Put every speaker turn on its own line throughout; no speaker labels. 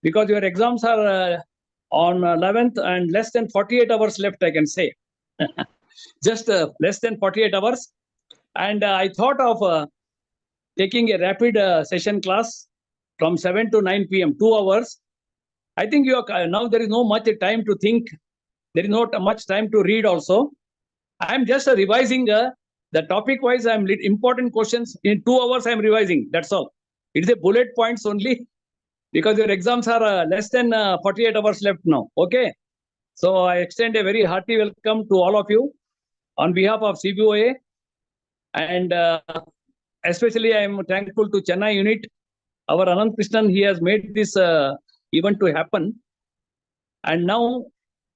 because your exams are on 11th and less than 48 hours left, I can say. Just less than 48 hours. And I thought of taking a rapid session class from 7 to 9 p.m., 2 hours. I think you are now there is no much time to think. There is not much time to read also. I'm just revising the topic wise. I'm important questions in 2 hours. I'm revising. That's all. It's a bullet points only because your exams are less than 48 hours left now. Okay. So I extend a very hearty welcome to all of you on behalf of CBOA. And especially I am thankful to Chennai unit. Our Anand Krishnan, he has made this event to happen. And now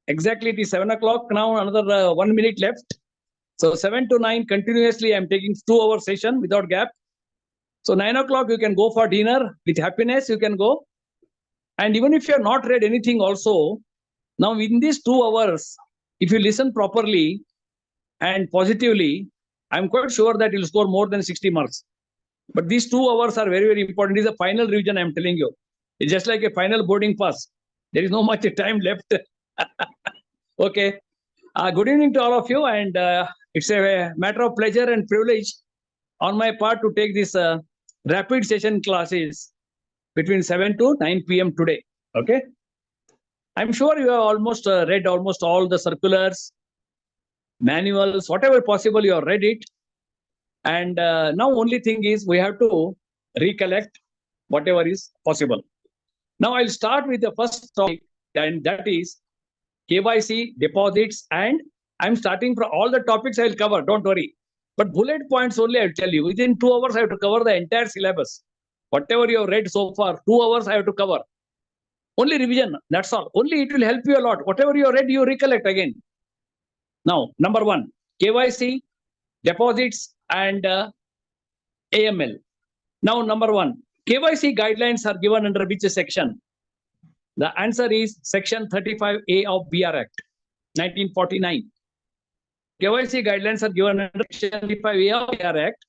exactly it is 7 o'clock. Now another 1 minute left. So 7 to 9 continuously I'm taking 2 hour session without gap. So 9 o'clock you can go for dinner with happiness. You can go. And even if you have not read anything also, now in these 2 hours, if you listen properly and positively, I'm quite sure that you'll score more than 60 marks. But these 2 hours are very, very important. It is a final revision, I'm telling you. It's just like a final boarding pass. There is no much time left. Okay. Good evening to all of you. And it's a matter of pleasure and privilege on my part to take this rapid session classes between 7 to 9 p.m. today. Okay. I'm sure you have almost read almost all the circulars, manuals, whatever possible, you have read it. And now only thing is we have to recollect whatever is possible. Now I'll start with the first topic, and that is KYC, deposits, and I'm starting from all the topics I'll cover, don't worry. But bullet points only I'll tell you. Within 2 hours, I have to cover the entire syllabus. Whatever you have read so far, 2 hours I have to cover. Only revision, that's all. Only it will help you a lot. Whatever you have read, you recollect again. Now, number 1, KYC, deposits, and AML. Now, number 1, KYC guidelines are given under which section? The answer is Section 35A of BR Act, 1949. KYC guidelines are given under Section 35A of BR Act.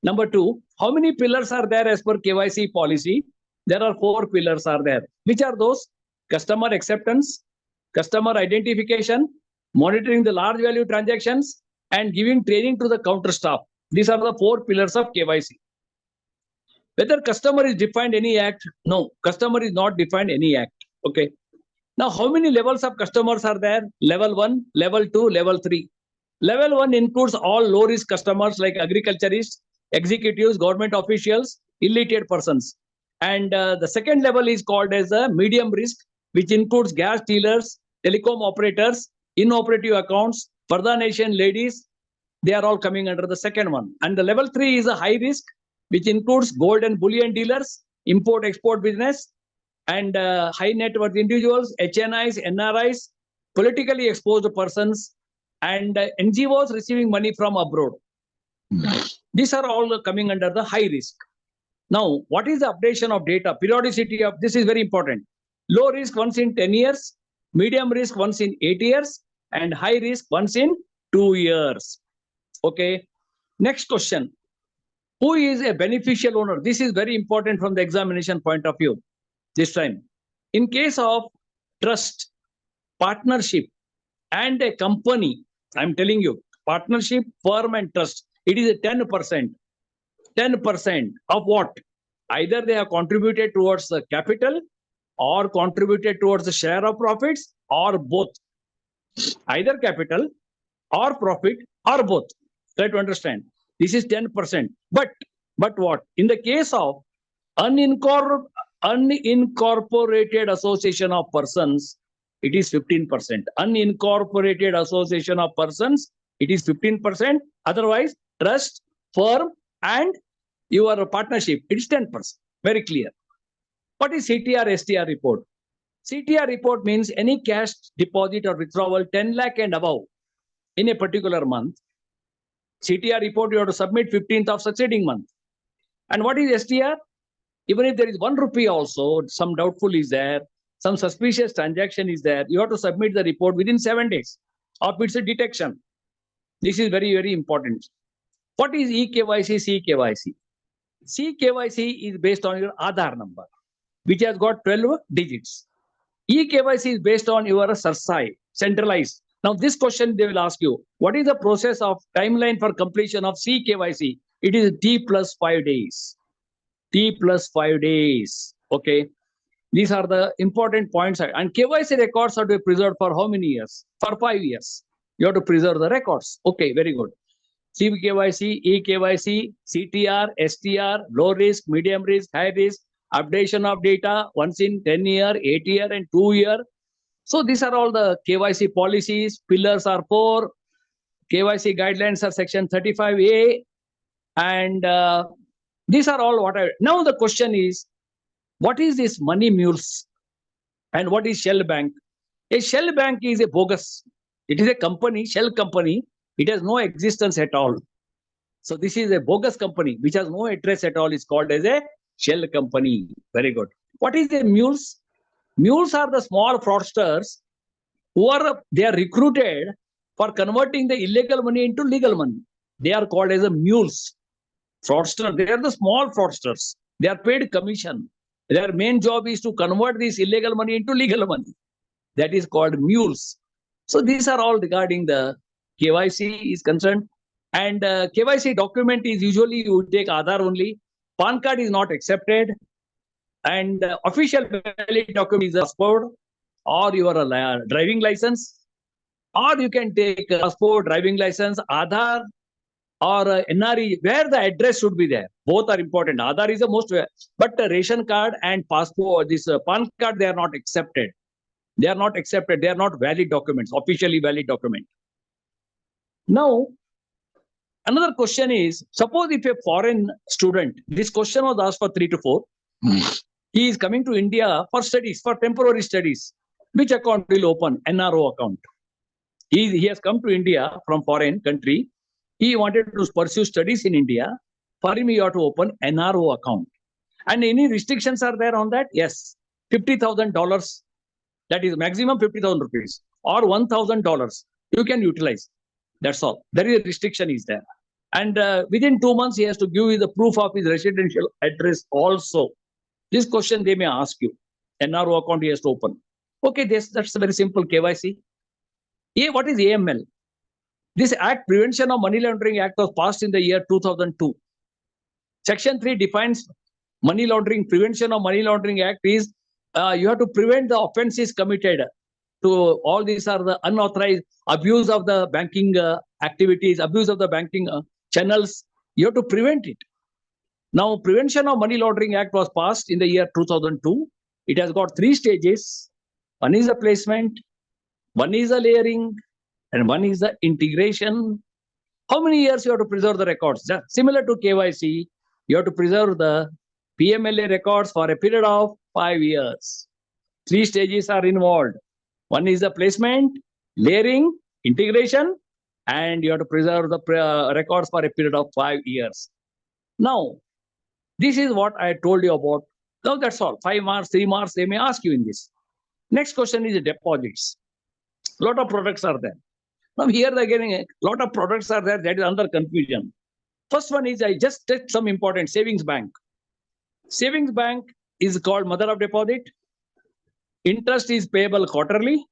Number 2, how many pillars are there as per KYC policy? There are 4 pillars are there. Which are those? Customer acceptance, customer identification, monitoring the large value transactions, and giving training to the counter staff. These are the 4 pillars of KYC. Whether customer is defined any act? No, customer is not defined any act. Okay. Now, how many levels of customers are there? Level 1, level 2, level 3. Level 1 includes all low risk customers like agriculturists, executives, government officials, illiterate persons. And the second level is called as a medium risk, which includes gas dealers, telecom operators, inoperative accounts, Farda Nation ladies. They are all coming under the second one. And the level 3 is a high risk, which includes gold and bullion dealers, import-export business, and high net worth individuals, HNIs, NRIs, politically exposed persons, and NGOs receiving money from abroad. These are all coming under the high risk. Now, what is the updation of data? Periodicity of this is very important. Low risk once in 10 years, medium risk once in 8 years, and high risk once in 2 years. Okay. Next question. Who is a beneficial owner? This is very important from the examination point of view this time. In case of trust, partnership, and a company, I'm telling you, partnership, firm, and trust, it is a 10%. 10% of what? Either they have contributed towards the capital or contributed towards the share of profits or both. Either capital or profit or both. Try to understand. This is 10%. But what? In the case of unincorporated association of persons, it is 15%. Unincorporated association of persons, it is 15%. Otherwise, trust, firm, and your partnership, it is 10%. Very clear. What is CTR STR report? CTR report means any cash deposit or withdrawal 10 lakh and above in a particular month. CTR report you have to submit 15th of succeeding month. And what is STR? Even if there is 1 rupee also, some doubtful is there, some suspicious transaction is there, you have to submit the report within 7 days of its detection. This is very, very important. What is eKYC, CKYC? CKYC is based on your Aadhaar number. which has got 12 digits. eKYC is based on your CERSAI, centralized. Now, this question they will ask you, what is the process of timeline for completion of CKYC? It is T plus 5 days. T plus 5 days. Okay. These are the important points. And KYC records are to be preserved for how many years? For 5 years. You have to preserve the records. Okay, very good. CBKYC, eKYC, CTR, STR, low risk, medium risk, high risk, updation of data once in 10 year, 8 year, and 2 year. So these are all the KYC policies. Pillars are 4. KYC guidelines are section 35A. And these are all what I... Now the question is, what is this money mules? And what is shell bank? A shell bank is a bogus. It is a company, shell company. It has no existence at all. So this is a bogus company which has no address at all. It's called as a shell company. Very good. What is the mules? Mules are the small fraudsters who are recruited for converting the illegal money into legal money. They are called as a mules. Fraudster. They are the small fraudsters. They are paid commission. Their main job is to convert this illegal money into legal money. That is called mules. So these are all regarding the KYC is concerned. And KYC document is usually you take Aadhaar only. PAN card is not accepted. And official valid document is a passport or your driving license. Or you can take a passport, driving license, Aadhaar, or NRE, where the address should be there. Both are important. Aadhaar is the most, but the ration card and passport, this PAN card, they are not accepted. They are not accepted. They are not valid documents, officially valid document. Now, another question is, suppose if a foreign student, this question was asked for 3 to 4, he is coming to India for studies, for temporary studies. Which account will open? NRO account. He has come to India from foreign country. He wanted to pursue studies in India. For him, you have to open NRO account. And any restrictions are there on that? Yes. $50,000. That is maximum 50,000 rupees or $1,000. You can utilize. That's all. There is a restriction is there. And within 2 months, he has to give you the proof of his residential address also. This question they may ask you. NRO account he has to open. Okay, that's a very simple KYC. What is AML? This Act, Prevention of Money Laundering Act, was passed in the year 2002. Section 3 defines money laundering. Prevention of Money Laundering Act is you have to prevent the offenses committed. To all these are the unauthorized abuse of the banking activities, abuse of the banking channels. You have to prevent it. Now, Prevention of Money Laundering Act was passed in the year 2002. It has got 3 stages. One is the placement, one is the layering, and one is the integration. How many years you have to preserve the records? Similar to KYC, you have to preserve the PMLA records for a period of 5 years. 3 stages are involved. One is the placement, layering, integration, and you have to preserve the records for a period of 5 years. Now, this is what I told you about. Now, that's all. 5 marks, 3 marks, they may ask you in this. Next question is deposits. A lot of products are there. Now, here they're getting a lot of products are there. That is under confusion. First one is, I just take some important savings bank. Savings bank is called mother of deposit. Interest is payable quarterly.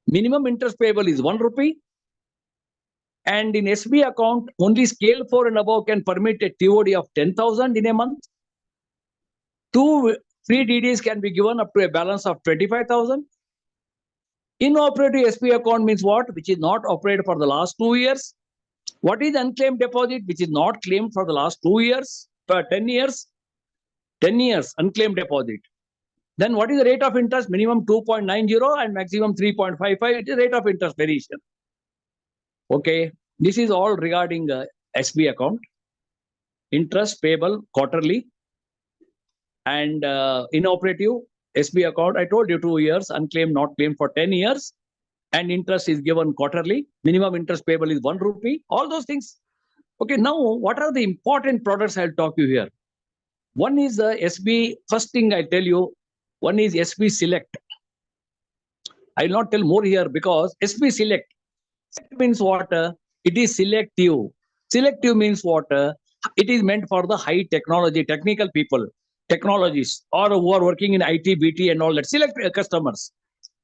Minimum interest payable is 1 rupee. And in SB account, only scale 4 and above can permit a TOD of 10,000 in a month. 2 free DDs can be given up to a balance of 25,000. Inoperative SB account means what? Which is not operated for the last 2 years. What is unclaimed deposit? Which is not claimed for the last 2 years, 10 years. 10 years unclaimed deposit. Then what is the rate of interest? Minimum 2.90 and maximum 3.55. It is rate of interest variation. Okay, this is all regarding SB account. Interest payable quarterly. And inoperative SB account, I told you 2 years, unclaimed, not claimed for 10 years. And interest is given quarterly. Minimum interest payable is 1 rupee. All those things. Okay, now what are the important products I'll talk to you here? One is the SB, first thing I tell you, one is SB Select. I will not tell more here because SB Select means what? It is selective. Selective means what? It is meant for the high technology, technical people. technologies or who are working in IT, BT and all that. Select customers.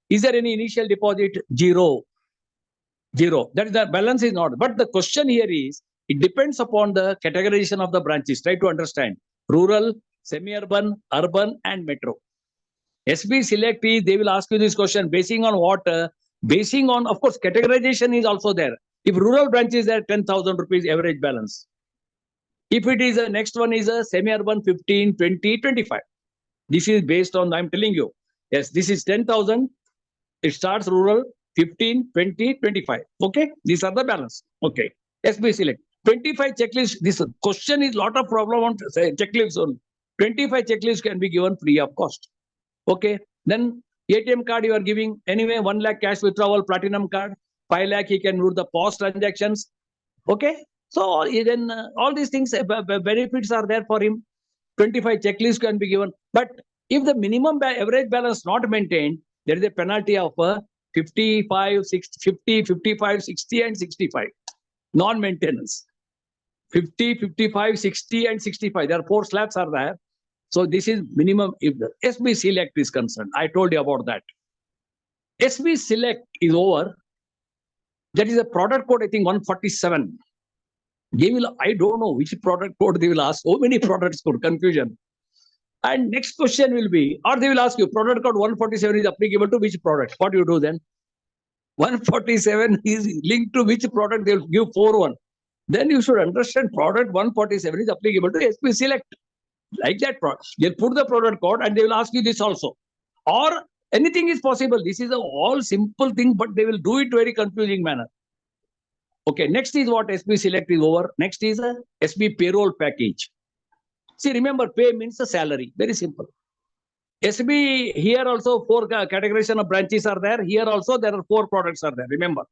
Is there any initial deposit? Zero. Zero. That is the balance is not. But the question here is, it depends upon the categorization of the branches. Try to understand. Rural, semi-urban, urban and metro. SB select is, they will ask you this question basing on what? Basing on, of course, categorization is also there. If rural branch is there, 10,000 rupees average balance. If it is a next one is a semi-urban 15, 20, 25. This is based on, I'm telling you. Yes, this is 10,000. It starts rural 15, 20, 25. Okay, these are the balance. Okay, SB select. 25 checklist. This question is lot of problem on checklist only. 25 checklist can be given free of cost. Okay, then ATM card you are giving anyway 1 lakh cash withdrawal, platinum card 5 lakh he can do the POS transactions. Okay, so then all these things benefits are there for him. 25 checklist can be given, but if the minimum average balance not maintained, there is a penalty of 55, 60, 50, 55, 60 and 65 non-maintenance. 50, 55, 60 and 65. There are 4 slabs are there. So this is minimum if the SB select is concerned. I told you about that. SB select is over. That is a product code, I think 147. They will, I don't know which product code they will ask. So many products code, confusion. And next question will be, or they will ask you, product code 147 is applicable to which product? What do you do then? 147 is linked to which product? They will give 41. Then you should understand product 147 is applicable to SB select. Like that product. They'll put the product code and they will ask you this also. Or anything is possible. This is a all simple thing, but they will do it very confusing manner. Okay, next is what SB select is over. Next is a SB payroll package. See, remember, pay means the salary. Very simple. SB, here also 4 categorization of branches are there. Here also there are 4 products are there. Remember.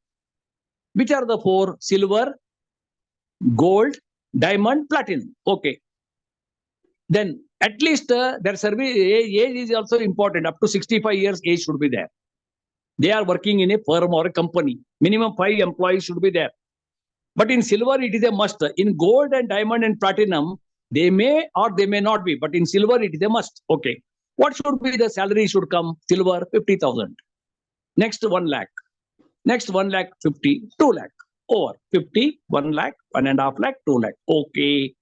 Which are the 4? Silver, gold, diamond, platinum. Okay. Then at least their service age is also important. Up to 65 years age should be there. They are working in a firm or a company. Minimum 5 employees should be there. But in silver, it is a must. In gold and diamond and platinum, they may or they may not be. But in silver, it is a must. Okay. What should be the salary should come? Silver, 50,000. Next, 1 lakh. Next, 1 lakh 50, 2 lakh. Over 50, 1 lakh, 1.5 lakh, 2 lakh. Okay.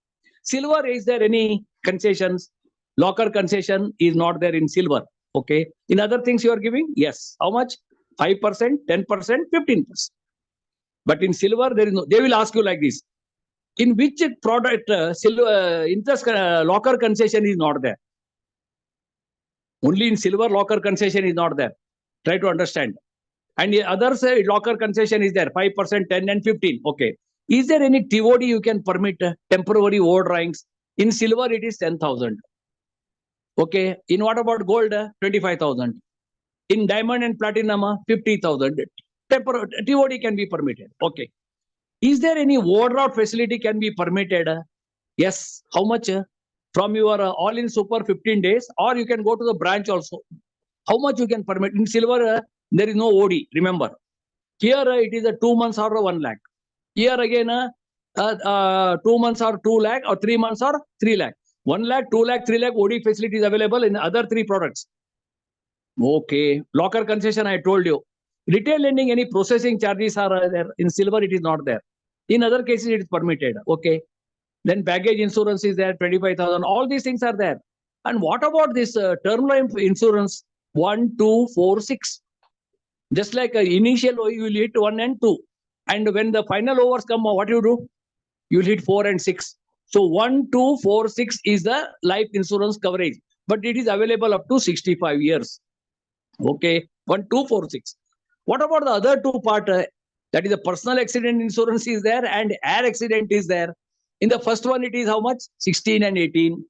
Silver, is there any concessions? Locker concession is not there in silver. Okay. In other things you are giving? Yes. How much? 5%, 10%, 15%. But in silver, there is no. They will ask you like this. In which product silver interest locker concession is not there? Only in silver locker concession is not there. Try to understand. And the others locker concession is there. 5%, 10 and 15. Okay. Is there any TOD you can permit temporary overdrawings? In silver, it is 10,000. Okay. In what about gold? 25,000. In diamond and platinum, 50,000. TOD can be permitted. Okay. Is there any overdraft facility can be permitted? Yes. How much? From your all-in super 15 days, or you can go to the branch also. How much you can permit? In silver, there is no OD. Remember. Here it is a 2 months or 1 lakh. Here again, 2 months or 2 lakh or 3 months or 3 lakh. 1 lakh, 2 lakh, 3 lakh OD facility is available in other 3 products. Okay. Locker concession, I told you. Retail lending, any processing charges are there. In silver, it is not there. In other cases, it is permitted. Okay. Then baggage insurance is there, 25,000. All these things are there. And what about this term life insurance? 1, 2, 4, 6. Just like initial, you will hit 1 and 2. And when the final overs come, what you do? You will hit 4 and 6. So 1, 2, 4, 6 is the life insurance coverage. But it is available up to 65 years. Okay. 1, 2, 4, 6. What about the other 2 part? That is the personal accident insurance is there and air accident is there. In the first one, it is how much? 16 and 18.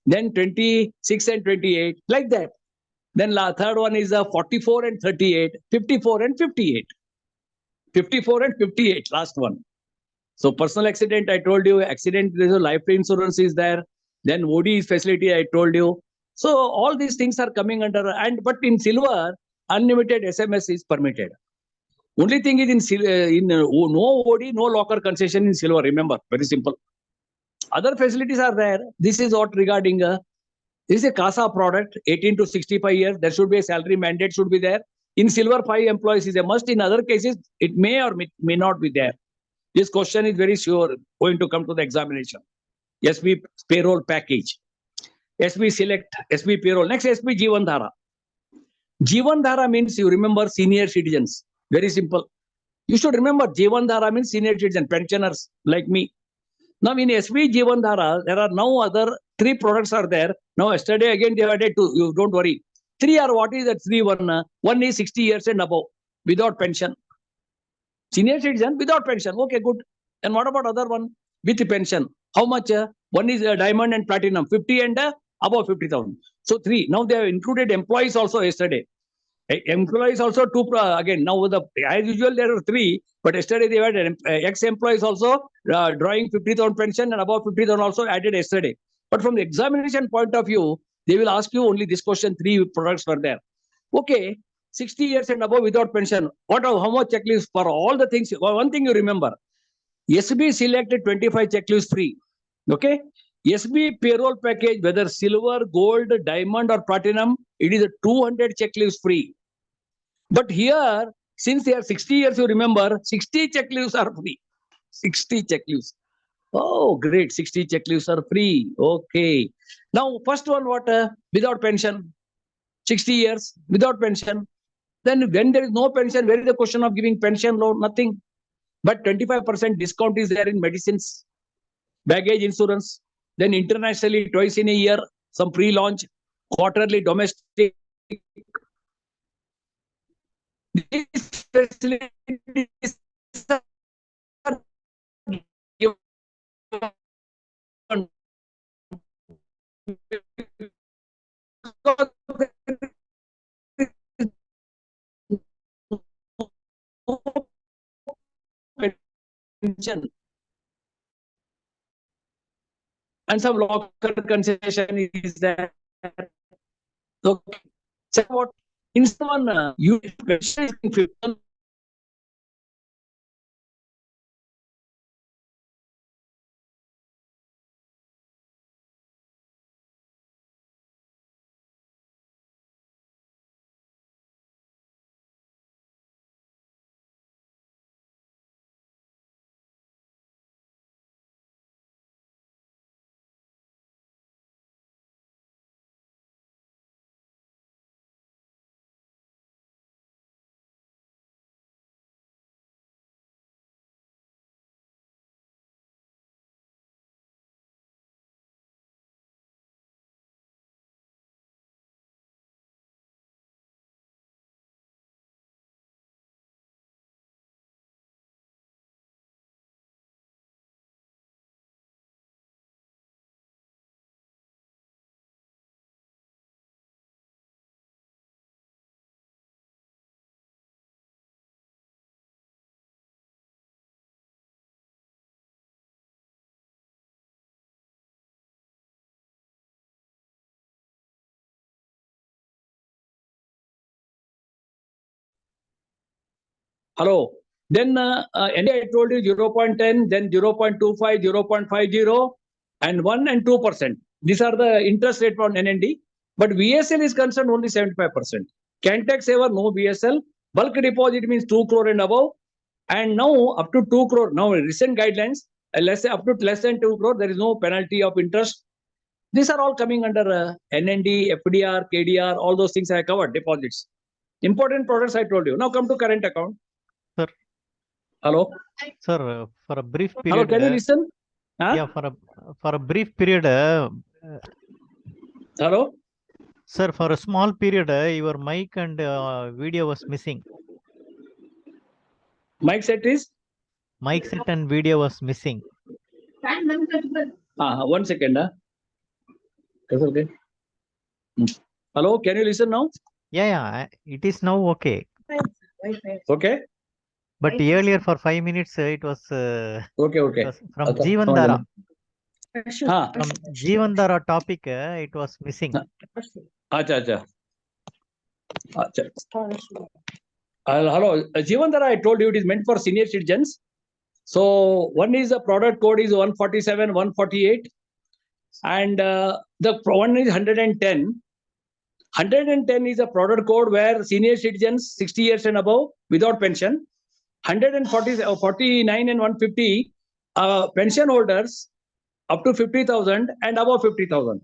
Then 26 and 28. Like that. Then third one is 44 and 38. 54 and 58. 54 and 58. Last one. So personal accident, I told you. Accident, there is a life insurance is there. Then OD facility, I told you. So all these things are coming under. But in silver, unlimited SMS is permitted. Only thing is in no OD, no locker concession in silver. Remember, very simple. Other facilities are there. This is what regarding This is a CASA product, 18 to 65 years. There should be a salary mandate should be there. In silver, 5 employees is a must. In other cases, it may or may not be there. This question is very sure going to come to the examination. SB payroll package. SB select, SB payroll. Next, SB Jeevan Dhara. Jeevan Dhara means, you remember, senior citizens. Very simple. You should remember Jeevan Dhara means senior citizen, pensioners like me. Now in SB Jeevan Dhara, there are now other 3 products are there. Now yesterday again they added 2. You don't worry. 3 are what is that 3 one? One is 60 years and above without pension. Senior citizen without pension. Okay, good. And what about other one with pension? How much? One is diamond and platinum, 50 and above 50,000. So 3. Now they have included employees also yesterday. Employees also 2 again. Now the as usual there are 3, but yesterday they had ex-employees also drawing 50,000 pension and above 50,000 also added yesterday. But from the examination point of view, they will ask you only this question: 3 products were there. Okay, 60 years and above without pension. How much checklist for all the things? One thing you remember: SB selected 25 checklist free. Okay. SB payroll package, whether silver, gold, diamond or platinum, it is a 200 checklist free. But here, since they are 60 years, you remember, 60 checklists are free. 60 checklists. Oh, great. 60 checklists are free. Okay. Now, first one, what? Without pension. 60 years without pension. Then when there is no pension, where is the question of giving pension loan? Nothing. But 25% discount is there in medicines, baggage insurance. Then internationally, twice in a year, some pre-launch, quarterly domestic. These facilities are given pension. And some local concession is there. Okay. So what? In someone, you hello. Then I told you 0.10, then 0.25, 0.50, and 1 and 2%. These are the interest rate on NND. But VSL is concerned only 75%. Cantex Saver, no VSL. Bulk deposit means 2 crore and above. And now up to 2 crore. Now recent guidelines, up to less than 2 crore, there is no penalty of interest. These are all coming under NND, FDR, KDR, all those things I covered, deposits. Important products I told you. Now come to current account.
Sir.
Hello.
Sir, for a brief period.
Hello, can you listen? Huh?
Yeah, for a brief period.
Hello.
Sir, for a small period, your mic and video was missing.
Mic set is?
Mic set and video was missing.
1 second. Okay. Hello, can you listen now?
Yeah, it is now okay.
Okay.
But earlier for 5 minutes, it was
okay.
It was from Jeevan Dhara. From Jeevan Dhara topic, it was missing.
Acha. Hello, Jeevan Dhara, I told you it is meant for senior citizens. So one is the product code is 147, 148. And the one is 110. 110 is a product code where senior citizens 60 years and above without pension. 49 and 150 pension holders up to 50,000 and above 50,000.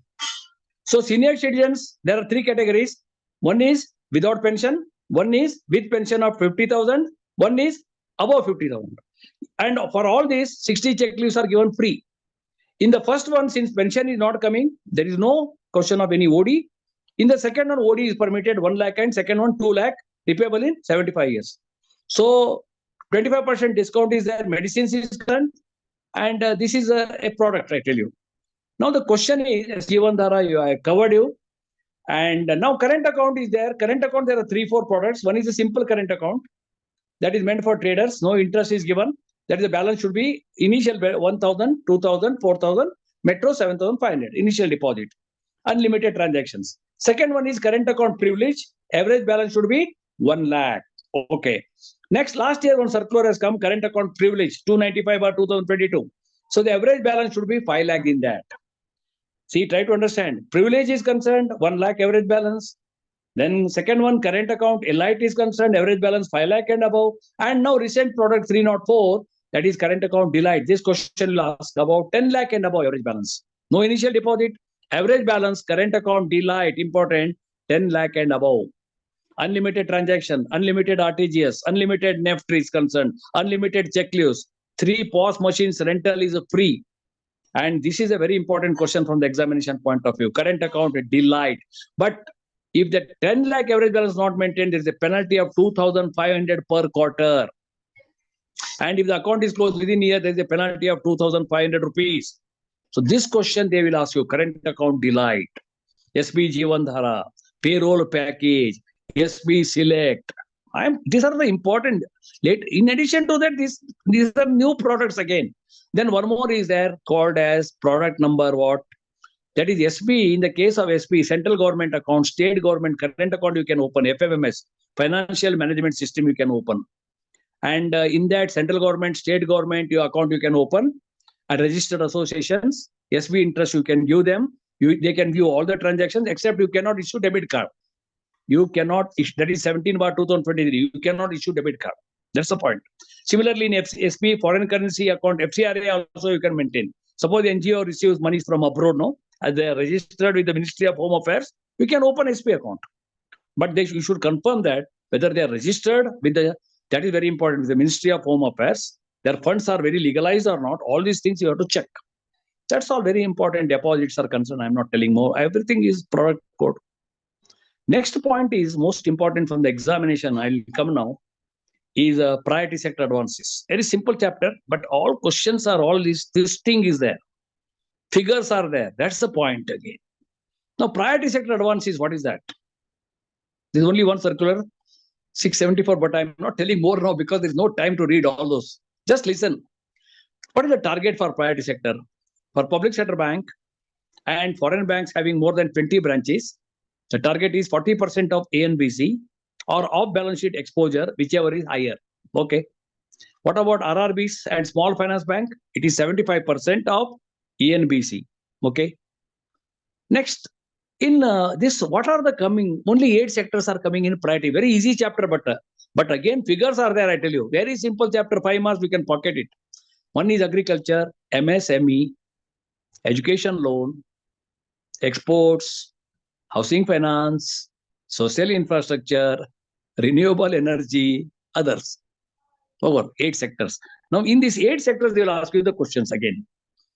So senior citizens, there are three categories. One is without pension, one is with pension of 50,000, one is above 50,000. And for all these, 60 checklists are given free. In the first one, since pension is not coming, there is no question of any OD. In the second one, OD is permitted 1 lakh and second one 2 lakh, repayable in 75 years. So 25% discount is there, medicines is done, and this is a product, I tell you. Now the question is, Jivandhara, I covered you. And now current account is there. Current account, there are 3-4 products. One is a simple current account that is meant for traders. No interest is given. That is the balance should be initial 1,000, 2,000, 4,000, metro 7,500, initial deposit, unlimited transactions. Second one is current account privilege. Average balance should be 1 lakh. Okay. Next, last year one circular has come, current account privilege, 295 or 2022. So the average balance should be 5 lakh in that. See, try to understand. Privilege is concerned, 1 lakh average balance. Then second one, current account, elite is concerned, average balance 5 lakh and above. And now recent product 304, that is current account delight. This question will ask about 10 lakh and above average balance. No initial deposit, average balance, current account delight, important, 10 lakh and above. Unlimited transaction, unlimited RTGS, unlimited NEFT is concerned, unlimited checklist, 3 POS machines rental is free. And this is a very important question from the examination point of view. Current account delight. But if the 10 lakh average balance is not maintained, there is a penalty of 2,500 per quarter. And if the account is closed within a year, there is a penalty of 2,500 rupees. So this question they will ask you, current account delight, SB Jivandhara, payroll package, SB select. These are the important. In addition to that, these are new products again. Then one more is there called as product number what? That is SB. In the case of SB, central government account, state government current account you can open, FMS, financial management system you can open. And in that central government, state government, your account you can open. And registered associations, SB interest you can give them. They can view all the transactions except you cannot issue debit card. You cannot issue, that is 17/2023. You cannot issue debit card. That's the point. Similarly, in SB, foreign currency account, FCRA also you can maintain. Suppose the NGO receives money from abroad, no? As they are registered with the Ministry of Home Affairs, you can open SB account. But you should confirm that whether they are registered with the, that is very important, with the Ministry of Home Affairs, their funds are very legalized or not. All these things you have to check. That's all very important. Deposits are concerned. I'm not telling more. Everything is product code. Next point is most important from the examination. I'll come now. Is priority sector advances. Very simple chapter, but all questions are all this thing is there. Figures are there. That's the point again. Now, priority sector advances, what is that? There's only one circular, 674, but I'm not telling more now because there's no time to read all those. Just listen. What is the target for priority sector? For public sector bank and foreign banks having more than 20 branches, the target is 40% of ANBC or off-balance sheet exposure, whichever is higher. Okay. What about RRBs and small finance bank? It is 75% of ENBC. Okay. Next, in this, what are the coming? Only 8 sectors are coming in priority. Very easy chapter, but again, figures are there, I tell you. Very simple chapter, 5 marks, we can pocket it. One is agriculture, MSME, education loan, exports, housing finance, social infrastructure, renewable energy, others. Over 8 sectors. Now, in these 8 sectors, they will ask you the questions again.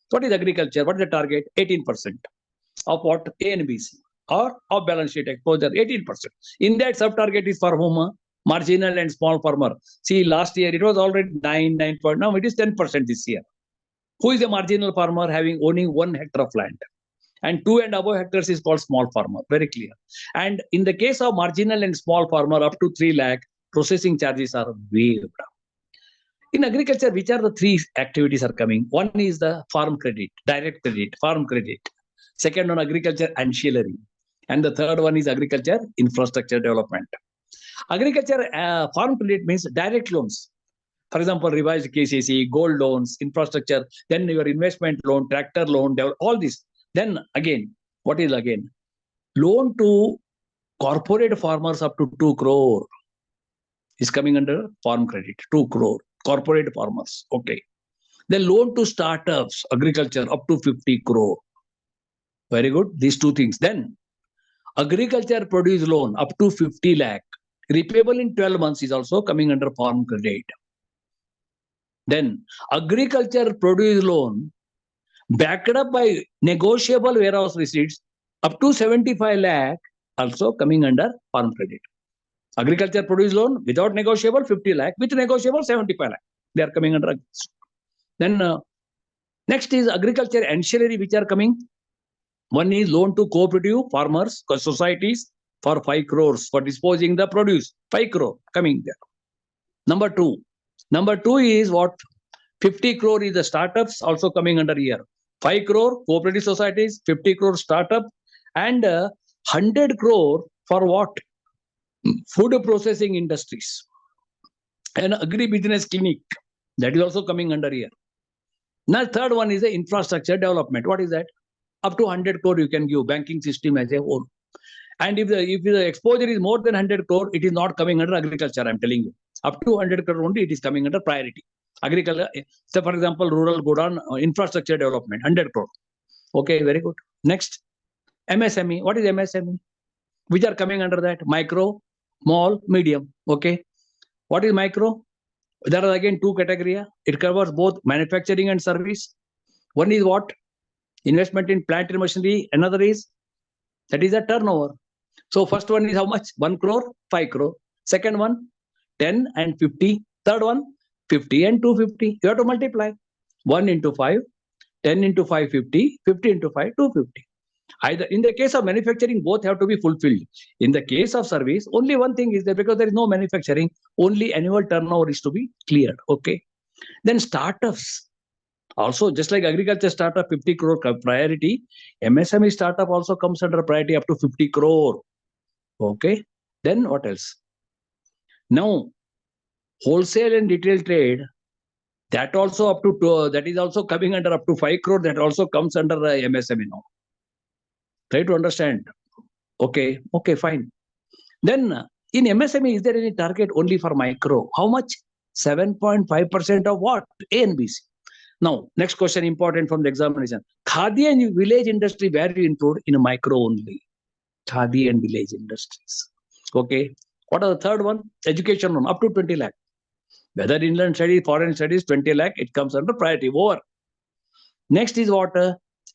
What is agriculture? What is the target? 18% of what? ANBC or of balance sheet exposure, 18%. In that, sub-target is for whom? Marginal and small farmer. See, last year it was already 9 point. Now it is 10% this year. Who is a marginal farmer owning 1 hectare of land? And 2 and above hectares is called small farmer. Very clear. And in the case of marginal and small farmer up to 3 lakh, processing charges are waived. In agriculture, which are the 3 activities are coming? One is the farm credit, direct credit, farm credit. Second one, agriculture ancillary. And the third one is agriculture infrastructure development. Agriculture farm credit means direct loans. For example, revised KCC, gold loans, infrastructure, then your investment loan, tractor loan, all this. Then again, what is again? Loan to corporate farmers up to 2 crore is coming under farm credit. 2 crore corporate farmers. Okay. Then loan to startups, agriculture up to 50 crore. Very good. These two things. Then agriculture produce loan up to 50 lakh. Repayable in 12 months is also coming under farm credit. Then agriculture produce loan backed up by negotiable warehouse receipts up to 75 lakh also coming under farm credit. Agriculture produce loan without negotiable 50 lakh, with negotiable 75 lakh. They are coming under. Then next is agriculture ancillary which are coming. One is loan to cooperative farmers, societies for 5 crores for disposing the produce. 5 crore coming there. Number two is what? 50 crore is the startups also coming under here. 5 crore cooperative societies, 50 crore startup, and 100 crore for what? Food processing industries. And agri-business clinic, that is also coming under here. Now third one is the infrastructure development. What is that? Up to 100 crore you can give banking system as a whole. And if the exposure is more than 100 crore, it is not coming under agriculture, I'm telling you. Up to 100 crore only, it is coming under priority. Agriculture, so for example, rural go down, infrastructure development, 100 crore. Okay, very good. Next, MSME. What is MSME? Which are coming under that? Micro, small, medium. Okay. What is micro? There are again two categories. It covers both manufacturing and service. One is what? Investment in plant and machinery. Another is, that is a turnover. So first one is how much? 1 crore, 5 crore. Second one, 10 and 50. Third one, 50 and 250. You have to multiply. 1 into 5, 10 into 5, 50, 50 into 5, 250. Either in the case of manufacturing, both have to be fulfilled. In the case of service, only one thing is that because there is no manufacturing, only annual turnover is to be cleared. Okay. Then startups. Also, just like agriculture startup, 50 crore priority, MSME startup also comes under priority up to 50 crore. Okay. Then what else? Now, wholesale and retail trade, that also up to, that is also coming under up to 5 crore. That also comes under MSME now. Try to understand. Okay. Okay, fine. Then in MSME, is there any target only for micro? How much? 7.5% of what? A and B. Now, next question important from the examination. Khadi and village industry, where you include in a micro only? Khadi and village industries. Okay. What are the third one? Education loan up to 20 lakh. Whether inland studies, foreign studies, 20 lakh, it comes under priority. Over. Next is what?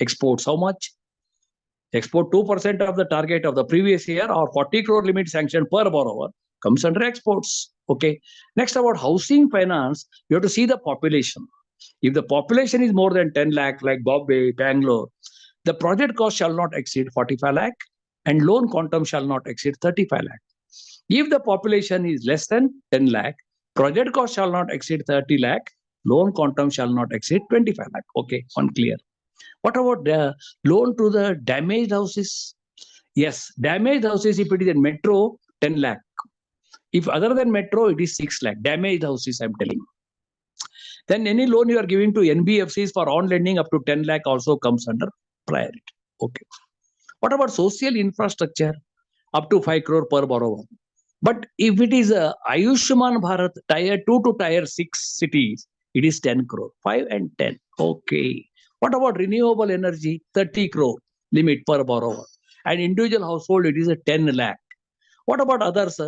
Exports. How much? Export 2% of the target of the previous year or 40 crore limit sanctioned per borrower comes under exports. Okay. Next about housing finance, you have to see the population. If the population is more than 10 lakh, like Bombay, Bangalore, the project cost shall not exceed 45 lakh and loan quantum shall not exceed 35 lakh. If the population is less than 10 lakh, project cost shall not exceed 30 lakh, loan quantum shall not exceed 25 lakh. Okay, one clear. What about the loan to the damaged houses? Yes, damaged houses, if it is in metro, 10 lakh. If other than metro, it is 6 lakh. Damaged houses, I'm telling you. Then any loan you are giving to NBFCs for on lending up to 10 lakh also comes under priority. Okay. What about social infrastructure? Up to 5 crore per borrower. But if it is a Ayushman Bharat tier 2 to tier 6 cities, it is 10 crore. 5 and 10. Okay. What about renewable energy? 30 crore limit per borrower. And individual household, it is a 10 lakh. What about others?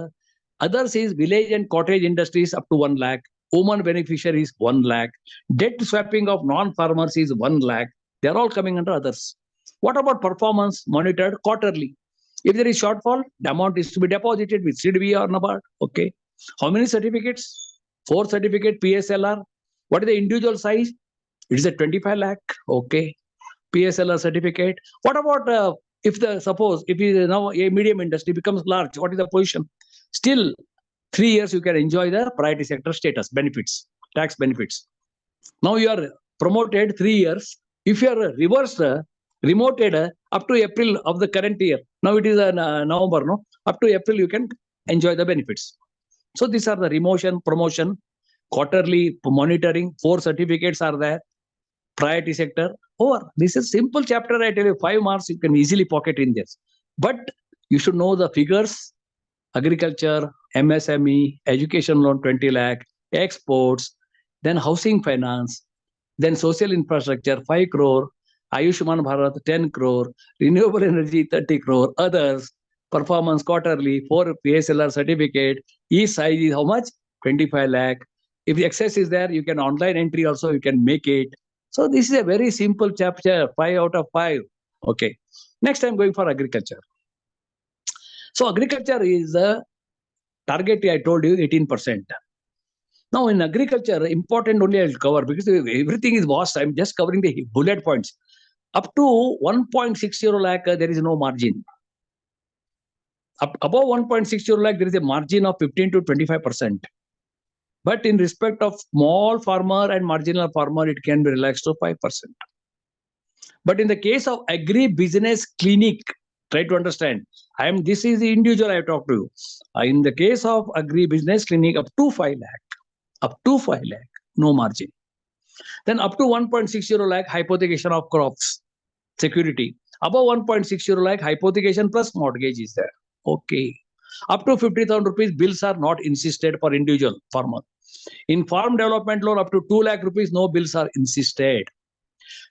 Others is village and cottage industries up to 1 lakh. Woman beneficiaries 1 lakh. Debt swapping of non-farmers is 1 lakh. They are all coming under others. What about performance monitored quarterly? If there is shortfall, the amount is to be deposited with CBOA or NABARD. Okay. How many certificates? 4 certificate PSLR. What is the individual size? It is a 25 lakh. Okay. PSLR certificate. What about if it is now a medium industry becomes large? What is the position? Still, 3 years you can enjoy the priority sector status, benefits, tax benefits. Now you are promoted 3 years. If you are reversed, remoted up to April of the current year. Now it is November, no? Up to April you can enjoy the benefits. So these are the remotion, promotion, quarterly monitoring, 4 certificates are there. priority sector, over. This is simple chapter. I tell you, 5 marks you can easily pocket in this. But you should know the figures. Agriculture, MSME, education loan 20 lakh, exports, then housing finance, then social infrastructure 5 crore, Ayushman Bharat 10 crore, renewable energy 30 crore, others, performance quarterly, 4 PSLR certificate, each size is how much? 25 lakh. If the excess is there, you can online entry also, you can make it. So this is a very simple chapter, 5 out of 5. Okay. Next I'm going for agriculture. So agriculture is the target I told you 18%. Now in agriculture, important only I will cover because everything is vast. I'm just covering the bullet points. Up to 1.60 lakh, there is no margin. Above 1.60 lakh, there is a margin of 15 to 25%. But in respect of small farmer and marginal farmer, it can be relaxed to 5%. But in the case of agri-business clinic, try to understand. This is the individual I have talked to you. In the case of agri-business clinic, up to 5 lakh, no margin. Then up to 1.60 lakh, hypothecation of crops, security. Above 1.60 lakh, hypothecation plus mortgage is there. Okay. Up to 50,000 rupees, bills are not insisted for individual farmer. In farm development loan, up to 2 lakh rupees, no bills are insisted.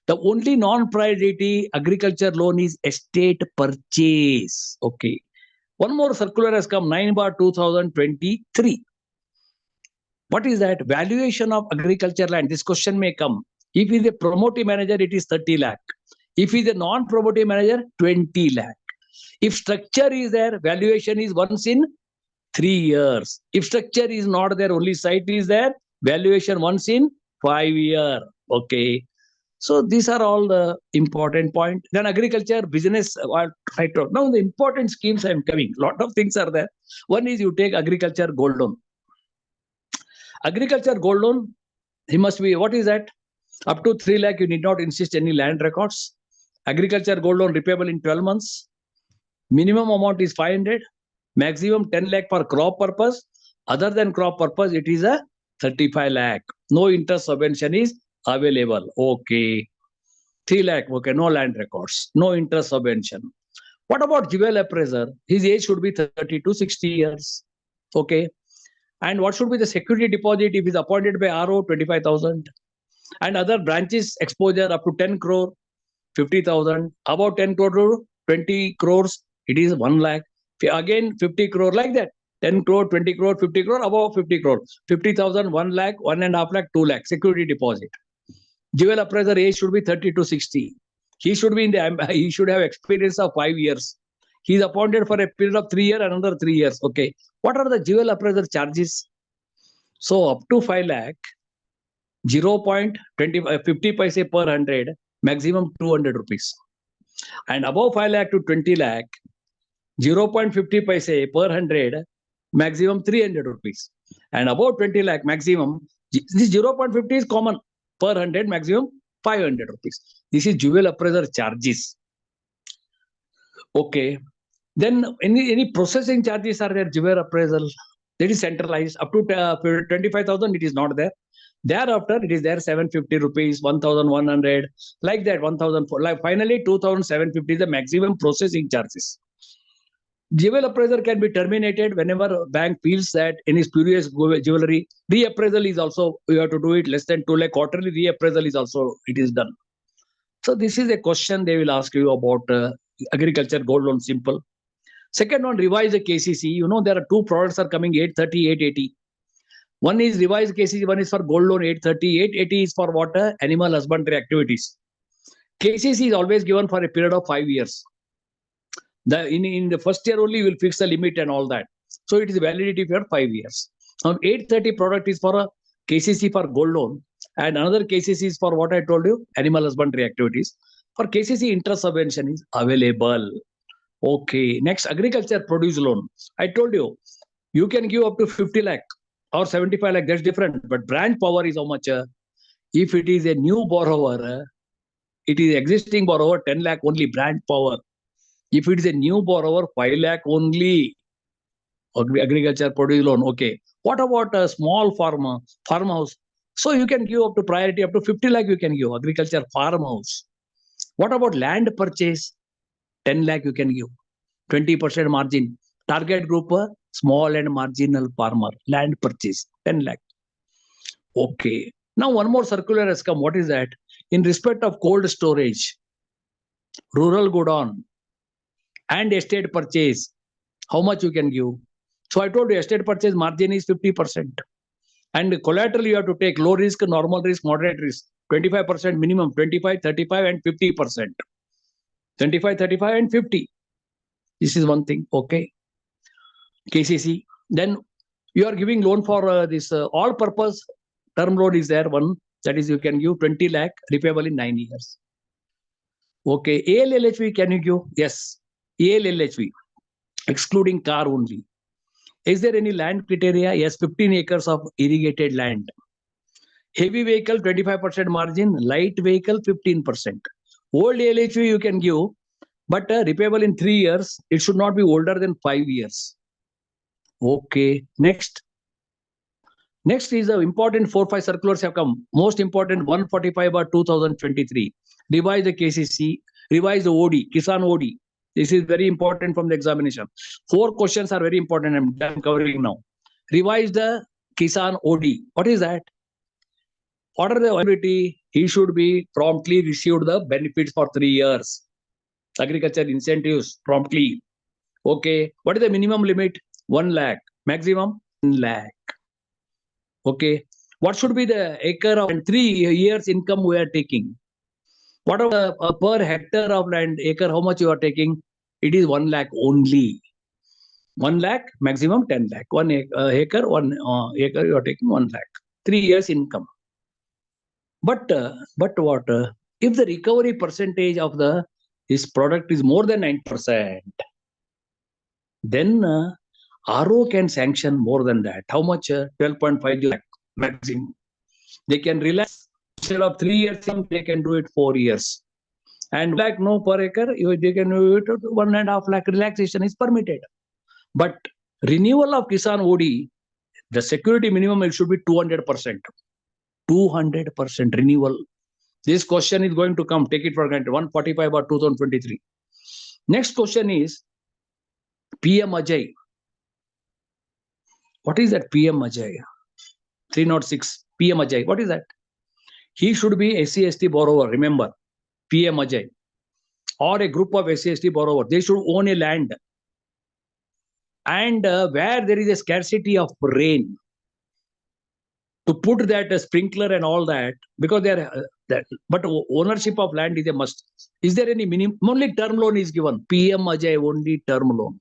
The only non-priority agriculture loan is estate purchase. Okay. One more circular has come, 9/2023. What is that? Valuation of agriculture land. This question may come. If he is a promoting manager, it is 30 lakh. If he is a non-promoting manager, 20 lakh. If structure is there, valuation is once in 3 years. If structure is not there, only site is there, valuation once in 5 years. Okay. So these are all the important points. Then agriculture, business, right. Now the important schemes I am coming. Lot of things are there. One is you take agriculture gold loan. Agriculture gold loan, he must be, what is that? Up to 3 lakh, you need not insist any land records. Agriculture gold loan repayable in 12 months. Minimum amount is 500. Maximum 10 lakh for crop purpose. Other than crop purpose, it is a 35 lakh. No interest subvention is available. Okay. 3 lakh. Okay. No land records. No interest subvention. What about jewel appraiser? His age should be 30 to 60 years. Okay. And what should be the security deposit if is appointed by RO? 25,000. And other branches exposure up to 10 crore, 50,000. About 10 crore to 20 crores, it is 1 lakh. Again 50 crore like that. 10 crore, 20 crore, 50 crore, above 50 crore. 50,000, 1 lakh, 1.5 lakh, 2 lakh. Security deposit. Jewel appraiser age should be 30 to 60. He should be he should have experience of 5 years. He is appointed for a period of 3 years, another 3 years. Okay. What are the jewel appraiser charges? So up to 5 lakh, 0.50 paise per 100, maximum 200 rupees. And above 5 lakh to 20 lakh, 0.50 paise per 100, maximum 300 rupees. And above 20 lakh, maximum, this 0.50 is common, per 100, maximum 500 rupees. This is jewel appraiser charges. Okay. Then any processing charges are there, jewel appraisal. That is centralized. Up to 25,000, it is not there. Thereafter, it is there 750 rupees, 1,100, like that, 1,000. Like finally, 2,750 is the maximum processing charges. Jewel appraiser can be terminated whenever bank feels that any spurious jewelry. Reappraisal is also, you have to do it less than 2 lakh. Quarterly reappraisal is also, it is done. So this is a question they will ask you about agriculture gold loan, simple. Second one, revise the KCC. You know, there are two products are coming, 830, 880. One is revised KCC, one is for gold loan 830. 880 is for what? Animal husbandry activities. KCC is always given for a period of 5 years. In the first year only, you will fix the limit and all that. So it is validity for 5 years. Now 830 product is for a KCC for gold loan. And another KCC is for what I told you, animal husbandry activities. For KCC, interest subvention is available. Okay. Next, agriculture produce loan. I told you, you can give up to 50 lakh or 75 lakh. That's different. But branch power is how much? If it is a new borrower, it is existing borrower, 10 lakh only branch power. If it is a new borrower, 5 lakh only. Agriculture produce loan. Okay. What about a small farmhouse? So you can give up to priority up to 50 lakh you can give, agriculture farmhouse. What about land purchase? 10 lakh you can give, 20% margin. Target group, small and marginal farmer, land purchase, 10 lakh. Okay. Now one more circular has come. What is that? In respect of cold storage, rural godown, and estate purchase, how much you can give? So I told you estate purchase margin is 50%. And collateral you have to take low risk, normal risk, moderate risk. 25% minimum, 25, 35 and 50%. 25, 35 and 50. This is one thing. Okay. KCC. Then you are giving loan for this all purpose term loan is there one. That is you can give 20 lakh repayable in 9 years. Okay. ALLHV can you give? Yes. ALLHV. Excluding car only. Is there any land criteria? Yes, 15 acres of irrigated land. Heavy vehicle, 25% margin. Light vehicle, 15%. Old LHV you can give, but repayable in 3 years. It should not be older than 5 years. Okay. Next. Next is the important 4-5 circulars have come. Most important 145/2023. Revise the KCC. Revise the OD. Kisan OD. This is very important from the examination. 4 questions are very important. I'm covering now. Revise the Kisan OD. What is that? What are the eligibility? He should be promptly received the benefits for 3 years. Agriculture incentives promptly. Okay. What is the minimum limit? 1 lakh. Maximum 1 lakh. Okay. What should be the acre of and 3 years income we are taking? What are the per hectare of land acre? How much you are taking? It is 1 lakh only. 1 lakh, maximum 10 lakh. 1 acre, 1 acre you are taking 1 lakh. 3 years income. But what? If the recovery percentage of this product is more than 9%, then RO can sanction more than that. How much? 12.5 lakh maximum. They can relax. Instead of 3 years, they can do it 4 years. And lakh no per acre, they can do it 1.5 lakh relaxation is permitted. But renewal of Kisan OD, the security minimum it should be 200%. 200% renewal. This question is going to come. Take it for granted. 145/2023. Next question is PM Ajay. What is that PM Ajay? 306 PM Ajay. What is that? He should be SC/ST borrower. Remember, PM Ajay or a group of SC/ST borrower. They should own a land. And where there is a scarcity of rain, to put that sprinkler and all that, because they are but ownership of land is a must. Is there any minimum? Only term loan is given. PM Ajay only term loan.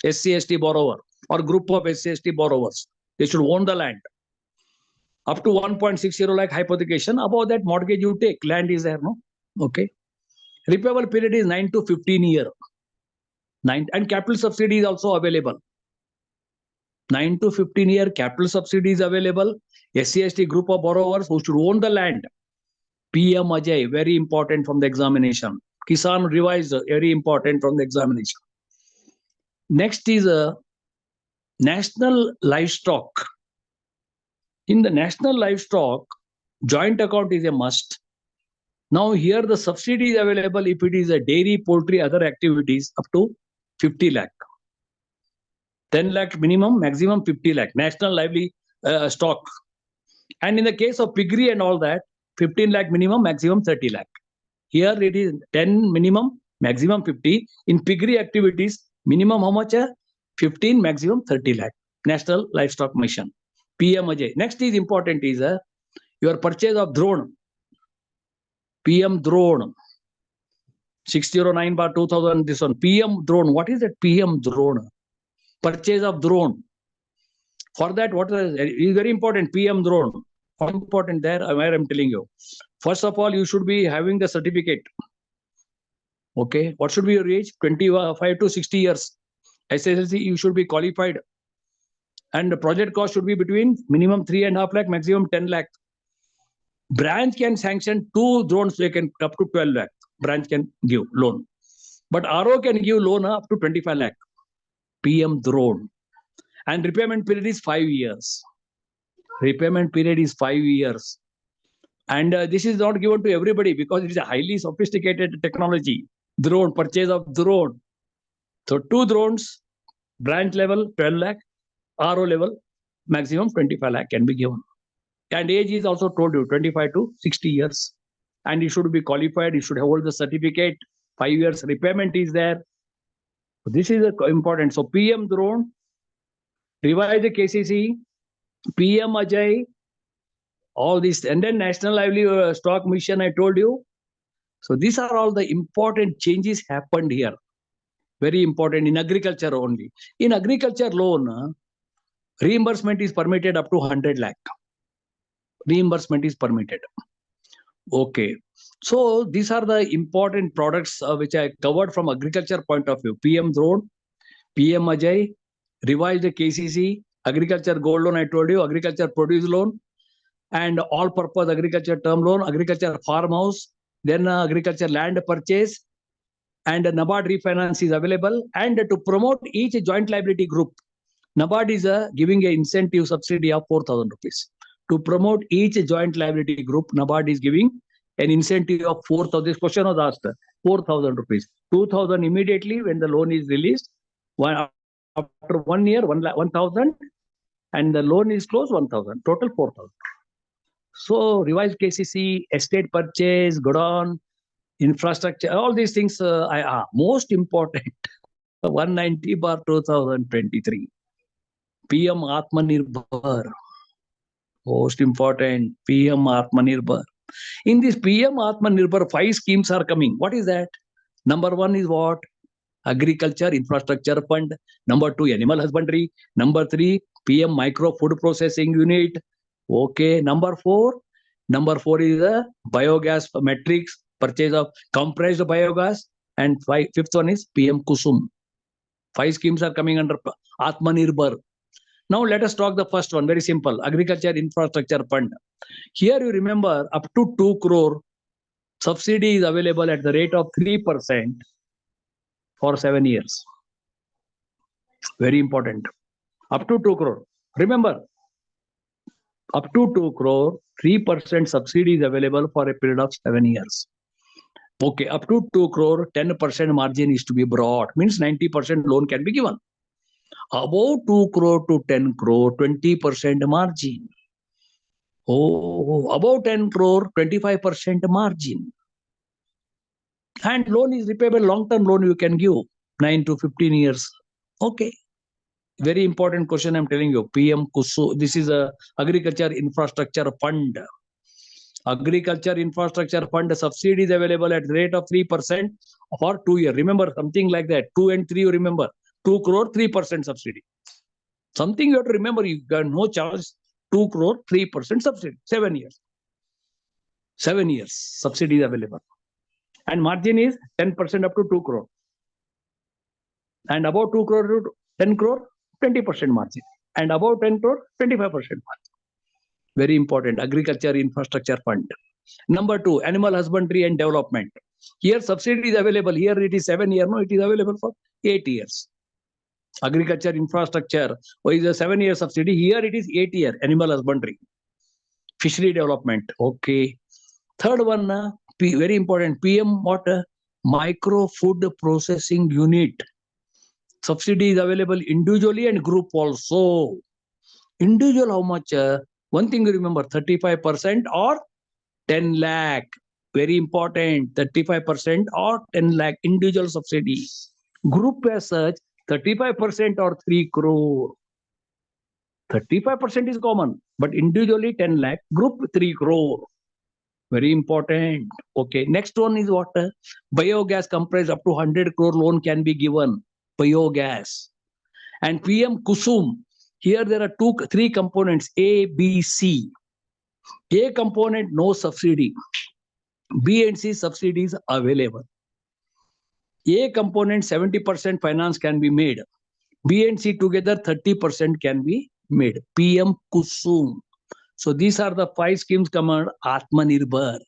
SC/ST borrower or group of SC/ST borrowers. They should own the land. Up to 1.60 lakh hypothecation. Above that mortgage you take. Land is there, no? Okay. Repayable period is 9 to 15 years. And capital subsidy is also available. 9 to 15 year capital subsidy is available. SC/ST group of borrowers who should own the land. PM Ajay, very important from the examination. Kisan revised, very important from the examination. Next is national livestock. In the national livestock, joint account is a must. Now here the subsidy is available if it is a dairy, poultry, other activities up to 50 lakh. 10 lakh minimum, maximum 50 lakh. National lively stock. And in the case of piggery and all that, 15 lakh minimum, maximum 30 lakh. Here it is 10 minimum, maximum 50. In piggery activities, minimum how much? 15, maximum 30 lakh. National Livestock Mission. PM Ajay. Next is important is your purchase of drone. PM drone. 609/2000, this one. PM drone. What is that PM drone? Purchase of drone. For that, what is very important? PM drone. How important there? I'm telling you. First of all, you should be having the certificate. Okay. What should be your age? 25 to 60 years. SSLC, you should be qualified. And the project cost should be between minimum 3.5 lakh, maximum 10 lakh. Branch can sanction 2 drones, they can up to 12 lakh. Branch can give loan. But RO can give loan up to 25 lakh. PM drone. And repayment period is 5 years. Repayment period is 5 years. And this is not given to everybody because it is a highly sophisticated technology. Drone, purchase of drone. So 2 drones, branch level 12 lakh, RO level maximum 25 lakh can be given. And age is also told you 25 to 60 years. And you should be qualified, you should hold the certificate, 5 years repayment is there. So this is important. So PM drone, revise the KCC, PM Ajay, all this, and then National Livelihood Stock Mission, I told you. So these are all the important changes happened here. Very important in agriculture only. In agriculture loan, reimbursement is permitted up to 100 lakh. Reimbursement is permitted. Okay. So these are the important products which I covered from agriculture point of view. PM drone, PM Ajay, revised KCC, agriculture gold loan, I told you, agriculture produce loan, and all-purpose agriculture term loan, agriculture farmhouse, then agriculture land purchase, and NABARD refinance is available. And to promote each joint liability group, NABARD is giving an incentive subsidy of 4,000 rupees. To promote each joint liability group, NABARD is giving an incentive of 4,000. This question was asked, 4,000 rupees. 2,000 immediately when the loan is released. After 1 year, 1,000, and the loan is closed, 1,000. Total 4,000. So revised KCC, estate purchase, godown, infrastructure, all these things are most important. 190/2023. PM Atmanirbhar. Most important, PM Atmanirbhar. In this PM Atmanirbhar, 5 schemes are coming. What is that? Number 1 is what? Agriculture Infrastructure Fund. Number 2, Animal Husbandry. Number 3, PM Micro Food Processing Unit. Okay. Number 4 is the biogas metrics, purchase of compressed biogas. And 5th one is PM Kusum. 5 schemes are coming under Atmanirbhar. Now let us talk the first one. Very simple. Agriculture Infrastructure Fund. Here you remember up to 2 crore subsidy is available at the rate of 3% for 7 years. Very important. Up to 2 crore. Remember, up to 2 crore, 3% subsidy is available for a period of 7 years. Okay, up to 2 crore, 10% margin is to be brought. Means 90% loan can be given. Above 2 crore to 10 crore, 20% margin. Oh, above 10 crore, 25% margin. And loan is repayable, long-term loan you can give, 9 to 15 years. Okay. Very important question I'm telling you. PM Kusu, this is a Agriculture Infrastructure Fund. Agriculture Infrastructure Fund subsidy is available at the rate of 3% for 2 years. Remember something like that. 2 and 3, you remember. 2 crore, 3% subsidy. Something you have to remember. You got no charge. 2 crore, 3% subsidy. 7 years. 7 years subsidy is available. And margin is 10% up to 2 crore. And above 2 crore to 10 crore, 20% margin. And above 10 crore, 25% margin. Very important. Agriculture Infrastructure Fund. Number 2, Animal Husbandry and Development. Here subsidy is available. Here it is 7 years. No, it is available for 8 years. Agriculture Infrastructure is a 7-year subsidy. Here it is 8 year. Animal Husbandry. Fishery Development. Okay. Third one, very important. PM what? Micro Food Processing Unit. Subsidy is available individually and group also. Individual how much? One thing you remember, 35% or 10 lakh. Very important. 35% or 10 lakh individual subsidy. Group as such, 35% or 3 crore. 35% is common, but individually 10 lakh, group 3 crore. Very important. Okay. Next one is what? Biogas compressed up to 100 crore loan can be given. Biogas. And PM Kusum. Here there are 3 components, A, B, C. A component, no subsidy. B and C subsidies available. A component, 70% finance can be made. B and C together, 30% can be made. PM Kusum. So these are the 5 schemes come under Atmanirbhar.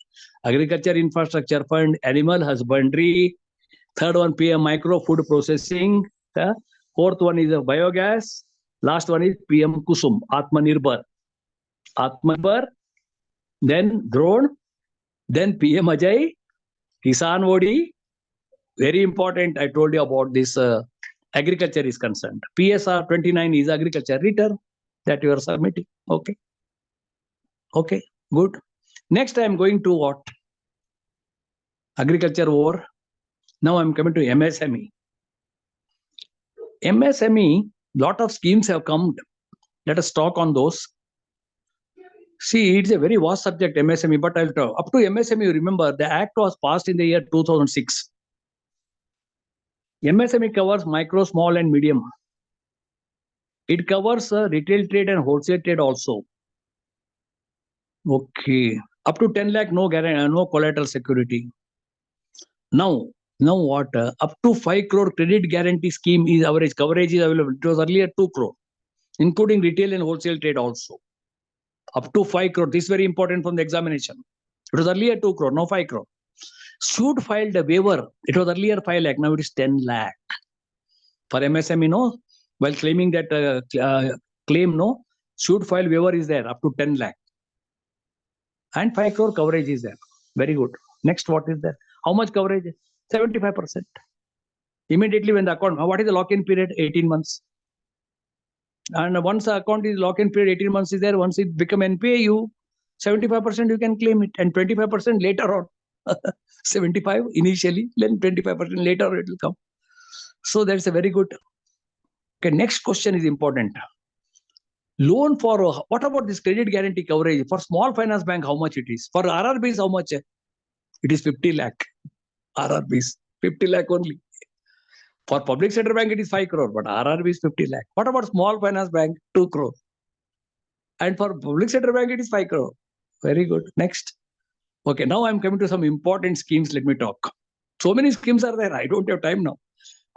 Agriculture Infrastructure Fund, Animal Husbandry. Third one, PM Micro Food Processing. Fourth one is a biogas. Last one is PM Kusum, Atmanirbhar. Atmanirbhar, then Drone, then PM Ajay, Kisan Odi. Very important. I told you about this. Agriculture is concerned. PSR 29 is agriculture return that you are submitting. Okay. Okay. Good. Next, I am going to what? Agriculture over. Now I am coming to MSME. MSME, lot of schemes have come. Let us talk on those. See, it's a very vast subject, MSME, but I'll talk. Up to MSME, you remember, the Act was passed in the year 2006. MSME covers micro, small, and medium. It covers retail trade and wholesale trade also. Okay. Up to 10 lakh, no guarantee, no collateral security. Now what? Up to 5 crore credit guarantee scheme is average. Coverage is available. It was earlier 2 crore, including retail and wholesale trade also. Up to 5 crore. This is very important from the examination. It was earlier 2 crore, now 5 crore. Should file the waiver. It was earlier 5 lakh, now it is 10 lakh. For MSME, no, while claiming that claim, no, should file waiver is there up to 10 lakh. And 5 crore coverage is there. Very good. Next, what is there? How much coverage? 75%. Immediately when the account, what is the lock-in period? 18 months. And once the account is lock-in period, 18 months is there. Once it become NPA, you 75% you can claim it, and 25% later on. 75 initially, then 25% later it will come. So that's a very good. Okay, next question is important. Loan for, what about this credit guarantee coverage? For small finance bank, how much it is? For RRBs, how much? It is 50 lakh. RRBs, 50 lakh only. For public sector bank, it is 5 crore, but RRB is 50 lakh. What about small finance bank? 2 crore. And for public sector bank, it is 5 crore. Very good. Next. Okay, now I'm coming to some important schemes. Let me talk. So many schemes are there. I don't have time now.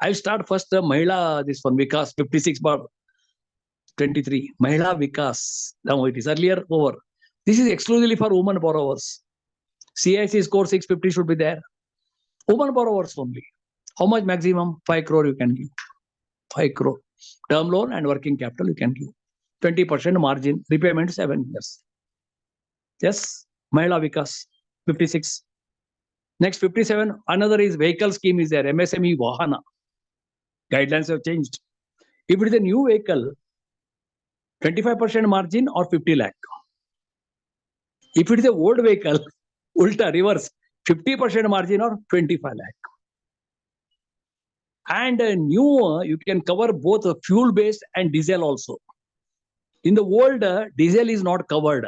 I'll start first the Mahila, this one, Vikas 56/23. Mahila Vikas. Now it is earlier over. This is exclusively for women borrowers. CIC score 650 should be there. Women borrowers only. How much maximum? 5 crore you can give. 5 crore. Term loan and working capital you can give. 20% margin. Repayment 7 years. Yes. Mahila Vikas 56. Next 57. Another is vehicle scheme is there. MSME Vahana. Guidelines have changed. If it is a new vehicle, 25% margin or 50 lakh. If it is a old vehicle, ulta reverse, 50% margin or 25 lakh. And new, you can cover both fuel-based and diesel also. In the old, diesel is not covered.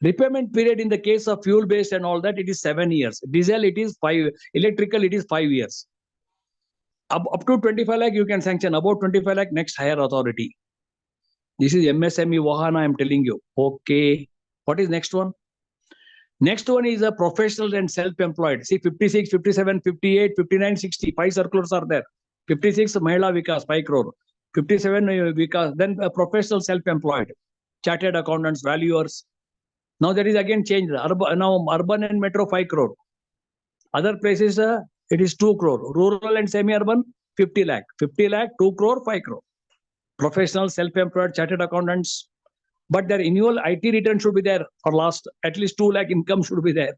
Repayment period in the case of fuel-based and all that, it is 7 years. Diesel, it is 5. Electrical, it is 5 years. Up to 25 lakh, you can sanction. About 25 lakh, next higher authority. This is MSME Vahana, I'm telling you. Okay. What is next one? Next one is a professional and self-employed. See, 56, 57, 58, 59, 60. 5 circulars are there. 56, Mahila Vikas, 5 crore. 57, Vikas. Then professional self-employed. Chartered accountants, valuers. Now there is again change. Now urban and metro, 5 crore. Other places, it is 2 crore. Rural and semi-urban, 50 lakh. 50 lakh, 2 crore, 5 crore. Professional, self-employed, chartered accountants. But their annual IT return should be there for last, at least 2 lakh income should be there.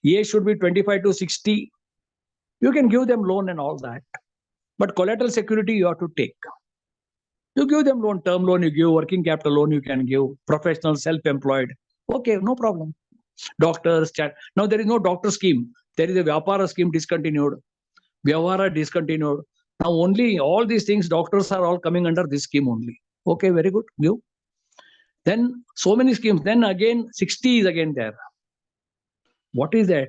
Age should be 25 to 60. You can give them loan and all that. But collateral security you have to take. You give them loan, term loan, you give working capital loan, you can give professional, self-employed. Okay, no problem. Doctors, now there is no doctor scheme. There is a Vyapara scheme discontinued. Vyavara discontinued. Now only all these things, doctors are all coming under this scheme only. Okay, very good. Give. Then so many schemes. Then again 60 is again there. What is that?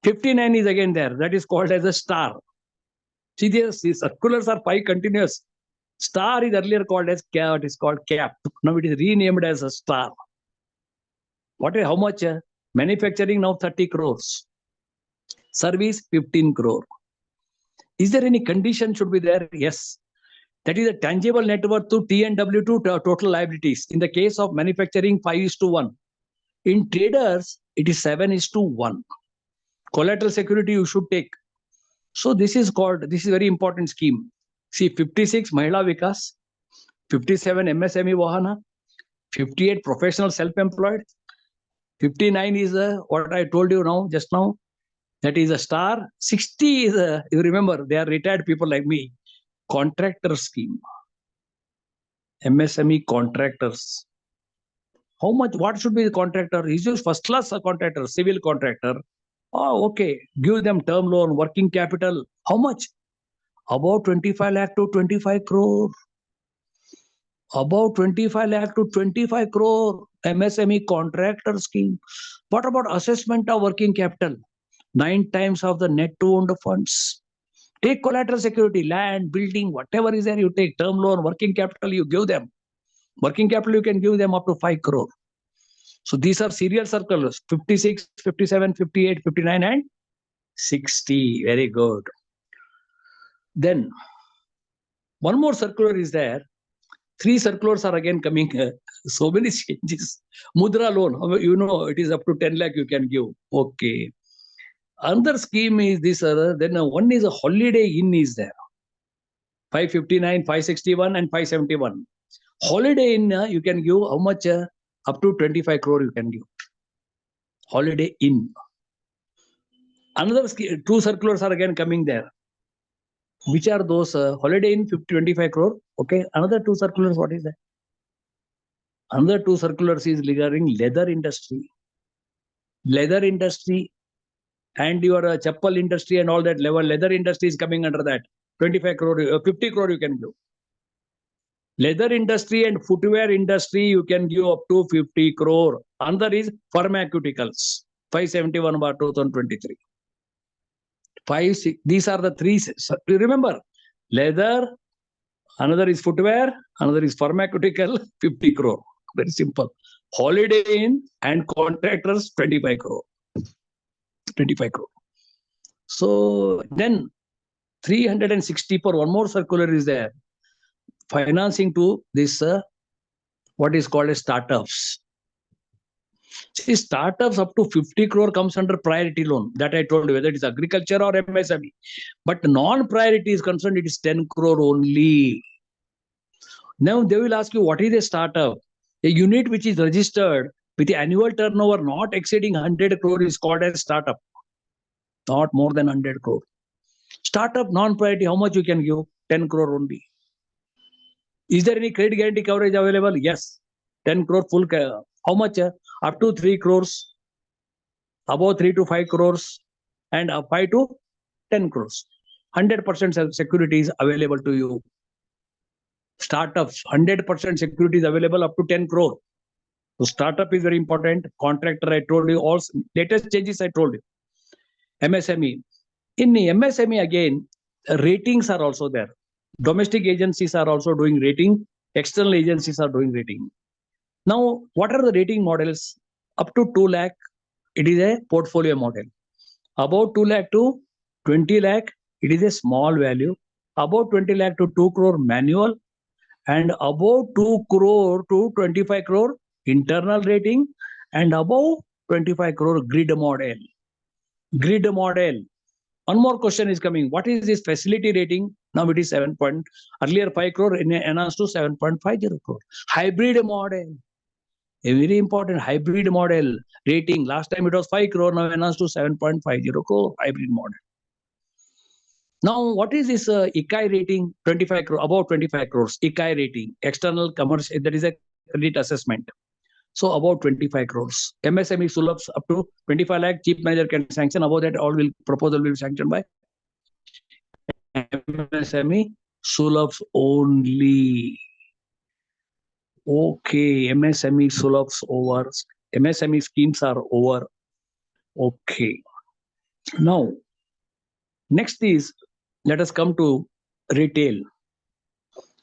59 is again there. That is called as a star. See, these circulars are 5 continuous. Star is earlier called as cap. It is called cap. Now it is renamed as a star. What is how much? Manufacturing now 30 crores. Service 15 crore. Is there any condition should be there? Yes. That is a tangible net worth to T&W to total liabilities. In the case of manufacturing, 5:1. In traders, it is 7:1. Collateral security you should take. So this is very important scheme. See, 56 Mahila Vikas, 57 MSME Vahana, 58 professional self-employed. 59 is what I told you now, just now. That is a star. 60 is you remember, they are retired people like me. Contractor scheme. MSME contractors. How much? What should be the contractor? He's just first class contractor, civil contractor. Oh, okay. Give them term loan, working capital. How much? About 25 lakh to 25 crore. About 25 lakh to 25 crore MSME contractor scheme. What about assessment of working capital? 9 times of the net to owned funds. Take collateral security, land, building, whatever is there, you take term loan, working capital, you give them. Working capital, you can give them up to 5 crore. So these are serial circulars, 56, 57, 58, 59 and 60. Very good. Then one more circular is there. 3 circulars are again coming. So many changes. Mudra loan, you know, it is up to 10 lakh you can give. Okay. Another scheme is this. Then one is a holiday inn is there. 559, 561 and 571. Holiday inn, you can give how much? Up to 25 crore you can give. Holiday inn. Another 2 circulars are again coming there. Which are those? Holiday inn, 25 crore. Okay. Another 2 circulars, what is that? Another 2 circulars is regarding leather industry. Leather industry and your chappal industry and all that level. Leather industry is coming under that. 25 crore, 50 crore you can give. Leather industry and footwear industry, you can give up to 50 crore. Another is pharmaceuticals, 571 bar 2023. These are the 3. Remember, leather, another is footwear, another is pharmaceutical, 50 crore. Very simple. Holiday Inn and contractors, 25 crore. 25 crore. So then 360 for one more circular is there. Financing to this, what is called as startups. See, startups up to 50 crore comes under priority loan. That I told you, whether it is agriculture or MSME. But non-priority is concerned, it is 10 crore only. Now they will ask you, what is a startup? A unit which is registered with the annual turnover not exceeding 100 crore is called as startup. Not more than 100 crore. Startup non-priority, how much you can give? 10 crore only. Is there any credit guarantee coverage available? Yes. 10 crore full. How much? Up to 3 crores. Above 3 to 5 crores. And 5 to 10 crores. 100% security is available to you. Startups, 100% security is available up to 10 crore. So startup is very important. Contractor, I told you. All latest changes I told you. MSME. In the MSME again, ratings are also there. Domestic agencies are also doing rating. External agencies are doing rating. Now, what are the rating models? Up to 2 lakh, it is a portfolio model. About 2 lakh to 20 lakh, it is a small value. About 20 lakh to 2 crore manual. And above 2 crore to 25 crore internal rating. And above 25 crore grid model. Grid model. One more question is coming. What is this facility rating? Now it is 7. Earlier 5 crore enhanced to 7.50 crore. Hybrid model. A very important hybrid model rating. Last time it was 5 crore. Now enhanced to 7.50 crore. Hybrid model. Now what is this ICAI rating? 25 crore. About 25 crores. ICAI rating. External commercial. That is a credit assessment. So about 25 crores. MSME Sulabs up to 25 lakh. Chief manager can sanction. Above that, all proposal will be sanctioned by MSME Sulabs only. Okay, MSME Sulabs over. MSME schemes are over. Okay. Now, next is, let us come to retail.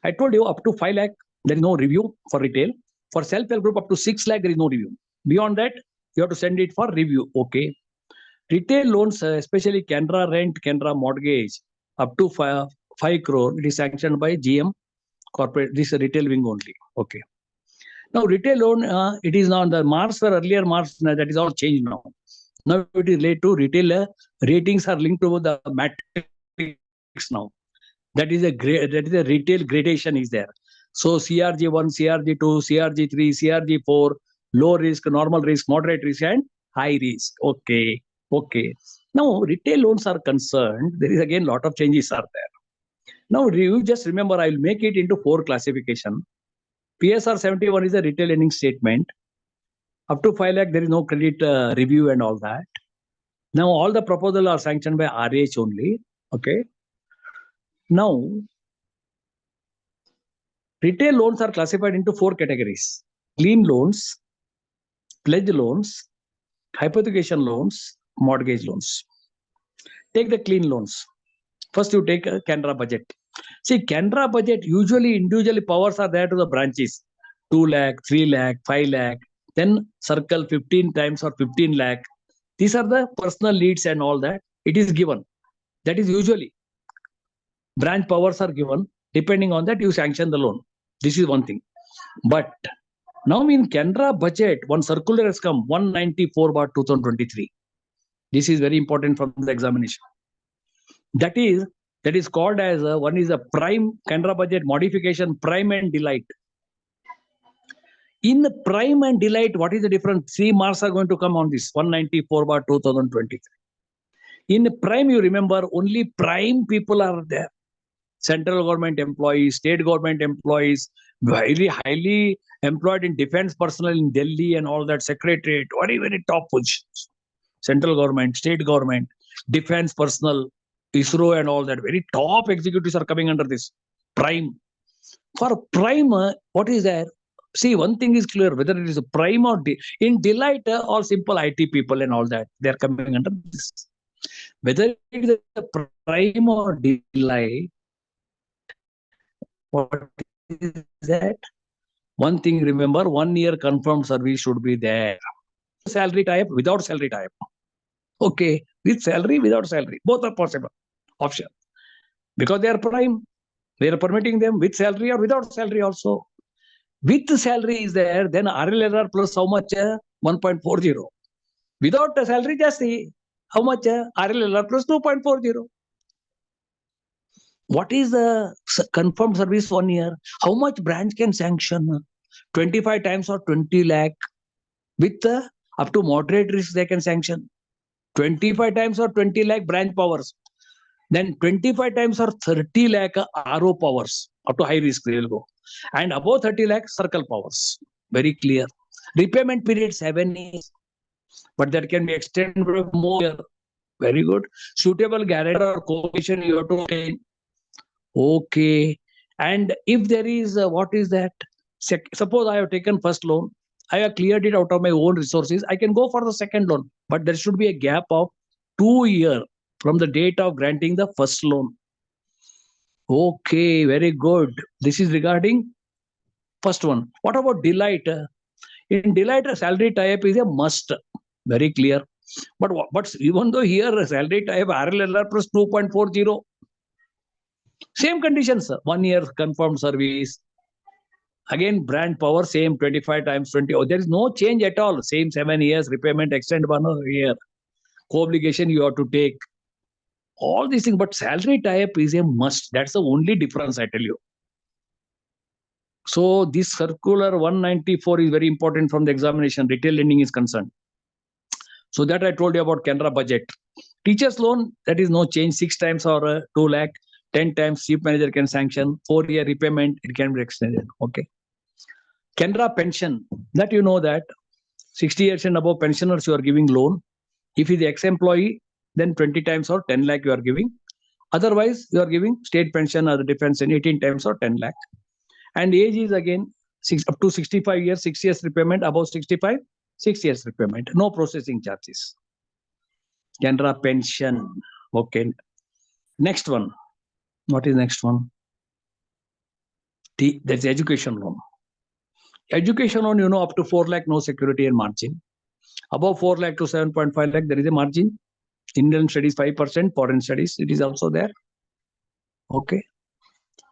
I told you up to 5 lakh, there is no review for retail. For self-help group up to 6 lakh, there is no review. Beyond that, you have to send it for review. Okay. Retail loans, especially Canara Rent, Canara Mortgage, up to 5 crore, it is sanctioned by GM Corporate. This is retail wing only. Okay. Now, retail loan, it is now the marks were earlier marks, that is all changed now. Now it is related to retail ratings are linked to the matrix now. That is a retail gradation is there. So CRG1, CRG2, CRG3, CRG4, low risk, normal risk, moderate risk, and high risk. Okay. Okay. Now, retail loans are concerned. There is again lot of changes are there. Now, you just remember, I will make it into 4 classification. PSR 71 is a retail lending statement. Up to 5 lakh, there is no credit review and all that. Now, all the proposals are sanctioned by RH only. Okay. Now, retail loans are classified into 4 categories: clean loans, pledge loans, hypothecation loans, mortgage loans. Take the clean loans. First, you take a Canara budget. See, Canara budget, usually individually powers are there to the branches. 2 lakh, 3 lakh, 5 lakh, then circle 15 times or 15 lakh. These are the personal leads and all that. It is given. That is usually. Branch powers are given. Depending on that, you sanction the loan. This is one thing. But now in Canara budget, one circular has come, 194/2023. This is very important from the examination. That is called as one is a prime Canara budget modification, prime and delight. In the prime and delight, what is the difference? 3 marks are going to come on this 194/2023. In prime, you remember only prime people are there. Central government employees, state government employees, very highly employed in defense personnel in Delhi and all that, secretariat, very, very top positions. Central government, state government, defense personnel, ISRO and all that, very top executives are coming under this prime. For prime, what is there? See, one thing is clear, whether it is a prime or in delight, all simple IT people and all that, they are coming under this. Whether it is a prime or delight, what is that? One thing, remember, 1 year confirmed service should be there. Salary type, without salary type. Okay, with salary, without salary, both are possible option. Because they are prime, we are permitting them with salary or without salary also. With salary is there, then RLRR plus how much? 1.40. Without the salary, just see how much? RLRR plus 2.40. What is the confirmed service 1 year? How much branch can sanction? 25 times or 20 lakh. With up to moderate risk, they can sanction. 25 times or 20 lakh branch powers. Then 25 times or 30 lakh RO powers. Up to high risk, they will go. And above 30 lakh circle powers. Very clear. Repayment period 7 years. But that can be extended more. Very good. Suitable guarantor or co-option you have to obtain. Okay. And if there is, what is that? Suppose I have taken first loan. I have cleared it out of my own resources. I can go for the second loan. But there should be a gap of 2 years from the date of granting the first loan. Okay, very good. This is regarding first one. What about delight? In delight, a salary type is a must. Very clear. But even though here a salary type RLLR plus 2.40, same conditions, 1 year confirmed service. Again, brand power, same 25 times 20. Oh, there is no change at all. Same 7 years, repayment extend 1 year. Co-obligation you have to take. All these things, but salary type is a must. That's the only difference, I tell you. So this circular 194 is very important from the examination. Retail lending is concerned. So that I told you about Canara budget. Teachers loan, that is no change. 6 times or 2 lakh. 10 times chief manager can sanction. 4-year repayment, it can be extended. Okay. Canara pension, that you know that 60 years and above pensioners you are giving loan. If he is ex-employee, then 20 times or 10 lakh you are giving. Otherwise, you are giving state pension or the defense in 18 times or 10 lakh. And age is again up to 65 years, 6 years repayment. Above 65, 6 years repayment. No processing charges. Canara pension. Okay. Next one. What is next one? That's education loan. Education loan, you know, up to 4 lakh, no security and margin. Above 4 lakh to 7.5 lakh, there is a margin. Indian studies 5%, foreign studies, it is also there. Okay.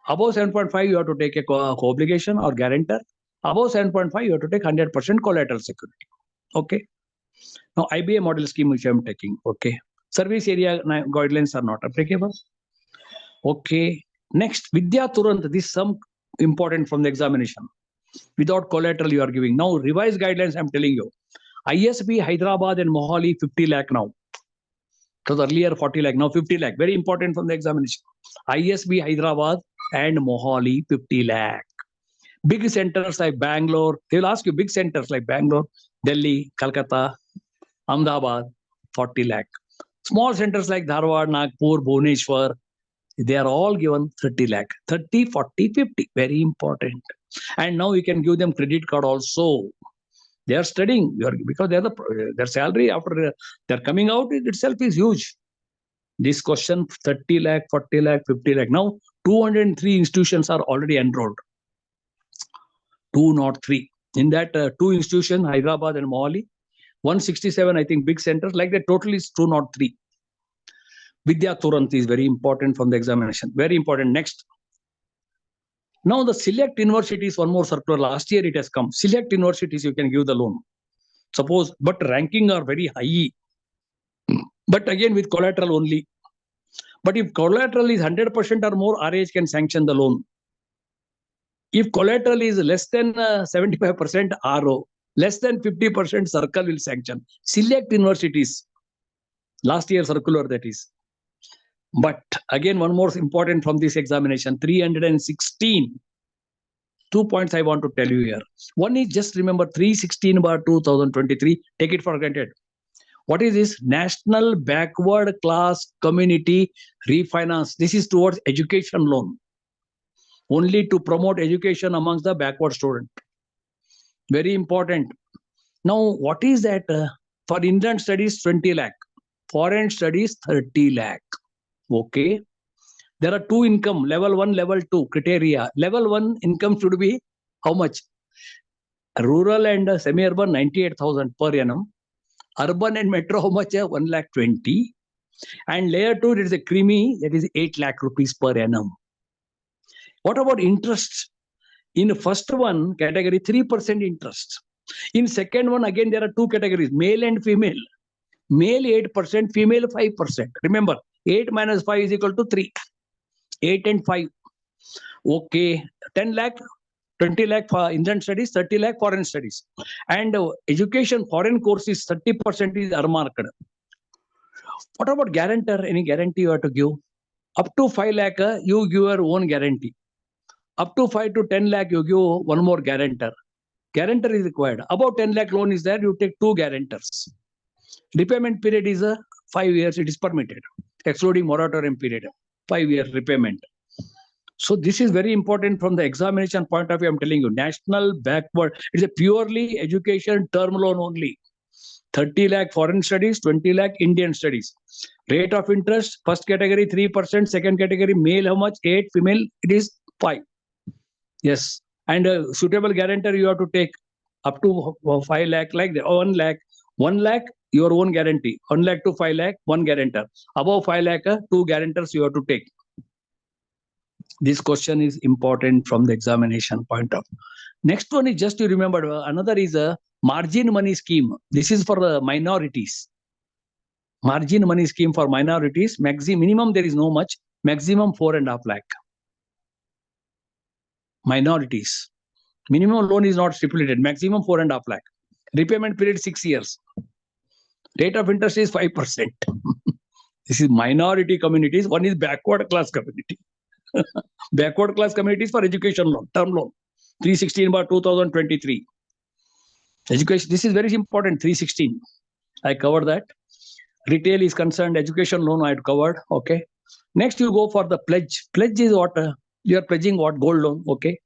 Above 7.5, you have to take a co-obligation or guarantor. Above 7.5, you have to take 100% collateral security. Okay. Now, IBA model scheme which I am taking. Okay. Service area guidelines are not applicable. Okay. Next, Vidya Turant. This some important from the examination. Without collateral you are giving. Now revised guidelines I'm telling you. ISB Hyderabad and Mohali 50 lakh now. It was earlier 40 lakh, now 50 lakh. Very important from the examination. ISB Hyderabad and Mohali 50 lakh. Big centers like Bangalore, they will ask you big centers like Bangalore, Delhi, Calcutta, Ahmedabad, 40 lakh. Small centers like Dharwad, Nagpur, Bhubaneswar, they are all given 30 lakh. 30, 40, 50. Very important. And now you can give them credit card also. They are studying because they are their salary after they're coming out itself is huge. This question 30 lakh, 40 lakh, 50 lakh. Now 203 institutions are already enrolled. 203. In that two institutions, Hyderabad and Mohali, 167, I think, big centers. Like that, total is 203. Vidya Turant is very important from the examination. Very important. Next. Now the select universities, one more circular. Last year it has come. Select universities, you can give the loan. Suppose, but ranking are very high. But again with collateral only. But if collateral is 100% or more, RH can sanction the loan. If collateral is less than 75% RO, less than 50% circle will sanction. Select universities. Last year circular that is. But again, one more important from this examination, 316. 2 points I want to tell you here. One is just remember 316/2023. Take it for granted. What is this? National Backward Class Community Refinance. This is towards education loan. Only to promote education amongst the backward student. Very important. Now, what is that? For Indian studies, 20 lakh. Foreign studies, 30 lakh. Okay. There are two income, level 1, level 2 criteria. Level 1 income should be how much? Rural and semi-urban, 98,000 per annum. Urban and metro, how much? 1,20,000. And layer 2, it is a creamy, that is 8 lakh rupees per annum. What about interest? In the first one category, 3% interest. In second one, again, there are two categories, male and female. Male 8%, female 5%. Remember, 8 minus 5 is equal to 3. 8 and 5. Okay, 10 lakh, 20 lakh for Indian studies, 30 lakh foreign studies. And education foreign courses, 30% is earmarked. What about guarantor? Any guarantee you have to give? Up to 5 lakh, you give your own guarantee. Up to 5 to 10 lakh, you give one more guarantor. Guarantor is required. Above 10 lakh loan is there, you take 2 guarantors. Repayment period is 5 years, it is permitted, excluding moratorium period. 5 years repayment. So this is very important from the examination point of view. I'm telling you, national backward. It's a purely education term loan only. 30 lakh foreign studies, 20 lakh Indian studies. Rate of interest, first category 3%, second category male how much? 8, female it is 5. Yes. And suitable guarantor you have to take up to 5 lakh like that, 1 lakh. 1 lakh, your own guarantee. 1 lakh to 5 lakh, one guarantor. Above 5 lakh, 2 guarantors you have to take. This question is important from the examination point of view. Next one is just to remember, another is a margin money scheme. This is for the minorities. Margin money scheme for minorities. Minimum there is no much. Maximum 4.5 lakh. Minorities. Minimum loan is not stipulated. Maximum 4.5 lakh. Repayment period 6 years. Rate of interest is 5%. This is minority communities. One is backward class community. Backward class communities for education loan, term loan. 316/2023. Education, this is very important. 316. I covered that. Retail is concerned, education loan I had covered. Okay. Next you go for the pledge. Pledge is what? You are pledging what? Gold loan. Okay.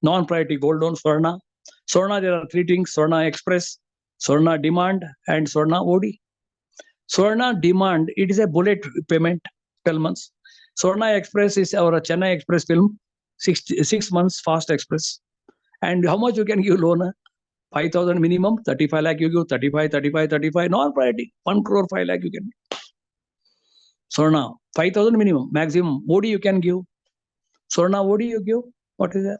Non-priority gold loan, Swarna. Swarna, there are 3 things. Swarna Express, Swarna Demand, and Swarna OD. Swarna Demand, it is a bullet payment, 12 months. Swarna Express is our Chennai Express film, 6 months fast express. And how much you can give loan? 5,000 minimum, 35 lakh you give, 35, non-priority, 1 crore 5 lakh you can give. Swarna, 5,000 minimum, maximum. OD you can give. Swarna OD you give. What is that?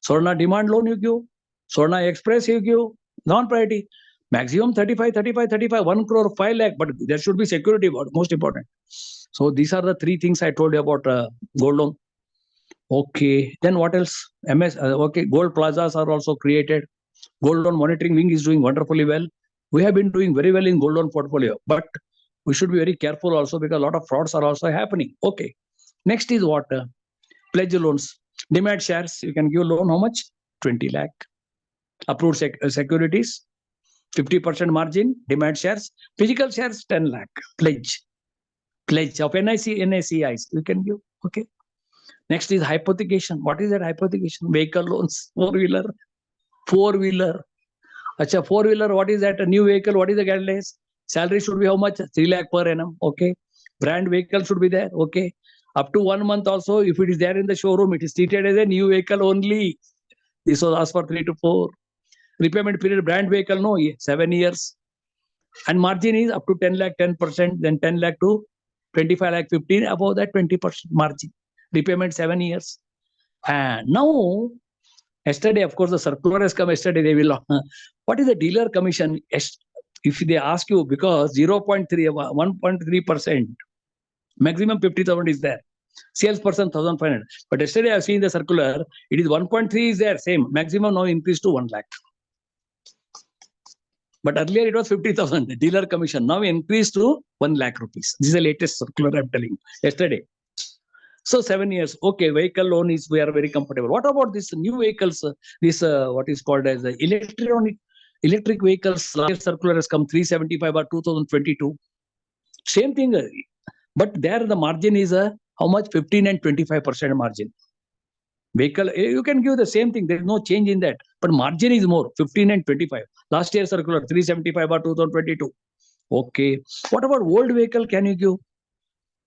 Swarna Demand loan you give. Swarna Express you give. Non-priority. Maximum 35, 1 crore 5 lakh, but there should be security, most important. So these are the 3 things I told you about gold loan. Okay. Then what else? Okay. Gold plazas are also created. Gold loan monitoring wing is doing wonderfully well. We have been doing very well in gold loan portfolio, but we should be very careful also because a lot of frauds are also happening. Okay. Next is what? Pledge loans. Demand shares. You can give loan how much? 20 lakh. Approved securities. 50% margin. Demand shares. Physical shares 10 lakh. Pledge of NACIs. You can give. Okay. Next is hypothecation. What is that hypothecation? Vehicle loans. Four-wheeler. Acha, four-wheeler, what is that? A new vehicle, what is the guidelines? Salary should be how much? 3 lakh per annum. Okay. Brand vehicle should be there. Okay. Up to 1 month also, if it is there in the showroom, it is treated as a new vehicle only. This was asked for 3 to 4. Repayment period, brand vehicle, no, 7 years. And margin is up to 10 lakh, 10%, then 10 lakh to 25 lakh, 15, above that 20% margin. Repayment 7 years. And now, yesterday, of course, the circular has come yesterday. They will. What is the dealer commission? If they ask you, because 0.3, 1.3%, maximum 50,000 is there. Salesperson 1,500. But yesterday I have seen the circular. It is 1.3 is there, same. Maximum now increased to 1 lakh. But earlier it was 50,000 dealer commission. Now increased to 1 lakh rupees. This is the latest circular I'm telling you. Yesterday. So 7 years. Okay, vehicle loan is, we are very comfortable. What about this new vehicles? This what is called as electric vehicles. Last circular has come 375 by 2022. Same thing. But there the margin is how much? 15 and 25% margin. Vehicle, you can give the same thing. There is no change in that. But margin is more, 15 and 25. Last year circular, 375 by 2022. Okay. What about old vehicle can you give?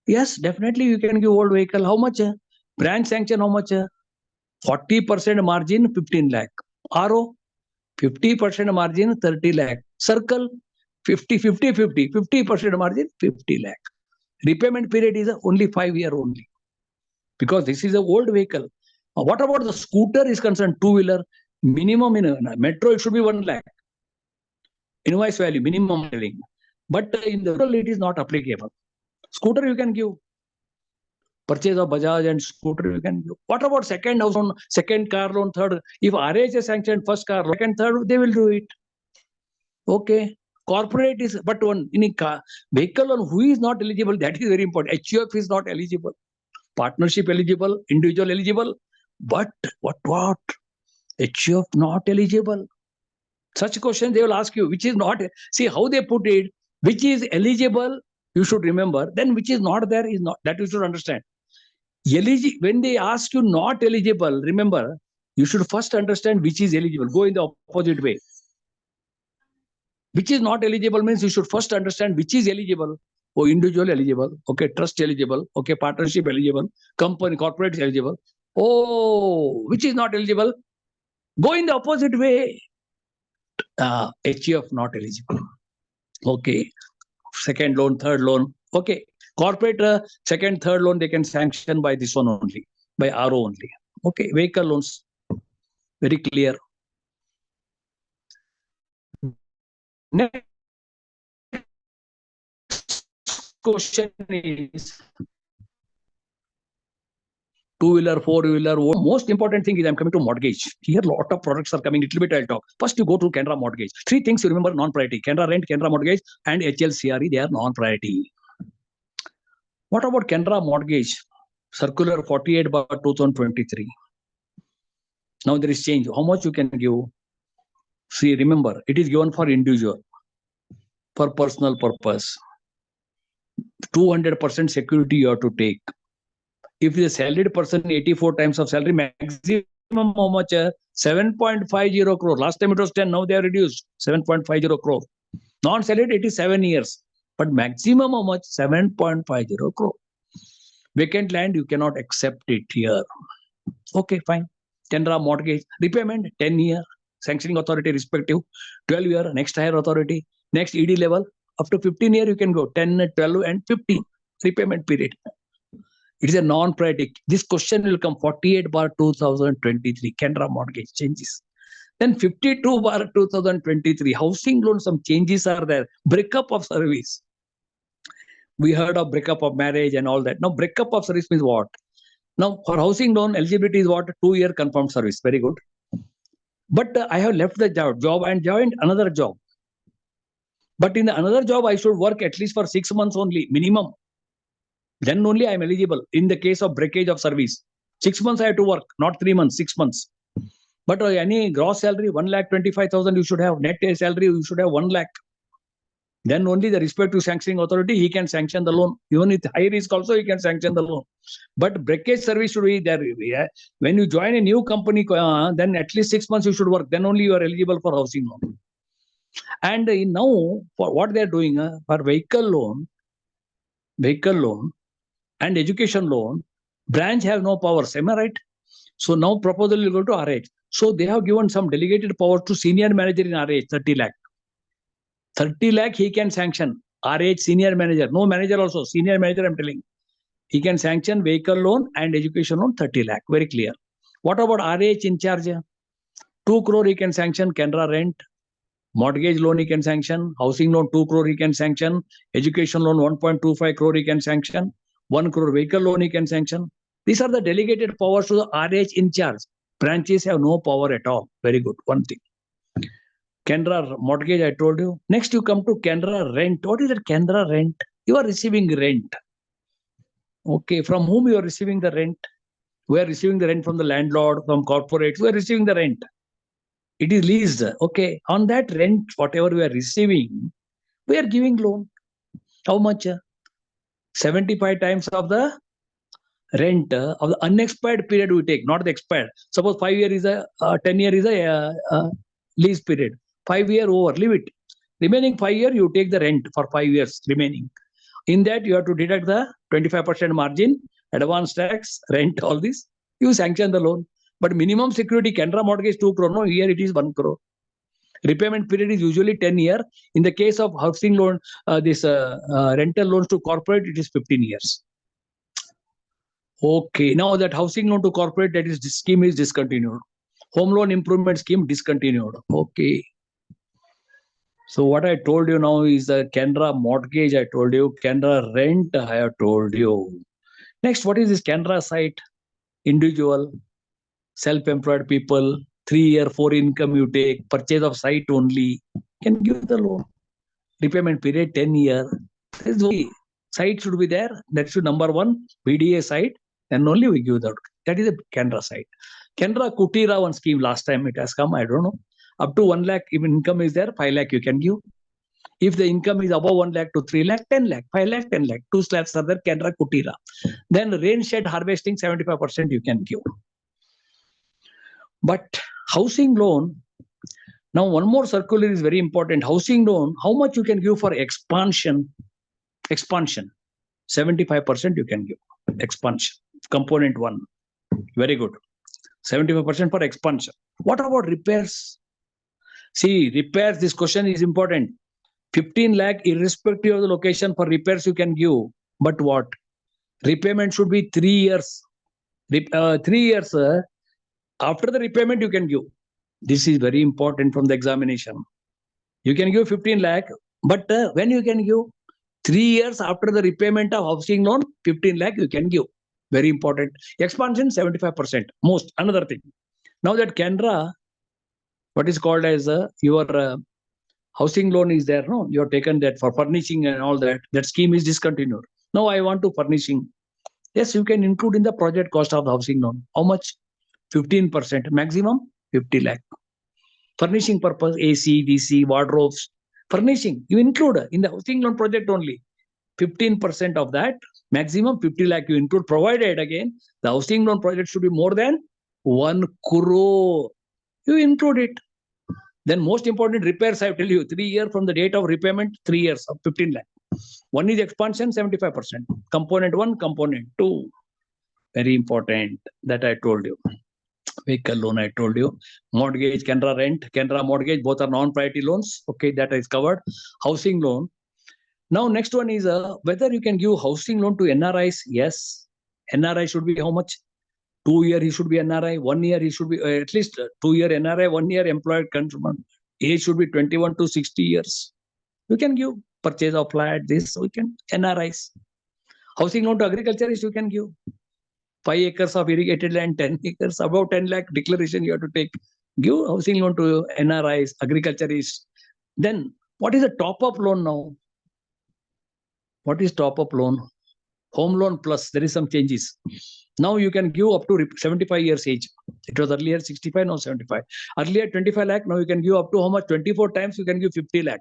Yes, definitely you can give old vehicle. How much? Branch sanction, how much? 40% margin, 15 lakh. RO, 50% margin, 30 lakh. Circle, 50% margin, 50 lakh. Repayment period is only 5 years only. Because this is an old vehicle. What about the scooter is concerned, two-wheeler? Minimum in a metro, it should be 1 lakh. Invoice value, minimum. But in the rural, it is not applicable. Scooter you can give. Purchase of Bajaj and scooter you can give. What about second house loan, second car loan, third? If RH is sanctioned first car loan, second, third, they will do it. Okay. Corporate is, but one in a car, vehicle loan, who is not eligible? That is very important. HUF is not eligible. Partnership eligible, individual eligible. But what? HUF not eligible. Such questions they will ask you, which is not. See how they put it, which is eligible, you should remember. Then which is not there is not. That you should understand. When they ask you not eligible, remember, you should first understand which is eligible. Go in the opposite way. Which is not eligible means you should first understand which is eligible. Oh, individual eligible. Okay, trust eligible. Okay, partnership eligible. Company, corporate eligible. Oh, which is not eligible? Go in the opposite way. HUF not eligible. Okay. Second loan, third loan. Okay. Corporate second, third loan, they can sanction by this one only, by RO only. Okay. Vehicle loans, very clear. Next question is two-wheeler, four-wheeler. Most important thing is I'm coming to mortgage. Here a lot of products are coming. Little bit I'll talk. First you go to Canara mortgage. 3 things you remember non-priority. Canara rent, Canara mortgage and HLCRE, they are non-priority. What about Canara mortgage? Circular 48 by 2023. Now there is change. How much you can give? See, remember, it is given for individual, for personal purpose. 200% security you have to take. If the salaried person 84 times of salary, maximum how much? 7.50 crore. Last time it was 10, now they are reduced. 7.50 crore. Non-salaried, it is 7 years. But maximum how much? 7.50 crore. Vacant land, you cannot accept it here. Okay, fine. Canara mortgage. Repayment, 10 year. Sanctioning authority respective. 12 year, next higher authority. Next ED level. Up to 15 year, you can go. 10, 12 and 15. Repayment period. It is a non-priority. This question will come 48 bar 2023. Canara mortgage changes. Then 52 bar 2023. Housing loan, some changes are there. Breakup of service. We heard of breakup of marriage and all that. Now, breakup of service means what? Now, for housing loan, eligibility is what? 2-year confirmed service. Very good. But I have left the job and joined another job. But in another job, I should work at least for 6 months only, minimum. Then only I am eligible in the case of breakage of service. 6 months I have to work, not 3 months, 6 months. But any gross salary, 1,25,000 you should have. Net salary, you should have 1 lakh. Then only the respective sanctioning authority, he can sanction the loan. Even with high risk also, he can sanction the loan. But breakage service should be there. Yeah? When you join a new company, then at least 6 months you should work. Then only you are eligible for housing loan. And now, for what they are doing, for vehicle loan and education loan, branch have no powers. Am I right? So now proposal will go to RH. So they have given some delegated power to senior manager in RH, 30 lakh. 30 lakh he can sanction. RH senior manager, no manager also, senior manager I'm telling. He can sanction vehicle loan and education loan 30 lakh. Very clear. What about RH in charge? 2 crore he can sanction Canara rent. Mortgage loan he can sanction. Housing loan 2 crore he can sanction. Education loan 1.25 crore he can sanction. 1 crore vehicle loan he can sanction. These are the delegated powers to the RH in charge. Branches have no power at all. Very good. One thing. Canara mortgage, I told you. Next, you come to Canara rent. What is that Canara rent? You are receiving rent. Okay, from whom you are receiving the rent? We are receiving the rent from the landlord, from corporates. We are receiving the rent. It is leased. Okay, on that rent, whatever we are receiving, we are giving loan. How much? 75 times of the rent of the unexpired period we take, not the expired. Suppose 5 year is a 10 year is a lease period. 5 year over, leave it. Remaining 5 year, you take the rent for 5 years remaining. In that, you have to deduct the 25% margin, advance tax, rent, all this. You sanction the loan. But minimum security, Canara mortgage 2 crore. No, here it is 1 crore. Repayment period is usually 10 year. In the case of housing loan, rental loans to corporate, it is 15 years. Okay, now that housing loan to corporate, that is this scheme is discontinued. Home loan improvement scheme discontinued. Okay. So what I told you now is the Canara mortgage, I told you. Canara rent, I have told you. Next, what is this Canara site? Individual, self-employed people, 3 year, 4 income you take, purchase of site only, can give the loan. Repayment period 10 year. Site should be there. That should number 1, BDA site, and only we give that. That is a Canara site. Canara Kutira one scheme, last time it has come, I don't know. Up to 1 lakh, if income is there, 5 lakh you can give. If the income is above 1 lakh to 3 lakh, 10 lakh, 5 lakh, 10 lakh, 2 slabs are there, Canara Kutira. Then rain shed harvesting, 75% you can give. But housing loan, now one more circular is very important. Housing loan, how much you can give for expansion? 75% you can give. Expansion. Component 1. Very good. 75% for expansion. What about repairs? See, repairs, this question is important. 15 lakh irrespective of the location for repairs you can give. But what? Repayment should be 3 years. 3 years after the repayment you can give. This is very important from the examination. You can give 15 lakh, but when you can give? 3 years after the repayment of housing loan, 15 lakh you can give. Very important. Expansion 75%. Most. Another thing. Now that Canara, what is called as your housing loan is there, no? You have taken that for furnishing and all that. That scheme is discontinued. Now I want to furnishing. Yes, you can include in the project cost of the housing loan. How much? 15%. Maximum 50 lakh. Furnishing purpose, AC, DC, wardrobes. Furnishing, you include in the housing loan project only. 15% of that, maximum 50 lakh you include, provided again, the housing loan project should be more than 1 crore. You include it. Then most important repairs, I tell you, 3 years from the date of repayment, 3 years of 15 lakh. One is expansion, 75%. Component 1, component 2. Very important that I told you. Vehicle loan, I told you. Mortgage, Canara rent, Canara mortgage, both are non-priority loans. Okay, that is covered. Housing loan. Now, next one is whether you can give housing loan to NRIs. Yes. NRI should be how much? 2 year he should be NRI. 1 year he should be at least 2 year NRI, 1 year employed countryman. Age should be 21 to 60 years. You can give purchase of flat, this, we can NRIs. Housing loan to agriculturist, you can give. 5 acres of irrigated land, 10 acres, above 10 lakh declaration you have to take. Give housing loan to NRIs, agriculturists. Then what is a top-up loan now? What is top-up loan? Home loan plus, there is some changes. Now you can give up to 75 years age. It was earlier 65, now 75. Earlier 25 lakh, now you can give up to how much? 24 times you can give 50 lakh.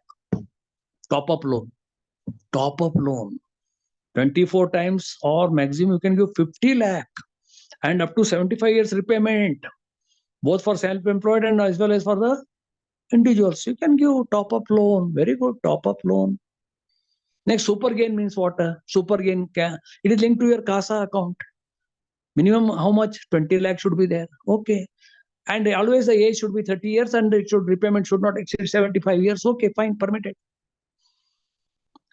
Top-up loan. Top-up loan. 24 times or maximum you can give 50 lakh. And up to 75 years repayment. Both for self-employed and as well as for the individuals. You can give top-up loan. Very good top-up loan. Next, super gain means what? Super gain, it is linked to your CASA account. Minimum how much? 20 lakh should be there. Okay. And always the age should be 30 years and repayment should not exceed 75 years. Okay, fine, permitted.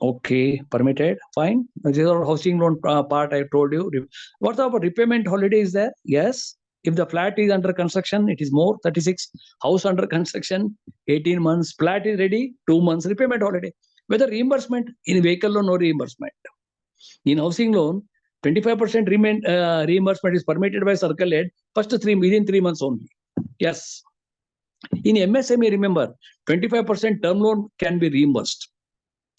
Okay, permitted, fine. This is our housing loan part I told you. What about repayment holiday is there? Yes. If the flat is under construction, it is more, 36. House under construction, 18 months. Flat is ready, 2 months. Repayment holiday. Whether reimbursement, in vehicle loan, no reimbursement. In housing loan, 25% reimbursement is permitted by circle head, within 3 months only. Yes. In MSME, remember, 25% term loan can be reimbursed.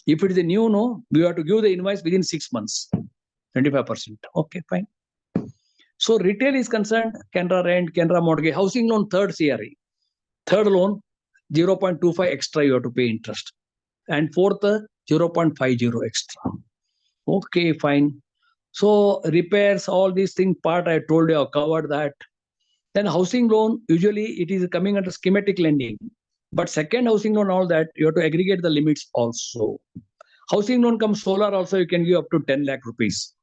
If it is a new, no, we have to give the invoice within 6 months. 25%. Okay, fine. So retail is concerned, Canara Rent, Canara Mortgage, housing loan, third CRE. Third loan, 0.25 extra you have to pay interest. And fourth, 0.50 extra. Okay, fine. So repairs, all these things part I told you, I covered that. Then housing loan, usually it is coming under schematic lending. But second housing loan, all that, you have to aggregate the limits also. Housing loan comes solar also, you can give up to 10 lakh rupees.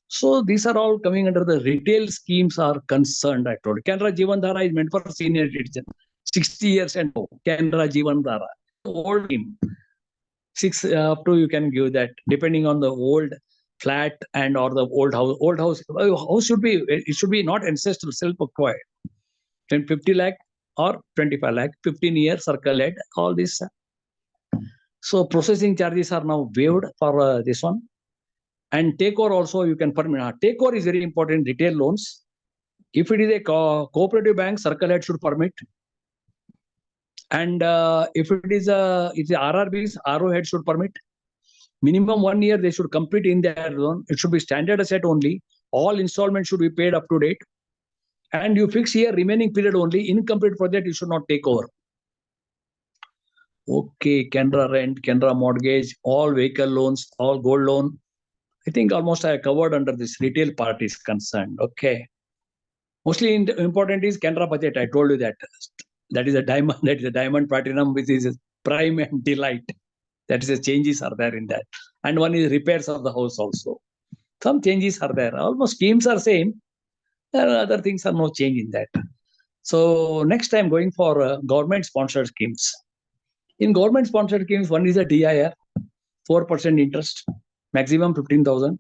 So these are all coming under the retail schemes are concerned, I told you. Canara Jeevan Dhara is meant for senior citizen, 60 years and more. Canara Jeevan Dhara, old scheme. 6 up to you can give that, depending on the old flat and or the old house. Old house should be, it should be not ancestral, self-acquired. Then 50 lakh or 25 lakh, 15 years circle head, all this. So processing charges are now waived for this one. And takeover also you can permit. Takeover is very important, retail loans. If it is a cooperative bank, circle head should permit. And if it is it's a RRBs, RO head should permit. Minimum 1 year they should complete in their loan. It should be standard asset only. All installments should be paid up to date. And you fix here remaining period only. Incomplete project you should not take over. Okay, Canara Rent, Canara Mortgage, all vehicle loans, all gold loan. I think almost I covered under this retail part is concerned. Okay. Mostly important is Canara Budget. I told you that. That is a diamond. That is a diamond platinum, which is prime and delight. That is the changes are there in that. And one is repairs of the house also. Some changes are there. Almost schemes are same. There are other things are no change in that. So next time going for government sponsored schemes. In government sponsored schemes, one is a DIR, 4% interest, maximum 15,000.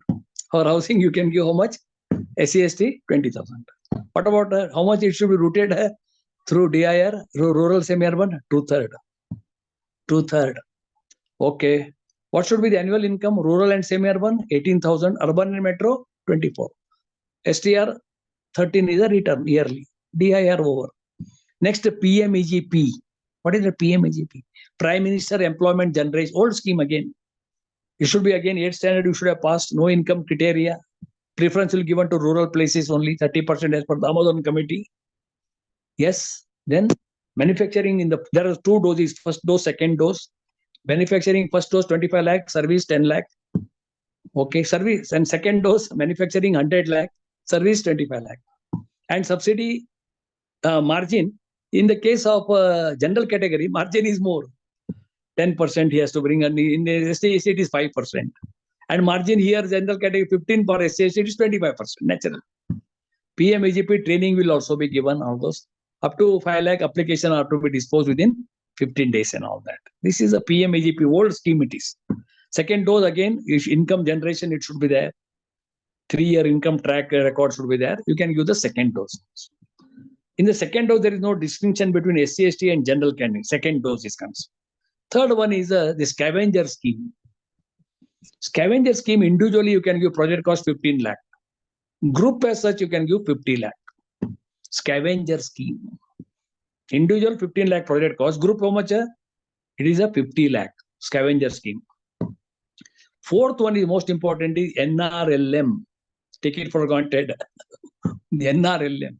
For housing, you can give how much? SCST, 20,000. What about how much it should be routed through DIR, rural semi-urban? 2/3. 2/3. Okay. What should be the annual income? Rural and semi-urban, 18,000. Urban and metro, 24. STR, 13 is a return yearly. DIR over. Next, PMEGP. What is the PMEGP? Prime Minister Employment Generation. Old scheme again. It should be again 8th standard. You should have passed. No income criteria. Preference will be given to rural places only. 30% as per the Amazon committee. Yes. Then manufacturing there are 2 doses. First dose, second dose. Manufacturing first dose 25 lakh. Service 10 lakh. Okay. Service and second dose manufacturing 100 lakh. Service 25 lakh. And subsidy margin. In the case of general category, margin is more. 10% he has to bring, and in the SC it is 5%. And margin here, general category 15 for SC it is 25%, natural. PMEGP training will also be given, all those. Up to 5 lakh application are to be disposed within 15 days and all that. This is a PMEGP, old scheme it is. Second dose again, income generation, it should be there. 3-year income track record should be there. You can give the second dose. In the second dose, there is no distinction between SC/ST and general category. Second dose is concerned. Third one is the scavenger scheme. Scavenger scheme, individually you can give project cost 15 lakh. Group as such, you can give 50 lakh. Scavenger scheme. Individual 15 lakh project cost. Group how much? It is a 50 lakh scavenger scheme. Fourth one is most important is NRLM. Take it for granted. The NRLM.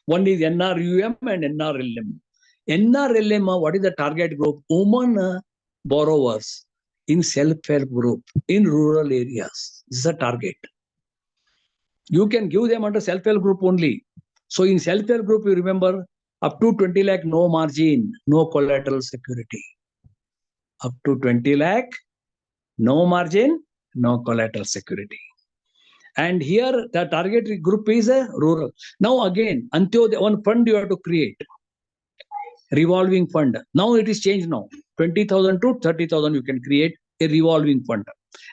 One is NRUM and NRLM. NRLM, what is the target group? Women borrowers in self-help group in rural areas. This is a target. You can give them under self-help group only. So in self-help group, you remember up to 20 lakh, no margin, no collateral security. Up to 20 lakh, no margin, no collateral security. And here the target group is a rural. Now again, Antyodaya, one fund you have to create. Revolving fund. Now it is changed now. 20,000 to 30,000 you can create a revolving fund.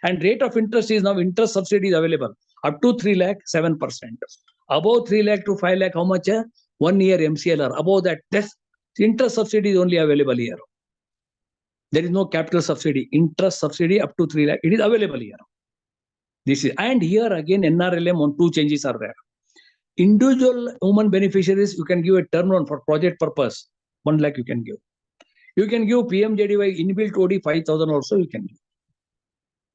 And rate of interest is now interest subsidy is available. Up to 3 lakh, 7%. Above 3 lakh to 5 lakh, how much? 1 year MCLR. Above that, interest subsidy is only available here. There is no capital subsidy. Interest subsidy up to 3 lakh. It is available here. This is, and here again NRLM on 2 changes are there. Individual women beneficiaries, you can give a term loan for project purpose. 1 lakh you can give. You can give PMJDY inbuilt OD 5,000 also you can give.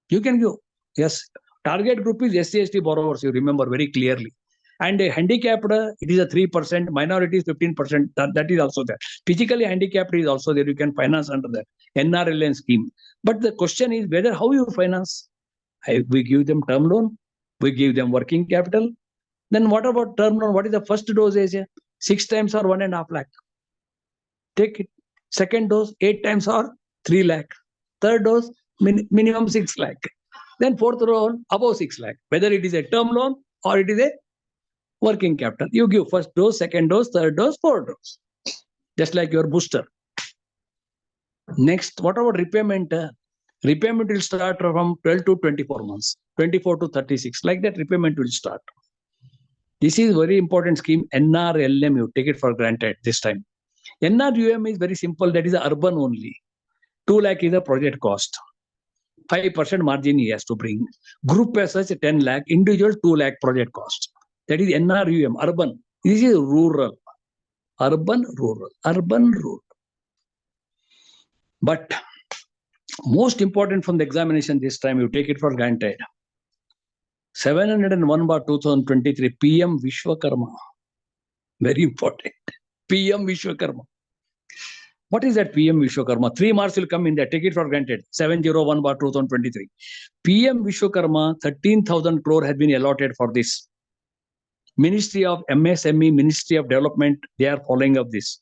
You can give. Yes. Target group is SC/ST borrowers, you remember very clearly. And a handicapped, it is a 3%, minorities 15%, that is also there. Physically handicapped is also there, you can finance under that NRLM scheme. But the question is whether how you finance. We give them term loan, we give them working capital. Then what about term loan? What is the first dosage? 6 times or 1.5 lakh. Take it. Second dose, 8 times or 3 lakh. Third dose, minimum 6 lakh. Then fourth loan, above 6 lakh. Whether it is a term loan or it is a working capital. You give first dose, second dose, third dose, fourth dose. Just like your booster. Next, what about repayment? Repayment will start from 12 to 24 months, 24 to 36. Like that, repayment will start. This is very important scheme. NRLM, you take it for granted this time. NRUM is very simple. That is urban only. 2 lakh is the project cost. 5% margin he has to bring. Group as such 10 lakh. Individual 2 lakh project cost. That is NRUM, urban. This is rural. Urban, rural. Urban, rural. But most important from the examination this time, you take it for granted. 701/2023 PM Vishwakarma. Very important. PM Vishwakarma. What is that PM Vishwakarma? 3 marks will come in there. Take it for granted. 701/2023. PM Vishwakarma, 13,000 crore has been allotted for this. Ministry of MSME, Ministry of Development, they are following up this.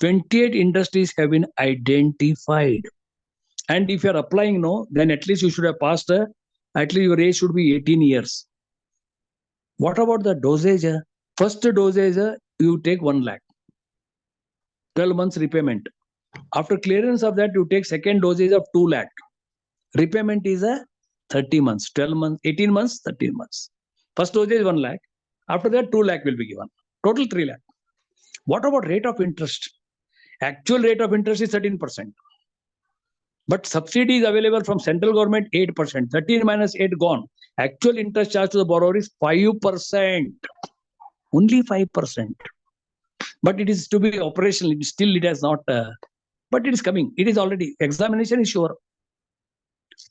28 industries have been identified. And if you are applying now, then at least you should have passed, at least your age should be 18 years. What about the dosage? First dosage, you take 1 lakh. 12 months repayment. After clearance of that, you take second dosage of 2 lakh. Repayment is 30 months, 12 months, 18 months, 13 months. First dosage 1 lakh. After that, 2 lakh will be given. Total 3 lakh. What about rate of interest? Actual rate of interest is 13%. But subsidy is available from central government 8%. 13 minus 8 gone. Actual interest charge to the borrower is 5%. Only 5%. But it is to be operational. Still it has not. But it is coming. It is already. Examination is sure.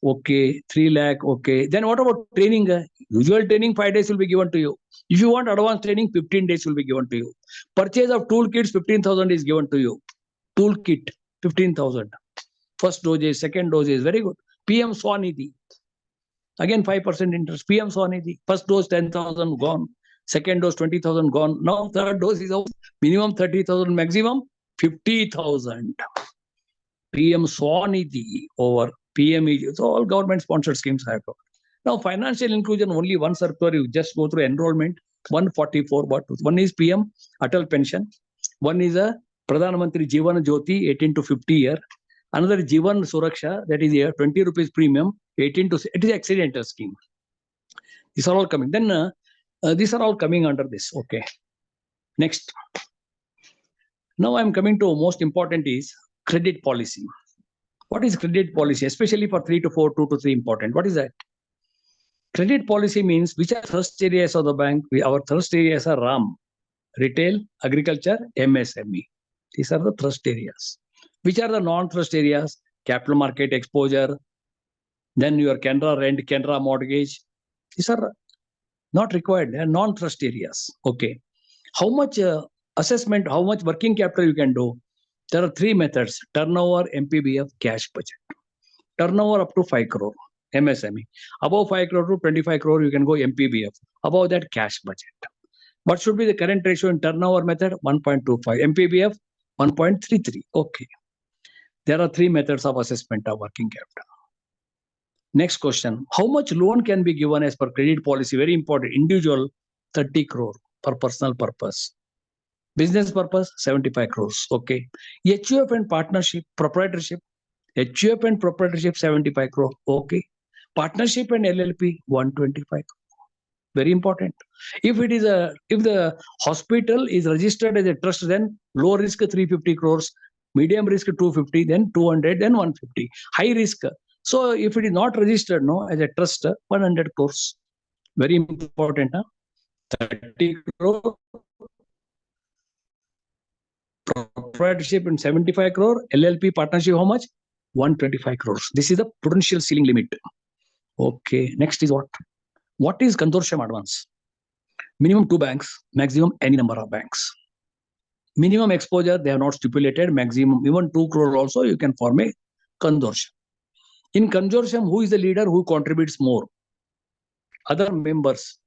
Okay. 3 lakh. Okay. Then what about training? Usual training 5 days will be given to you. If you want advanced training, 15 days will be given to you. Purchase of toolkits, 15,000 is given to you. Toolkit, 15,000. First dosage, second dosage, very good. PM Swanidhi. Again 5% interest. PM Swanidhi. First dose 10,000 gone. Second dose 20,000 gone. Now third dose is minimum 30,000, maximum 50,000. PM Swanidhi over PME. So all government sponsored schemes have got. Now financial inclusion, only one circular, you just go through enrollment. 144. One is PM Atal Pension. One is a Pradhan Mantri Jeevan Jyoti 18 to 50 year. Another Jeevan Suraksha, that is here 20 rupees premium, 18 to, it is accidental scheme. These are all coming. Then these are all coming under this. Okay. Next. Now I am coming to most important is credit policy. What is credit policy? Especially for 3 to 4, 2 to 3 important. What is that? Credit policy means which are thrust areas of the bank. Our thrust areas are RAM, retail, agriculture, MSME. These are the thrust areas. Which are the non-thrust areas? Capital market exposure, then your Canara rent, Canara mortgage. These are not required. They are non-thrust areas. Okay. How much assessment, how much working capital you can do? There are three methods: turnover, MPBF, cash budget. Turnover up to 5 crore, MSME. Above 5 crore to 25 crore, you can go MPBF. Above that, cash budget. What should be the current ratio in turnover method? 1.25. MPBF, 1.33. Okay. There are three methods of assessment of working capital. Next question. How much loan can be given as per credit policy? Very important. Individual, 30 crore for personal purpose. Business purpose, 75 crores. Okay. HUF and partnership, proprietorship. HUF and proprietorship, 75 crore. Okay. Partnership and LLP, 125 crore. Very important. If the hospital is registered as a trust, then low risk 350 crores, medium risk 250, then 200, then 150. High risk. So if it is not registered as a trust, 100 crores. Very important. 30 crore. Proprietorship and 75 crore. LLP partnership, how much? 125 crores. This is the prudential ceiling limit. Okay. Next is what? What is consortium advance? Minimum 2 banks, maximum any number of banks. Minimum exposure, they have not stipulated. Maximum, even 2 crore also, you can form a consortium. In consortium, who is the leader? Who contributes more? Other members.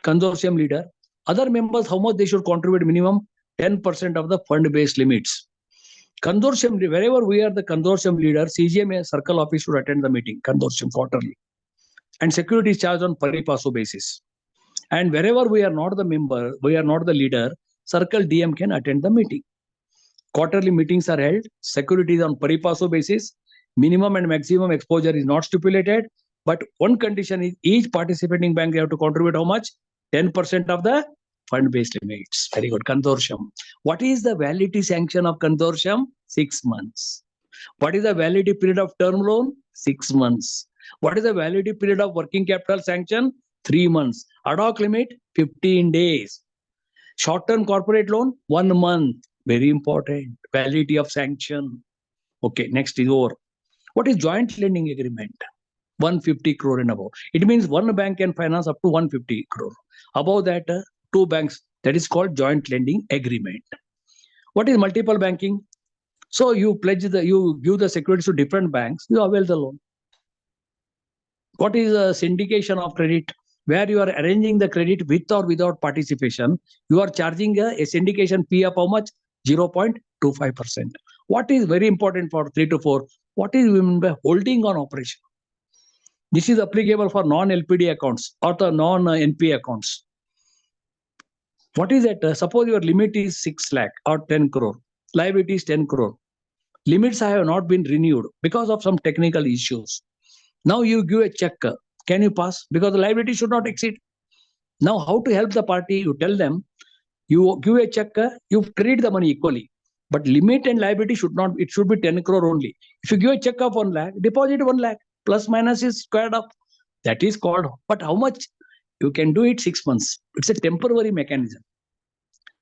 Consortium leader. Other members, how much they should contribute? Minimum 10% of the fund-based limits. Consortium, wherever we are the consortium leader, CGMA circle office should attend the meeting, consortium quarterly. And security is charged on pari passu basis. And wherever we are not the member, we are not the leader, circle DM can attend the meeting. Quarterly meetings are held. Security is on pari passu basis. Minimum and maximum exposure is not stipulated. But one condition is each participating bank, they have to contribute how much? 10% of the fund-based limits. Very good. Consortium. What is the validity sanction of consortium? 6 months. What is the validity period of term loan? 6 months. What is the validity period of working capital sanction? 3 months. Ad hoc limit, 15 days. Short-term corporate loan, 1 month. Very important. Validity of sanction. Okay, next is over. What is joint lending agreement? 150 crore and above. It means one bank can finance up to 150 crore. Above that, 2 banks. That is called joint lending agreement. What is multiple banking? So you you give the securities to different banks, you avail the loan. What is a syndication of credit? Where you are arranging the credit with or without participation, you are charging a syndication fee of how much? 0.25%. What is very important for 3 to 4? What is by holding on operation? This is applicable for non-LPD accounts or the non-NP accounts. What is that? Suppose your limit is 6 lakh or 10 crore. Liability is 10 crore. Limits have not been renewed because of some technical issues. Now you give a check. Can you pass? Because the liability should not exceed. Now how to help the party? You tell them, you give a check, you credit the money equally. But limit and liability should not, it should be 10 crore only. If you give a check of 1 lakh, deposit 1 lakh. Plus minus is squared up. That is called, but how much? You can do it 6 months. It's a temporary mechanism.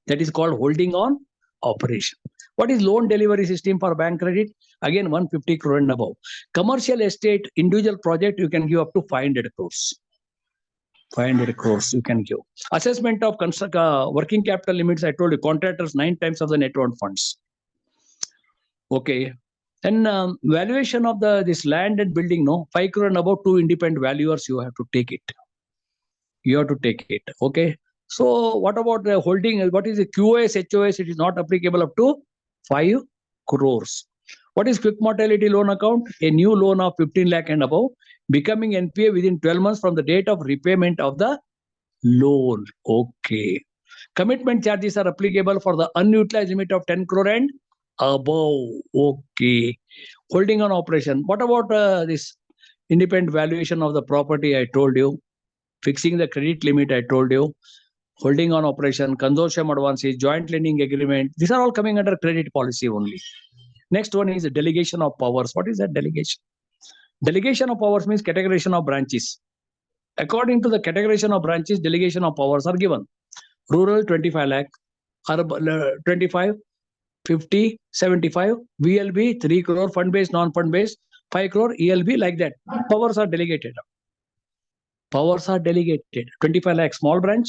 That is called holding on operation. What is loan delivery system for bank credit? Again, 150 crore and above. Commercial estate, individual project, you can give up to 500 crores. 500 crores you can give. Assessment of working capital limits, I told you, contractors 9 times of the net owned funds. Okay. Then valuation of this land and building, 5 crore and above, 2 independent valuers, you have to take it. You have to take it. Okay. So what about the holding? What is the QoS, HOS? It is not applicable up to 5 crores. What is quick mortality loan account? A new loan of 15 lakh and above, becoming NPA within 12 months from the date of repayment of the loan. Okay. Commitment charges are applicable for the unutilized limit of 10 crore and above. Okay. Holding on operation. What about this independent valuation of the property? I told you. Fixing the credit limit, I told you. Holding on operation, consortium advances, joint lending agreement. These are all coming under credit policy only. Next one is delegation of powers. What is that delegation? Delegation of powers means categorization of branches. According to the categorization of branches, delegation of powers are given. Rural 25 lakh, urban 25, 50, 75, VLB 3 crore, fund-based, non-fund based, 5 crore, ELB, like that. Powers are delegated. Powers are delegated. 25 lakh small branch,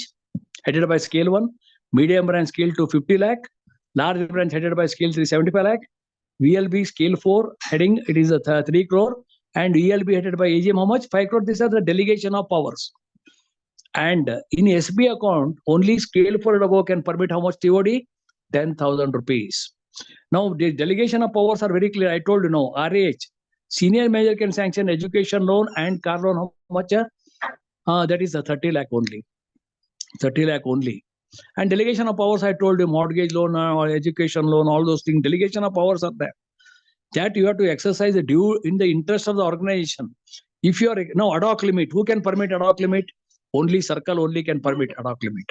headed by scale 1, medium branch scale 2, 50 lakh, large branch headed by scale 3, 75 lakh, VLB scale 4, heading it is a 3 crore, and ELB headed by AGM how much? 5 crore. These are the delegation of powers. And in SB account, only scale 4 and above can permit how much TOD? 10,000 rupees. Now, the delegation of powers are very clear. I told you now, RAH, senior manager can sanction education loan and car loan how much? That is a 30 lakh only. 30 lakh only. And delegation of powers, I told you, mortgage loan or education loan, all those things, delegation of powers are there. That you have to exercise the due in the interest of the organization. If you are now ad hoc limit, who can permit ad hoc limit? Only circle only can permit ad hoc limit.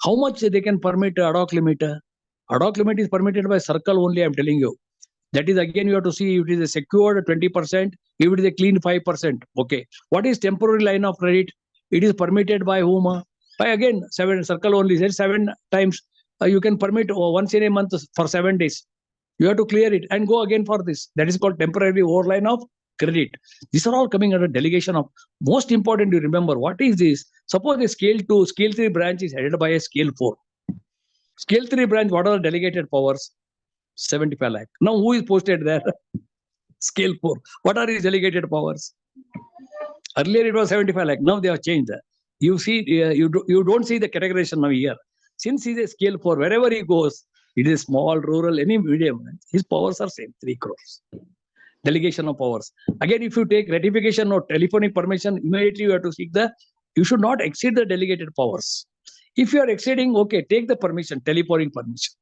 How much they can permit ad hoc limit? Ad hoc limit is permitted by circle only, I'm telling you. That is again, you have to see if it is a secured 20%, if it is a clean 5%. Okay. What is temporary line of credit? It is permitted by whom? By again, 7 circle only. Said 7 times you can permit once in a month for 7 days. You have to clear it and go again for this. That is called temporary overline of credit. These are all coming under delegation of. Most important, you remember what is this? Suppose a scale 2, scale 3 branch is headed by a scale 4. Scale 3 branch, what are the delegated powers? 75 lakh. Now, who is posted there? Scale 4. What are his delegated powers? Earlier it was 75 lakh. Now they have changed that. You see, you don't see the categorization now here. Since he's a scale 4, wherever he goes, it is small, rural, any medium, his powers are same, 3 crores. Delegation of powers. Again, if you take ratification or telephonic permission, immediately you have to seek you should not exceed the delegated powers. If you are exceeding, okay, take the permission, telephonic permission.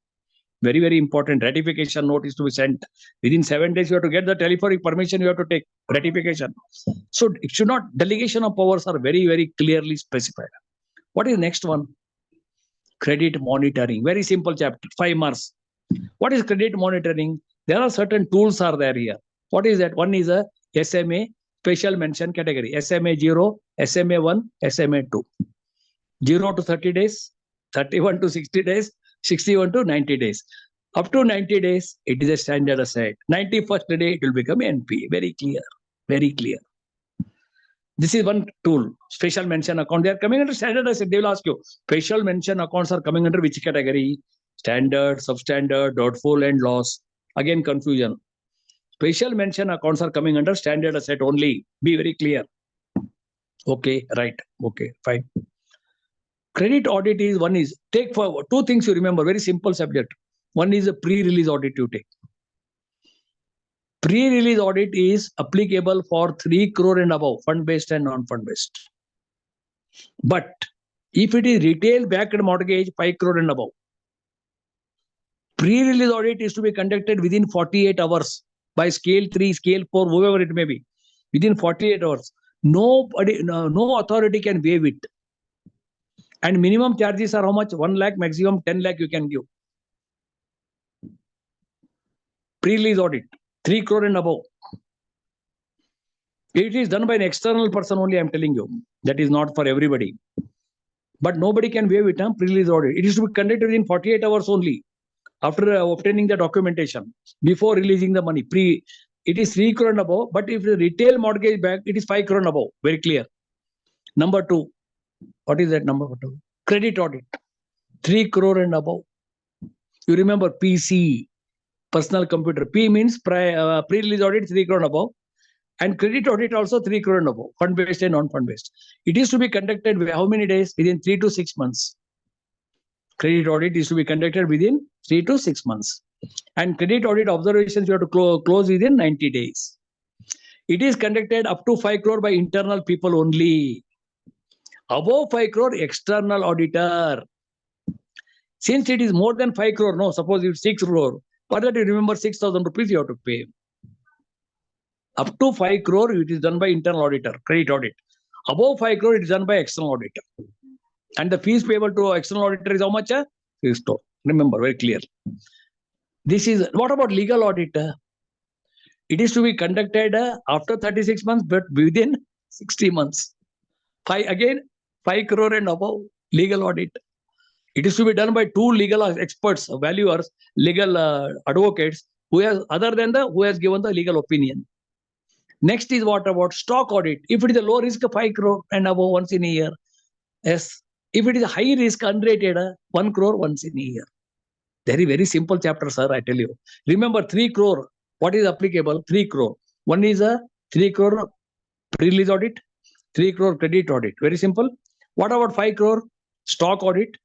Very, very important. Ratification notice to be sent. Within 7 days, you have to get the telephonic permission, you have to take ratification. So it should not, delegation of powers are very, very clearly specified. What is next one? Credit monitoring. Very simple chapter, 5 marks. What is credit monitoring? There are certain tools are there here. What is that? One is a SMA, special mention category. SMA 0, SMA 1, SMA 2. 0 to 30 days, 31 to 60 days, 61 to 90 days. Up to 90 days, it is a standard asset. 91st day, it will become NPA. Very clear. Very clear. This is one tool. Special mention account. They are coming under standard asset. They will ask you, special mention accounts are coming under which category? Standard, substandard, doubtful, and loss. Again, confusion. Special mention accounts are coming under standard asset only. Be very clear. Okay, right. Okay, fine. Credit audit is one is, take for 2 things you remember, very simple subject. One is a pre-release audit you take. Pre-release audit is applicable for 3 crore and above, fund-based and non-fund-based. But if it is retail backed mortgage, 5 crore and above, pre-release audit is to be conducted within 48 hours by scale 3, scale 4, whoever it may be. Within 48 hours. No authority can waive it. And minimum charges are how much? 1 lakh, maximum 10 lakh you can give. Pre-release audit, 3 crore and above. It is done by an external person only, I'm telling you. That is not for everybody. But nobody can waive it, pre-release audit. It is to be conducted within 48 hours only. After obtaining the documentation, before releasing the money. It is 3 crore and above. But if the retail mortgage back, it is 5 crore and above. Very clear. Number 2. What is that number 2? Credit audit. 3 crore and above. You remember PC, personal computer. P means pre-release audit 3 crore and above. And credit audit also 3 crore and above. Fund-based and non-fund-based. It is to be conducted how many days? Within 3 to 6 months. Credit audit is to be conducted within 3 to 6 months. And credit audit observations you have to close within 90 days. It is conducted up to 5 crore by internal people only. Above 5 crore, external auditor. Since it is more than 5 crore, no, suppose it's 6 crore, for that you remember 6,000 rupees you have to pay. Up to 5 crore, it is done by internal auditor, credit audit. Above 5 crore, it is done by external auditor. And the fees payable to external auditor is how much? Remember, very clear. This is, what about legal audit? It is to be conducted after 36 months, but within 60 months. 5 crore and above legal audit. It is to be done by 2 legal experts, valuers, legal advocates, who has given the legal opinion. Next is what about stock audit? If it is a low risk, 5 crore and above once in a year. Yes. If it is a high risk, unrated, 1 crore once in a year. Very, very simple chapter, sir, I tell you. Remember 3 crore. What is applicable? 3 crore. One is a 3 crore pre-release audit, 3 crore credit audit. Very simple. What about 5 crore stock audit?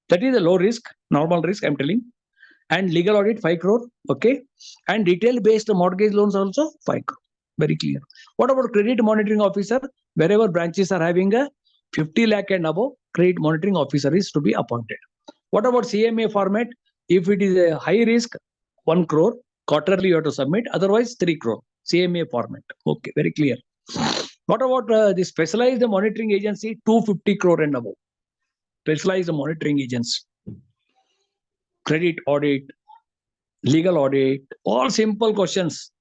That is a low risk, normal risk, I'm telling. And legal audit, 5 crore. Okay. And detail-based mortgage loans also, 5 crore. Very clear. What about credit monitoring officer? Wherever branches are having a 50 lakh and above, credit monitoring officer is to be appointed. What about CMA format? If it is a high risk, 1 crore. Quarterly you have to submit. Otherwise, 3 crore. CMA format. Okay, very clear. What about the specialized monitoring agency? 250 crore and above. Specialized monitoring agency. Credit audit, legal audit, all simple questions.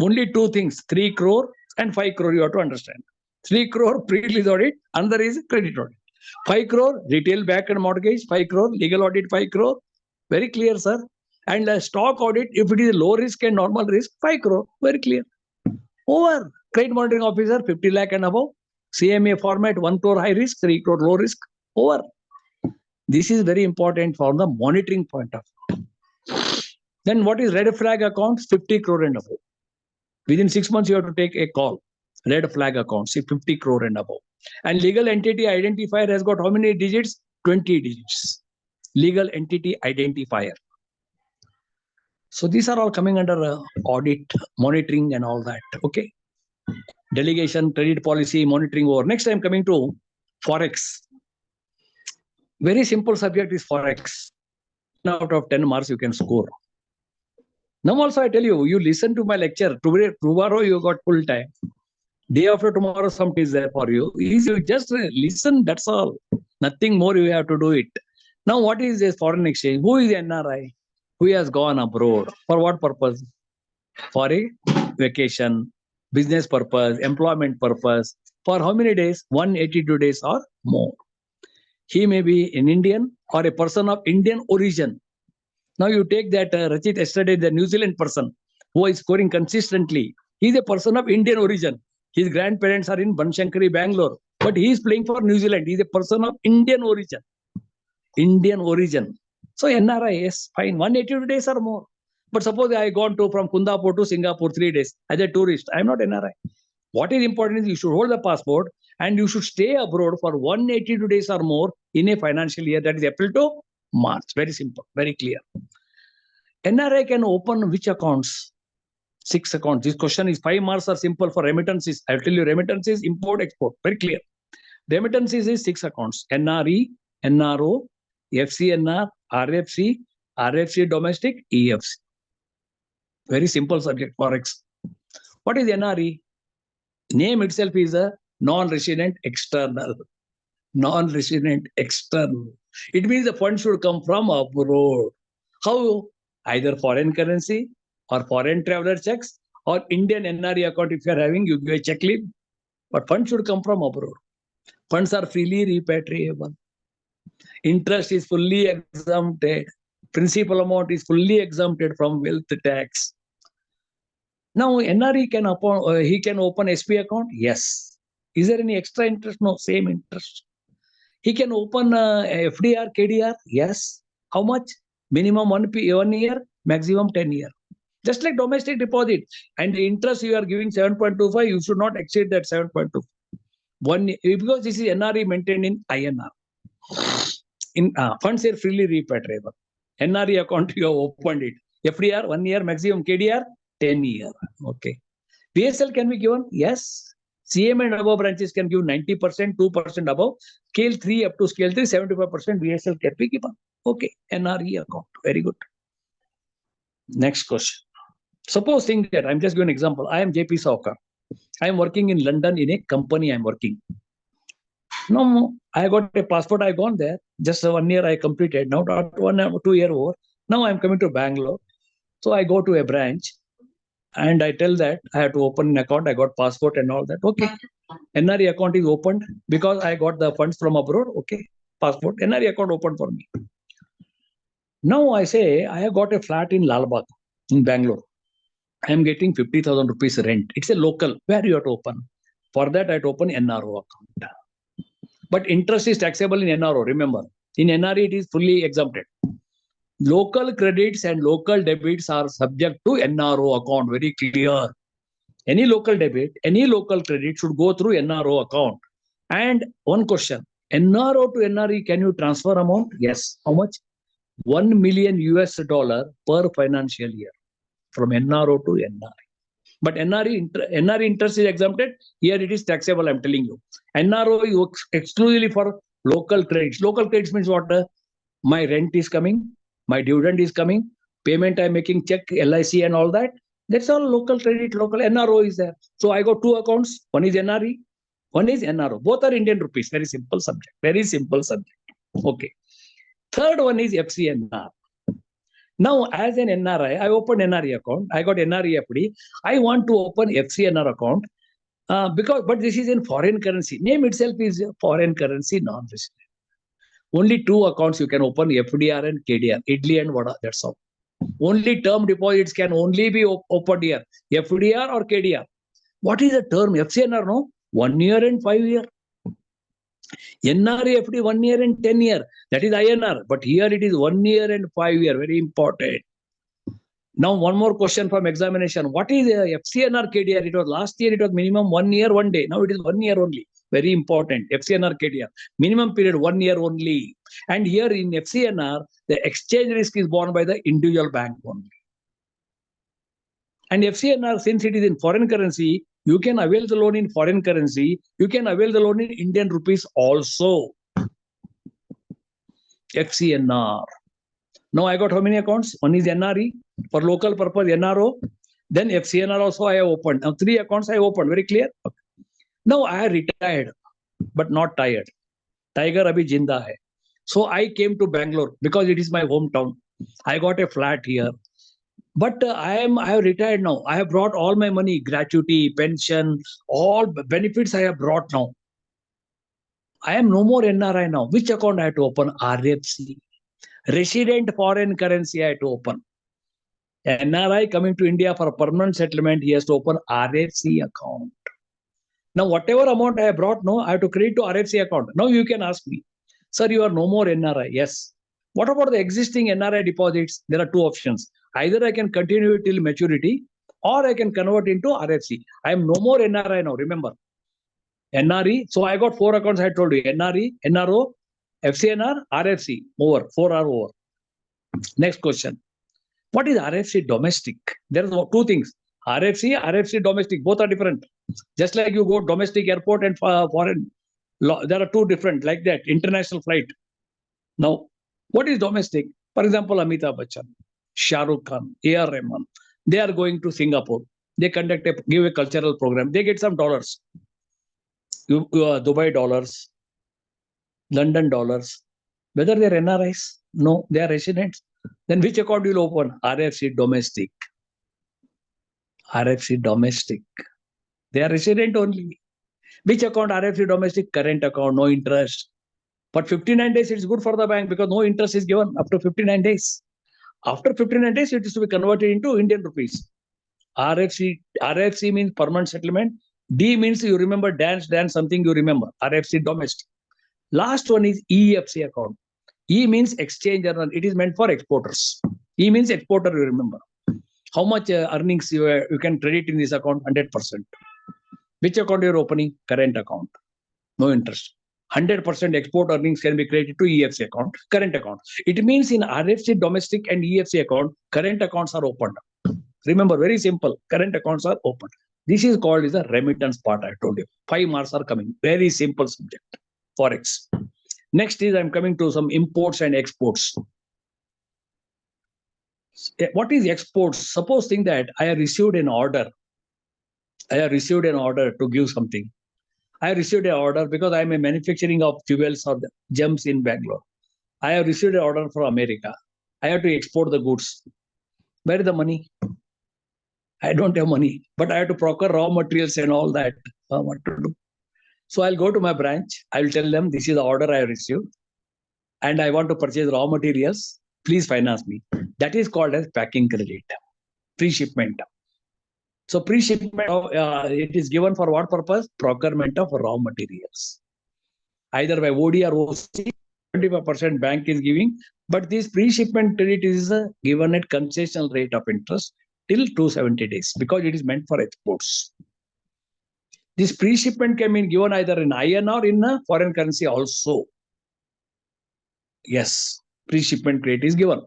Only 2 things, 3 crore and 5 crore you have to understand. 3 crore pre-release audit, another is credit audit. 5 crore retail back and mortgage, 5 crore legal audit, 5 crore. Very clear, sir. And stock audit, if it is low risk and normal risk, 5 crore. Very clear. Over. Credit monitoring officer, 50 lakh and above. CMA format, 1 crore high risk, 3 crore low risk. Over. This is very important for the monitoring point of view. Then what is red flag accounts? 50 crore and above. Within 6 months, you have to take a call. Red flag accounts, 50 crore and above. And legal entity identifier has got how many digits? 20 digits. Legal entity identifier. So these are all coming under audit, monitoring and all that. Okay. Delegation, credit policy, monitoring over. Next, I'm coming to Forex. Very simple subject is Forex. 10 out of 10 marks you can score. Now also I tell you, you listen to my lecture. Tomorrow you got full time. Day after tomorrow something is there for you. You just listen, that's all. Nothing more you have to do it. Now what is this foreign exchange? Who is NRI? Who has gone abroad? For what purpose? For a vacation, business purpose, employment purpose. For how many days? 182 days or more. He may be an Indian or a person of Indian origin. Now you take that Rachit yesterday, the New Zealand person who is scoring consistently. He is a person of Indian origin. His grandparents are in Banshankari, Bangalore. But he is playing for New Zealand. He is a person of Indian origin. Indian origin. So NRI, yes, fine. 182 days or more. But suppose I gone from Kundapur to Singapore 3 days as a tourist. I am not NRI. What is important is you should hold the passport and you should stay abroad for 182 days or more in a financial year. That is April to March. Very simple, very clear. NRI can open which accounts? 6 accounts. This question is 5 marks are simple for remittances. I'll tell you remittances, import, export. Very clear. Remittances is 6 accounts. NRE, NRO, FCNR, RFC, RFC domestic, EFC. Very simple subject, Forex. What is NRE? Name itself is a non-resident external. Non-resident external. It means the fund should come from abroad. How? Either foreign currency or foreign traveler checks or Indian NRE account. If you are having, you give a check leave. But funds should come from abroad. Funds are freely repatriable. Interest is fully exempted. Principal amount is fully exempted from wealth tax. Now, NRE can open SP account? Yes. Is there any extra interest? No, same interest. He can open FDR, KDR? Yes. How much? Minimum 1 year, maximum 10 years. Just like domestic deposit. And the interest you are giving 7.25, you should not exceed that 7.2. Because this is NRE maintained in INR. In funds are freely repatriable. NRE account, you have opened it. FDR, 1 year, maximum KDR, 10 years. Okay. PSL can be given? Yes. CM and above branches can give 90%, 2% above. Scale 3 up to scale 3, 75% BSL can be given. Okay. NRE account. Very good. Next question. Suppose think that I'm just giving an example. I am JP Saokar. I am working in London in a company I'm working. No, I got a passport. I gone there. Just 1 year I completed. Now 2 years over. Now I'm coming to Bangalore. So I go to a branch. And I tell that I have to open an account. I got passport and all that. Okay. NRE account is opened because I got the funds from abroad. Okay. Passport. NRE account opened for me. Now I say I have got a flat in Lalbagh in Bangalore. I am getting 50,000 rupees rent. It's a local. Where you have to open? For that, I have to open NRO account. But interest is taxable in NRO. Remember, in NRE it is fully exempted. Local credits and local debits are subject to NRO account. Very clear. Any local debit, any local credit should go through NRO account. And one question: NRO to NRE, can you transfer amount? Yes. How much? $1 million per financial year from NRO to NRE. But NRE interest is exempted. Here it is taxable, I'm telling you. NRO is exclusively for local credits. Local credits means what? My rent is coming, my dividend is coming, payment I'm making, check, LIC and all that. That's all local credit, local NRO is there. So I got two accounts. One is NRE, one is NRO. Both are Indian rupees. Very simple subject. Very simple subject. Okay. Third one is FCNR. Now, as an NRI, I opened NRE account. I got NRE FD. I want to open FCNR account but this is in foreign currency. Name itself is foreign currency non-resident. Only two accounts you can open: FDR and KDR, Idli and Vada. That's all. Only term deposits can only be opened here: FDR or KDR. What is the term? FCNR, no? 1 year and 5 years. NRE FD 1 year and 10 years. That is INR. But here it is 1 year and 5 years. Very important. Now, one more question from examination. What is FCNR KDR? It was last year, it was minimum 1 year, 1 day. Now it is 1 year only. Very important. FCNR KDR. Minimum period 1 year only. And here in FCNR, the exchange risk is borne by the individual bank only. And FCNR, since it is in foreign currency, you can avail the loan in foreign currency. You can avail the loan in Indian rupees also. FCNR. Now I got how many accounts? One is NRE for local purpose, NRO. Then FCNR also I have opened. Now 3 accounts I opened. Very clear. Okay. Now I have retired, but not tired. Tiger abhi jinda hai. So I came to Bangalore because it is my hometown. I got a flat here. But I have retired now. I have brought all my money, gratuity, pension, all benefits I have brought now. I am no more NRI now. Which account I have to open? RFC. Resident foreign currency I have to open. NRI coming to India for a permanent settlement, he has to open RFC account. Now, whatever amount I have brought now, I have to credit to RFC account. Now you can ask me, sir, you are no more NRI. Yes. What about the existing NRI deposits? There are two options. Either I can continue it till maturity or I can convert into RFC. I am no more NRI now, remember. NRE. So I got 4 accounts, I told you. NRE, NRO, FCNR, RFC. Over. 4 are over. Next question. What is RFC domestic? There are 2 things. RFC domestic. Both are different. Just like you go domestic airport and foreign. There are 2 different like that. International flight. Now, what is domestic? For example, Amitabh Bachchan, Shah Rukh Khan, A.R. Rahman. They are going to Singapore. They give a cultural program. They get some dollars. Dubai dollars, London dollars. Whether they are NRIs? No, they are residents. Then which account will open? RFC domestic. RFC domestic. They are resident only. Which account? RFC domestic, current account, no interest. But 59 days, it's good for the bank because no interest is given up to 59 days. After 59 days, it is to be converted into Indian rupees. RFC means permanent settlement. D means you remember dance something you remember. RFC domestic. Last one is EFC account. E means exchange earner. It is meant for exporters. E means exporter, you remember. How much earnings you can credit in this account? 100%. Which account you are opening? Current account. No interest. 100% export earnings can be credited to EFC account, current account. It means in RFC domestic and EFC account, current accounts are opened. Remember, very simple. Current accounts are opened. This is called is a remittance part, I told you. 5 marks are coming. Very simple subject. Forex. Next is I'm coming to some imports and exports. What is exports? Suppose think that I have received an order. To give something. I have received an order because I am a manufacturing of jewels or gems in Bangalore. I have received an order from America. I have to export the goods. Where is the money? I don't have money, but I have to procure raw materials and all that. What to do? So I'll go to my branch. I'll tell them this is the order I received and I want to purchase raw materials. Please finance me. That is called as packing credit, pre-shipment. So pre-shipment, it is given for what purpose? Procurement of raw materials. Either by OD or OC, 25% bank is giving, but this pre-shipment credit is given at concessional rate of interest till 270 days because it is meant for exports. This pre-shipment can be given either in IN or in a foreign currency also. Yes, pre-shipment credit is given.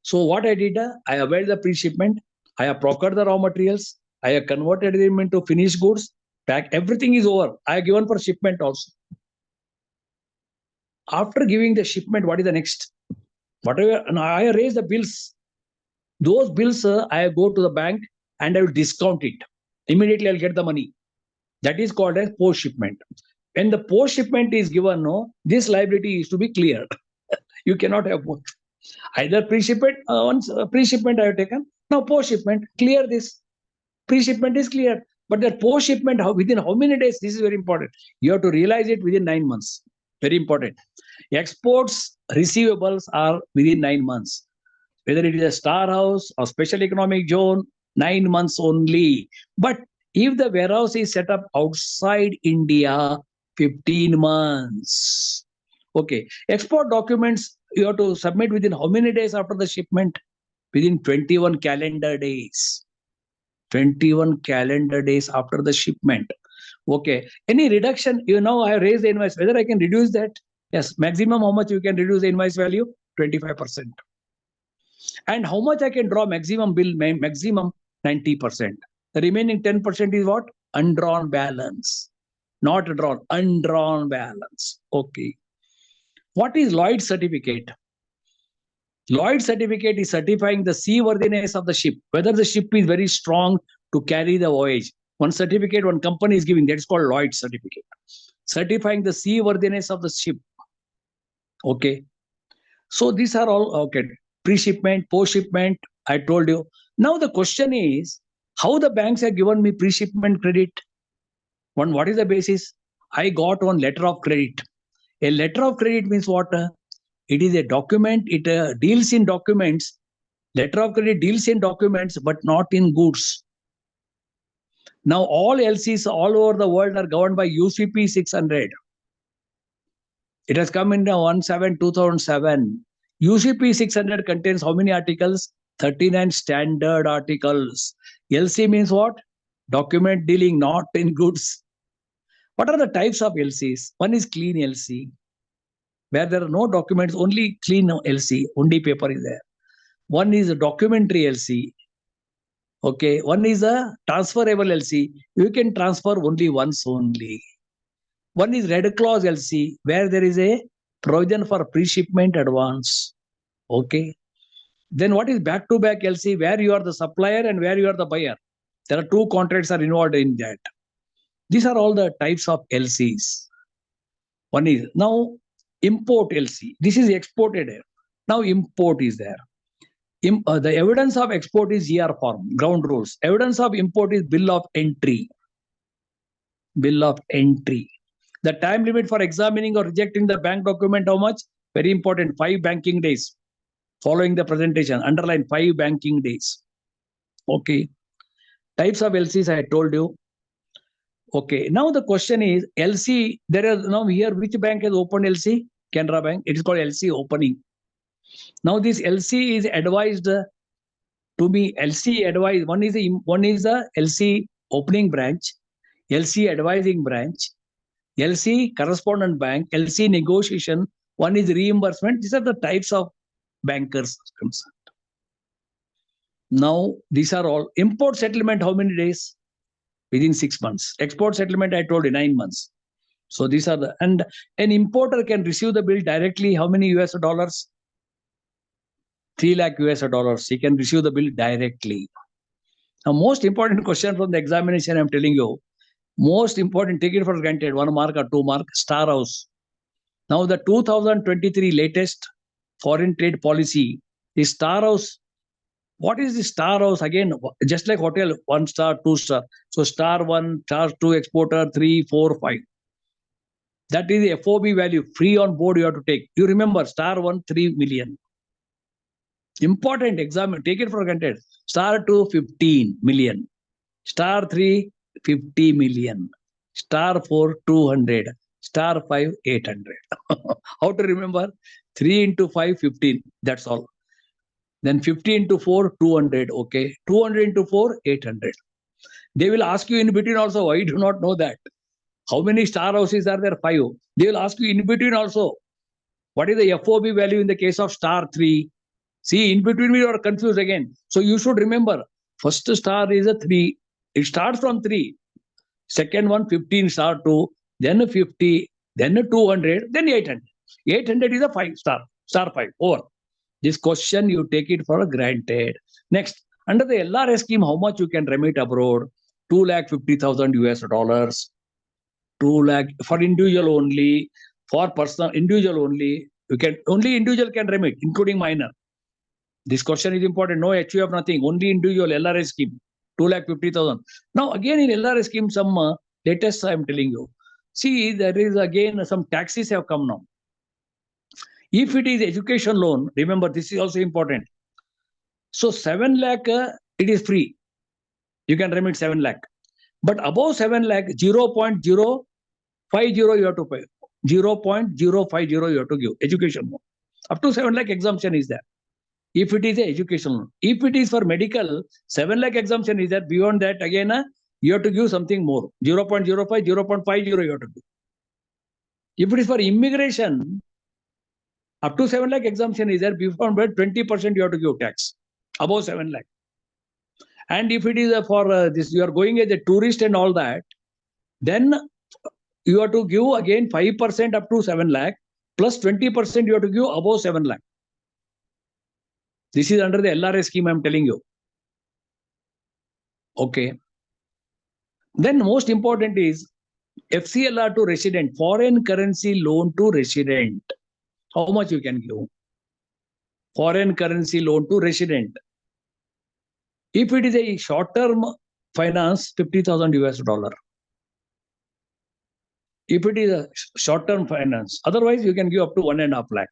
So what I did, I availed the pre-shipment, I have procured the raw materials, I have converted them into finished goods, pack, everything is over. I have given for shipment also. After giving the shipment, what is the next? Whatever, and I raise the bills. Those bills, I go to the bank and I will discount it. Immediately I'll get the money. That is called as post-shipment. When the post-shipment is given, no, this liability is to be cleared. You cannot have both. Either pre-shipment, once pre-shipment I have taken, now post-shipment, clear this. Pre-shipment is clear. But the post-shipment, within how many days? This is very important. You have to realize it within 9 months. Very important. Exports receivables are within 9 months. Whether it is a star house or special economic zone, 9 months only. But if the warehouse is set up outside India, 15 months. Okay. Export documents you have to submit within how many days after the shipment? Within 21 calendar days. 21 calendar days after the shipment. Okay. Any reduction, I have raised the invoice. Whether I can reduce that? Yes. Maximum how much you can reduce the invoice value? 25%. And how much I can draw maximum bill? Maximum 90%. The remaining 10% is what? Undrawn balance. Not drawn, undrawn balance. Okay. What is Lloyd certificate? Lloyd certificate is certifying the seaworthiness of the ship, whether the ship is very strong to carry the voyage. One certificate, one company is giving, that is called Lloyd certificate. Certifying the seaworthiness of the ship. Okay. So these are all, okay. Pre-shipment, post-shipment, I told you. Now the question is, how the banks have given me pre-shipment credit? What is the basis? I got one letter of credit. A letter of credit means what? It is a document, it deals in documents. Letter of credit deals in documents, but not in goods. Now all LCs all over the world are governed by UCP 600. It has come in 17-2007. UCP 600 contains how many articles? 39 standard articles. LC means what? Document dealing not in goods. What are the types of LCs? One is clean LC, where there are no documents, only clean LC, only paper is there. One is a documentary LC. Okay, one is a transferable LC. You can transfer only once only. One is red clause LC, where there is a provision for pre-shipment advance. Okay. Then what is back-to-back LC, where you are the supplier and where you are the buyer. There are two contracts are involved in that. These are all the types of LCs. One is now import LC. This is exported. Now import is there. The evidence of export is GR form, ground rules. Evidence of import is bill of entry. Bill of entry. The time limit for examining or rejecting the bank document, how much? Very important, 5 banking days. Following the presentation, underline 5 banking days. Okay. Types of LCs I told you. Okay. Now the question is, LC, there is now here, which bank has opened LC? Canara Bank. It is called LC opening. Now this LC is advised to be LC advised. One is the LC opening branch, LC advising branch, LC correspondent bank, LC negotiation. One is reimbursement. These are the types of bankers concerned. Now these are all import settlement. How many days? Within 6 months. Export settlement, I told you 9 months. So these are the, and an importer can receive the bill directly. How many US dollars? 3 lakh US dollars. He can receive the bill directly. Now, most important question from the examination, I'm telling you, most important, take it for granted, 1 mark or 2 mark, Star House. Now, the 2023 latest foreign trade policy is Star House What is the star house? Again, just like hotel, 1 star, 2 star. So star 1, star 2, exporter 3, 4, 5. That is the FOB value, free on board you have to take. You remember, star 1, 3 million. Important exam, take it for granted. Star 2, 15 million. Star 3, 50 million. Star 4, 200. Star 5, 800. How to remember? 3 into 5, 15. That's all. Then 50 into 4, 200. Okay. 200 into 4, 800. They will ask you in between also. I do not know that. How many star houses are there? 5. They will ask you in between also. What is the FOB value in the case of star 3? See, in between we are confused again. So you should remember, first star is a 3. It starts from 3. Second one, 15 star 2. Then 50. Then 200. Then 800. 800 is a 5 star. Star 5. Over. This question, you take it for granted. Next, under the LRS scheme, how much you can remit abroad? 250,000 US dollars. 2 lakh for individual only. For personal, individual only. You can only individual can remit, including minor. This question is important. No HUF, nothing. Only individual LRS scheme. 250,000. Now again in LRS scheme, some latest I am telling you. See, there is again some taxes have come now. If it is education loan, remember this is also important. So 7 lakh, it is free. You can remit 7 lakh. But above 7 lakh, 0.050 you have to pay. 0.050 you have to give education loan. Up to 7 lakh exemption is there. If it is a education loan. If it is for medical, 7 lakh exemption is there. Beyond that, again, you have to give something more. 0.05, 0.50 you have to give. If it is for immigration, up to 7 lakh exemption is there. Before that, 20% you have to give tax. Above 7 lakh. And if it is for this, you are going as a tourist and all that, then you have to give again 5% up to 7 lakh plus 20% you have to give above 7 lakh. This is under the LRA scheme I am telling you. Okay. Then most important is FCLR to resident, foreign currency loan to resident. How much you can give? Foreign currency loan to resident. If it is a short-term finance, 50,000 US dollar. If it is a short-term finance, otherwise you can give up to 1.5 lakh.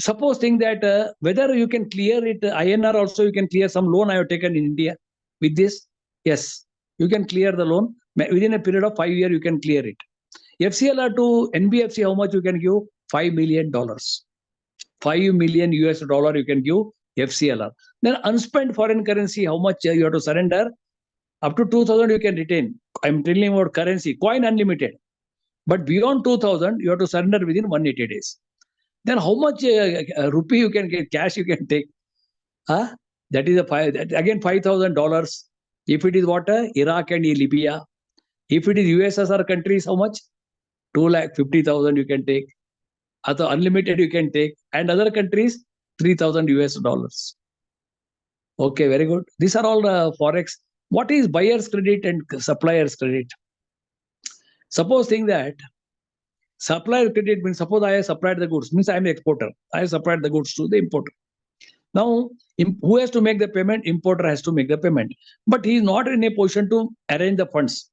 Suppose think that whether you can clear it, INR also you can clear some loan I have taken in India with this. Yes, you can clear the loan. Within a period of 5 years, you can clear it. FCLR to NBFC, how much you can give? $5 million. 5 million US dollar you can give FCLR. Then unspent foreign currency, how much you have to surrender? Up to 2,000 you can retain. I'm telling about currency, coin unlimited. But beyond 2,000, you have to surrender within 180 days. Then how much rupee you can get, cash you can take? That is again $5,000. If it is what? Iraq and Libya. If it is USSR countries, how much? 250,000 you can take. Other unlimited you can take. And other countries, 3,000 US dollars. Okay, very good. These are all Forex. What is buyer's credit and supplier's credit? Suppose think that supplier credit means suppose I have supplied the goods, means I am the exporter. I have supplied the goods to the importer. Now, who has to make the payment? Importer has to make the payment. But he is not in a position to arrange the funds.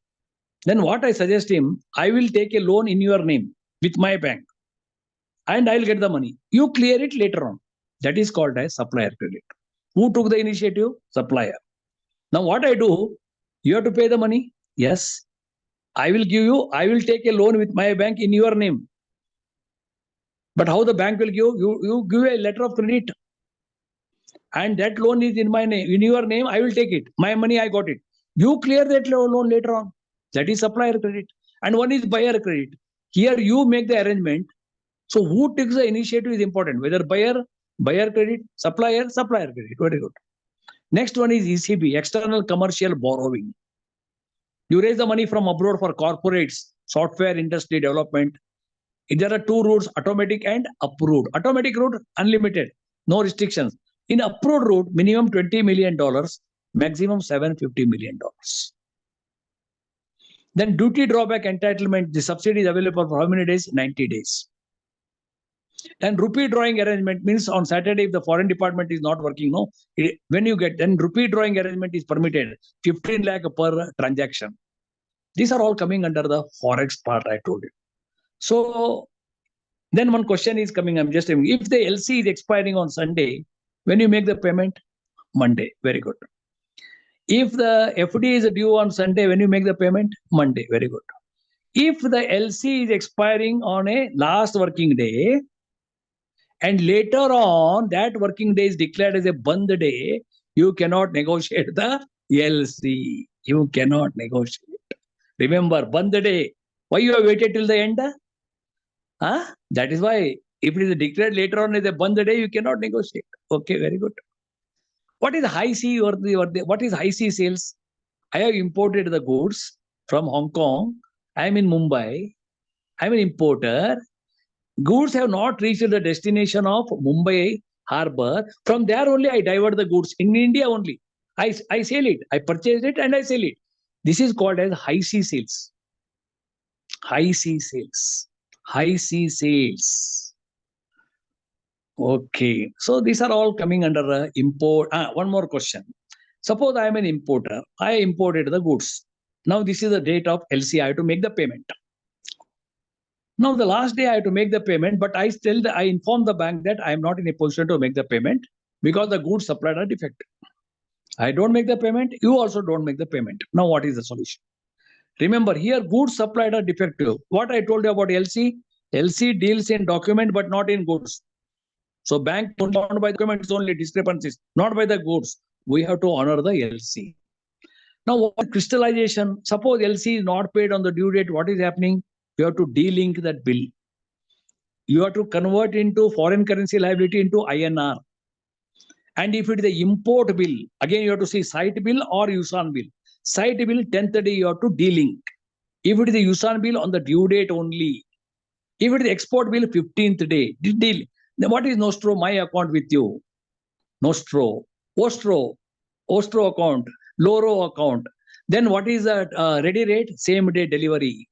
Then what I suggest him, I will take a loan in your name with my bank. And I'll get the money. You clear it later on. That is called as supplier credit. Who took the initiative? Supplier. Now what I do, you have to pay the money. Yes. I will take a loan with my bank in your name. But how the bank will give? You give a letter of credit. And that loan is in my name, in your name, I will take it. My money, I got it. You clear that loan later on. That is supplier credit. And one is buyer credit. Here you make the arrangement. So who takes the initiative is important. Whether buyer credit, supplier credit. Very good. Next one is ECB, external commercial borrowing. You raise the money from abroad for corporates, software industry development. There are 2 routes, automatic and approved. Automatic route, unlimited, no restrictions. In approved route, minimum $20 million, maximum $750 million. Then duty drawback entitlement, the subsidy is available for how many days? 90 days. And rupee drawing arrangement means on Saturday, if the foreign department is not working, no, when you get, then rupee drawing arrangement is permitted, 15 lakh per transaction. These are all coming under the Forex part I told you. So then one question is coming, I'm just saying, if the LC is expiring on Sunday, when you make the payment? Monday. Very good. If the FD is due on Sunday, when you make the payment? Monday. Very good. If the LC is expiring on a last working day, and later on that working day is declared as a Bandh day, you cannot negotiate the LC. You cannot negotiate. Remember, Bandh day. Why you have waited till the end? That is why if it is declared later on as a Bandh day, you cannot negotiate. Okay, very good. What is high C or what is high C sales? I have imported the goods from Hong Kong. I am in Mumbai. I am an importer. Goods have not reached the destination of Mumbai harbor. From there only I divert the goods in India only. I sell it. I purchase it and I sell it. This is called as high C sales. High C sales. High C sales. Okay. So these are all coming under import. One more question. Suppose I am an importer. I imported the goods. Now this is the date of LC. I have to make the payment. Now the last day I have to make the payment, but I inform the bank that I am not in a position to make the payment because the goods supplied are defective. I don't make the payment. You also don't make the payment. Now what is the solution? Remember here, goods supplied are defective. What I told you about LC? LC deals in document but not in goods. So bank bound by the documents only discrepancies, not by the goods. We have to honor the LC. Now what crystallization? Suppose LC is not paid on the due date. What is happening? You have to delink that bill. You have to convert into foreign currency liability into INR. And if it is the import bill, again you have to see site bill or USAN bill. Site bill 10th day you have to delink. If it is a USAN bill on the due date only. If it is export bill 15th day, deal. Then what is Nostro? My account with you. Nostro, Ostro account, Loro account. Then what is the ready rate? Same day delivery.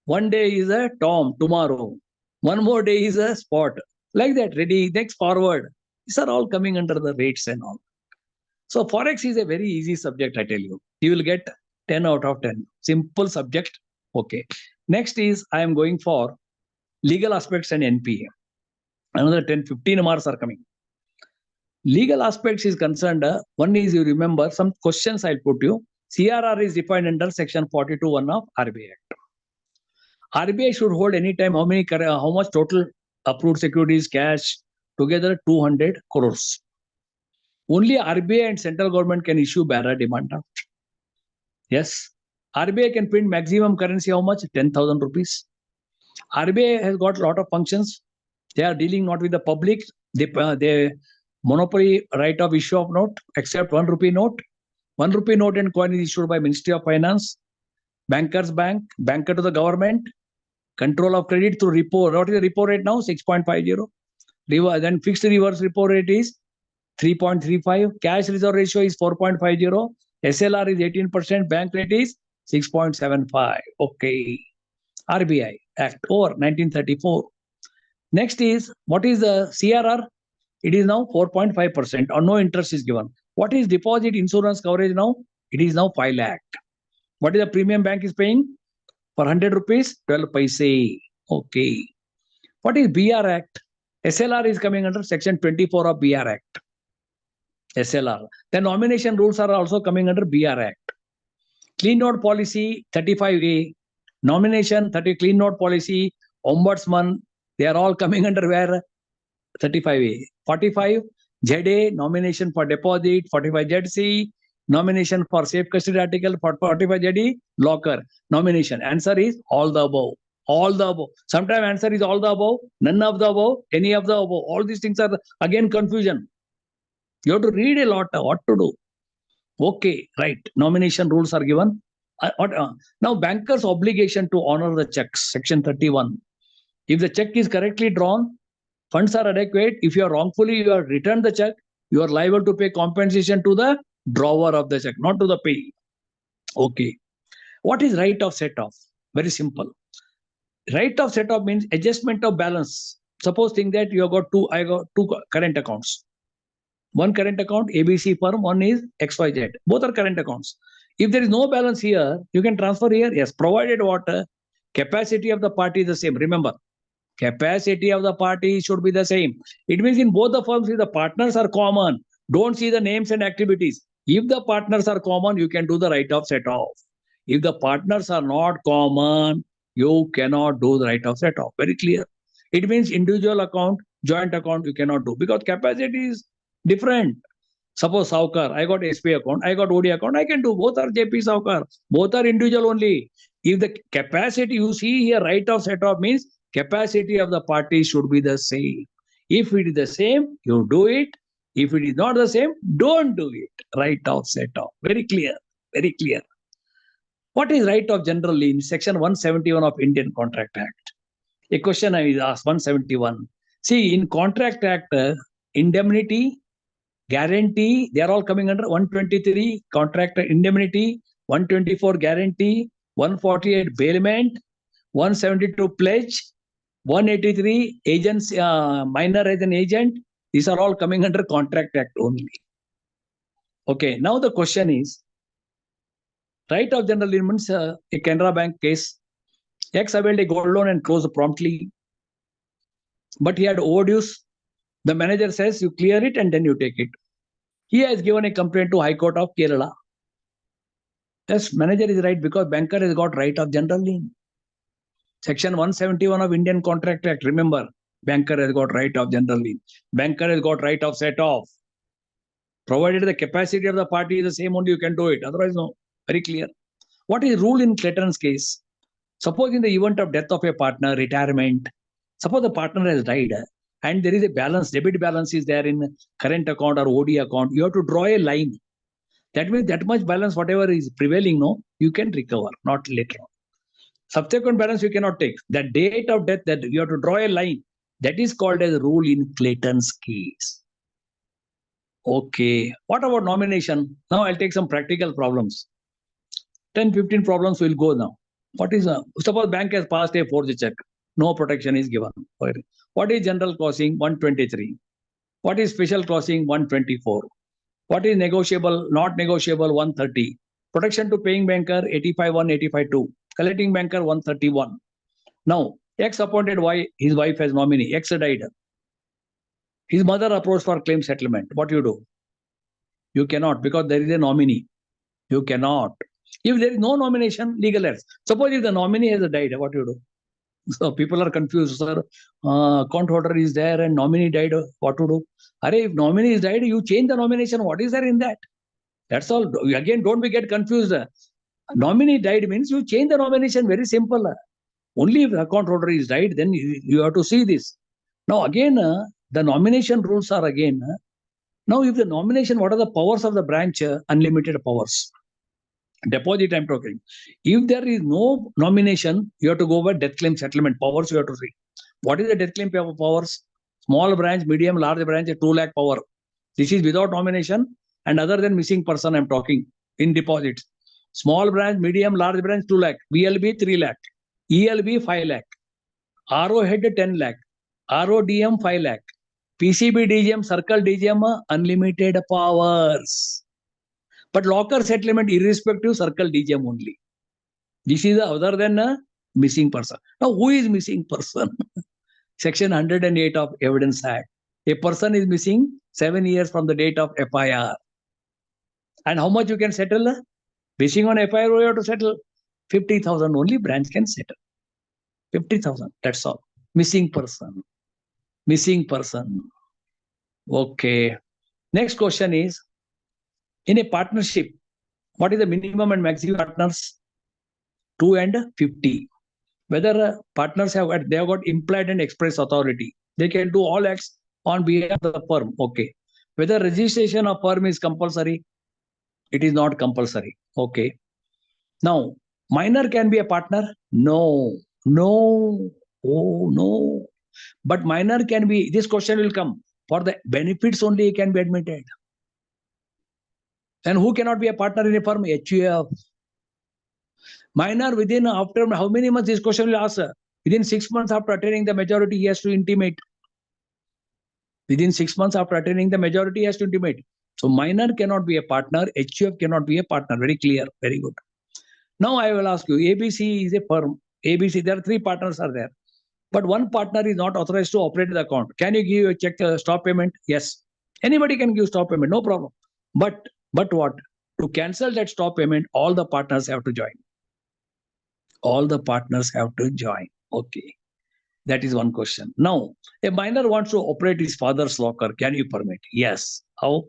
One day is a Tom, tomorrow. One more day is a spot. Like that, ready, next forward. These are all coming under the rates and all. So Forex is a very easy subject, I tell you. You will get 10 out of 10. Simple subject. Okay. Next is I am going for legal aspects and NPA. Another 10, 15 marks are coming. Legal aspects is concerned. One is you remember some questions I'll put you. CRR is defined under section 42(1) of RBI Act. RBI should hold anytime how much total approved securities, cash, together 200 crores. Only RBI and central government can issue bearer demand draft. Yes. RBI can print maximum currency how much? 10,000 rupees. RBI has got a lot of functions. They are dealing not with the public. They monopoly right of issue of note, except 1 rupee note. 1 rupee note and coin is issued by Ministry of Finance, Bankers Bank, banker to the government, control of credit through repo. What is the repo rate now? 6.50. Then fixed reverse repo rate is 3.35. Cash reserve ratio is 4.50. SLR is 18%. Bank rate is 6.75. Okay. RBI Act over 1934. Next is, what is the CRR? It is now 4.5% or no interest is given. What is deposit insurance coverage now? It is now 5 lakh. What is the premium bank is paying? For 100 rupees, 12 paise. Okay. What is BR Act? SLR is coming under section 24 of BR Act. SLR. The nomination rules are also coming under BR Act. Clean note policy 35A. Nomination 30 clean note policy, ombudsman, they are all coming under where? 35A. 45 ZA, nomination for deposit, 45 ZC, nomination for safe custody article, 45 ZD, locker, nomination. Answer is all the above. All the above. Sometimes answer is all the above, none of the above, any of the above. All these things are again confusion. You have to read a lot what to do. Okay, right. Nomination rules are given. Now, banker's obligation to honor the checks, section 31. If the check is correctly drawn, funds are adequate. If you are wrongfully, you have returned the check, you are liable to pay compensation to the drawer of the check, not to the payee. Okay. What is right of set off? Very simple. Right of set off means adjustment of balance. Suppose think that you have got I got two current accounts. One current account, ABC firm, one is XYZ. Both are current accounts. If there is no balance here, you can transfer here. Yes, provided what capacity of the party is the same. Remember, capacity of the party should be the same. It means in both the firms, if the partners are common, don't see the names and activities. If the partners are common, you can do the write-off set-off. If the partners are not common, you cannot do the write-off set-off. Very clear. It means individual account, joint account, you cannot do because capacity is different. Suppose Saokar, I got SP account, I got OD account, I can do both are JP Saokar, both are individual only. If the capacity you see here, write-off set-off means capacity of the party should be the same. If it is the same, you do it. If it is not the same, don't do it. Write-off set-off. Very clear. Very clear. What is right-off generally in section 171 of Indian Contract Act? A question I will ask, 171. See, in Contract Act, indemnity, guarantee, they are all coming under 123 contract indemnity, 124 guarantee, 148 bailment, 172 pledge, 183 agents, minor as an agent. These are all coming under Contract Act only. Okay, now the question is, right of general means a Canara Bank case. X availed a gold loan and closed promptly, but he had overdues. The manager says you clear it and then you take it. He has given a complaint to High Court of Kerala. Yes, manager is right because banker has got right of general lien. Section 171 of Indian Contract Act. Remember, banker has got right of general lien. Banker has got right of set off. Provided the capacity of the party is the same, only you can do it. Otherwise, no. Very clear. What is rule in Clayton's case? Suppose in the event of death of a partner, retirement, suppose the partner has died and there is a balance, debit balance is there in current account or OD account, you have to draw a line. That means that much balance, whatever is prevailing, no, you can recover, not later on. Subsequent balance you cannot take. The date of death, that you have to draw a line. That is called as rule in Clayton's case. Okay. What about nomination? Now I'll take some practical problems. 10, 15 problems will go now. What is suppose bank has passed a forged check. No protection is given. What is general clausing? 123. What is special clausing? 124. What is negotiable, not negotiable? 130. Protection to paying banker 85-1, 85-2. Collecting banker 131. Now, X appointed Y, his wife as nominee. X died. His mother approached for claim settlement. What you do? You cannot because there is a nominee. You cannot. If there is no nomination, legal errors. Suppose if the nominee has died, what you do? So people are confused, sir. Account holder is there and nominee died. What to do? If nominee is died, you change the nomination. What is there in that? That's all. Again, don't get confused. Nominee died means you change the nomination. Very simple. Only if the account holder is died, then you have to see this. Now again, the nomination rules are again. Now if the nomination, what are the powers of the branch? Unlimited powers. Deposit I'm talking. If there is no nomination, you have to go by death claim settlement powers. You have to see. What is the death claim powers? Small branch, medium, large branch, 2 lakh power. This is without nomination and other than missing person I'm talking in deposits. Small branch, medium, large branch 2 lakh. BLB 3 lakh. ELB 5 lakh. RO head 10 lakh. RODM 5 lakh. PCB DGM, circle DGM, unlimited powers. But locker settlement irrespective, circle DGM only. This is other than a missing person. Now, who is missing person? Section 108 of Evidence Act. A person is missing 7 years from the date of FIR. And how much you can settle? Basing on FIR, you have to settle 50,000 only branch can settle. 50,000, that's all. Missing person. Missing person. Okay. Next question is, in a partnership, what is the minimum and maximum partners? 2 and 50. Whether partners they have got implied and express authority. They can do all acts on behalf of the firm. Okay. Whether registration of firm is compulsory, it is not compulsory. Okay. Now, minor can be a partner? No. No. Oh, no. But minor can be, this question will come. For the benefits only, it can be admitted. And who cannot be a partner in a firm? HUF. Minor within, after how many months this question will ask? Within 6 months after attaining the majority, he has to intimate. Within 6 months after attaining the majority, he has to intimate. So minor cannot be a partner, HUF cannot be a partner. Very clear, very good. Now I will ask you, ABC is a firm. ABC, there are 3 partners are there. But one partner is not authorized to operate the account. Can you give a check stop payment? Yes. Anybody can give stop payment, no problem. But what? To cancel that stop payment, all the partners have to join. All the partners have to join. Okay. That is one question. Now, a minor wants to operate his father's locker. Can you permit? Yes. How?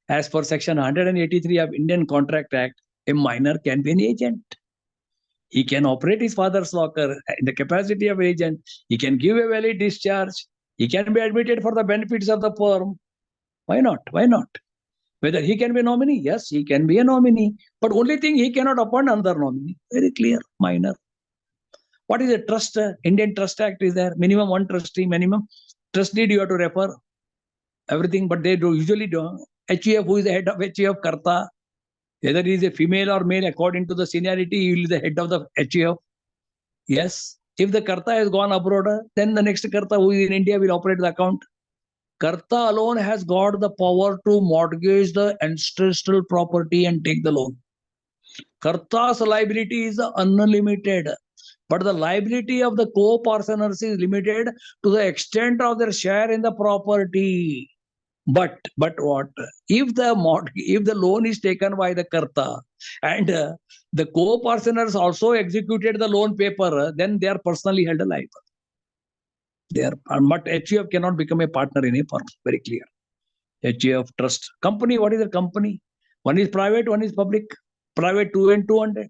As per section 183 of Indian Contract Act, a minor can be an agent. He can operate his father's locker in the capacity of agent. He can give a valid discharge. He can be admitted for the benefits of the firm. Why not? Why not? Whether he can be a nominee? Yes, he can be a nominee. But only thing, he cannot appoint another nominee. Very clear, minor. What is a trust? Indian Trust Act is there. Minimum 1 trustee, minimum. Trust deed you have to refer. Everything, but they do usually do. HUF, who is the head of HUF, Karta. Whether he is a female or male, according to the seniority, he will be the head of the HUF. Yes. If the Karta has gone abroad, then the next Karta who is in India will operate the account. Karta alone has got the power to mortgage the ancestral property and take the loan. Karta's liability is unlimited, but the liability of the co-partners is limited to the extent of their share in the property. But what? If the loan is taken by the Karta and the co-partners also executed the loan paper, then they are personally held liable. But HUF cannot become a partner in a firm. Very clear. HUF trust. Company, what is a company? One is private, one is public. Private 2 and 200.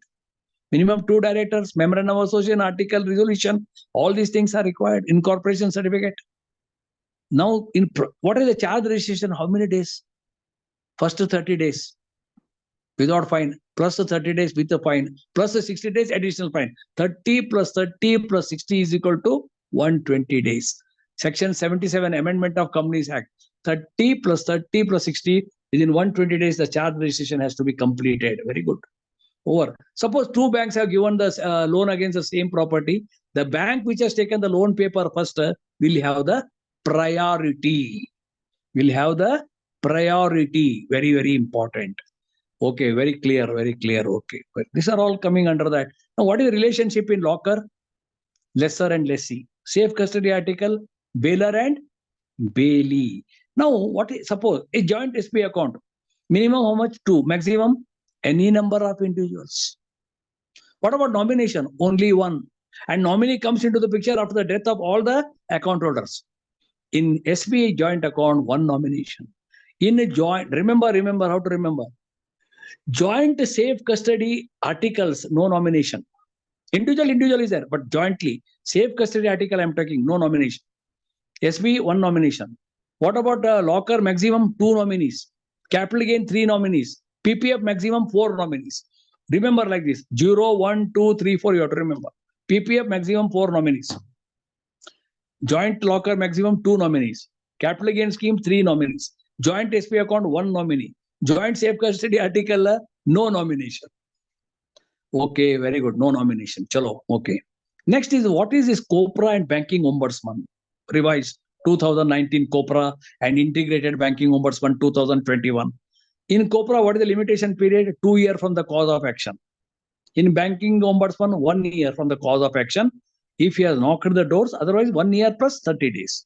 Minimum 2 directors, memorandum of association, article, resolution. All these things are required. Incorporation certificate. Now, what is the charge registration? How many days? First 30 days without fine, plus the 30 days with the fine, plus the 60 days additional fine. 30 plus 30 plus 60 is equal to 120 days. Section 77 Amendment of Companies Act. 30 plus 30 plus 60, within 120 days, the charge registration has to be completed. Very good. Over. Suppose 2 banks have given the loan against the same property. The bank which has taken the loan paper first will have the priority. Will have the priority. Very, very important. Okay, very clear, very clear. Okay. But these are all coming under that. Now, what is the relationship in locker? Lessor and lessee. Safe custody article, bailer and bailee. Now, suppose a joint SB account. Minimum how much? 2. Maximum any number of individuals. What about nomination? Only 1. And nominee comes into the picture after the death of all the account holders. In SBI joint account, 1 nomination. In a joint, remember how to remember. Joint safe custody articles, no nomination. Individual is there, but jointly. Safe custody article I'm talking, no nomination. SB, 1 nomination. What about locker? Maximum 2 nominees. Capital gain 3 nominees. PPF maximum 4 nominees. Remember like this, 0, 1, 2, 3, 4, you have to remember. PPF maximum 4 nominees. Joint locker maximum 2 nominees. Capital gain scheme 3 nominees. Joint SP account 1 nominee. Joint safe custody article no nomination. Okay, very good. No nomination. Chalo. Okay. Next is, what is this COPRA and Banking Ombudsman? Revised 2019 COPRA and Integrated Banking Ombudsman 2021. In COPRA, what is the limitation period? 2 years from the cause of action. In Banking Ombudsman, 1 year from the cause of action. If he has knocked the doors, otherwise 1 year plus 30 days.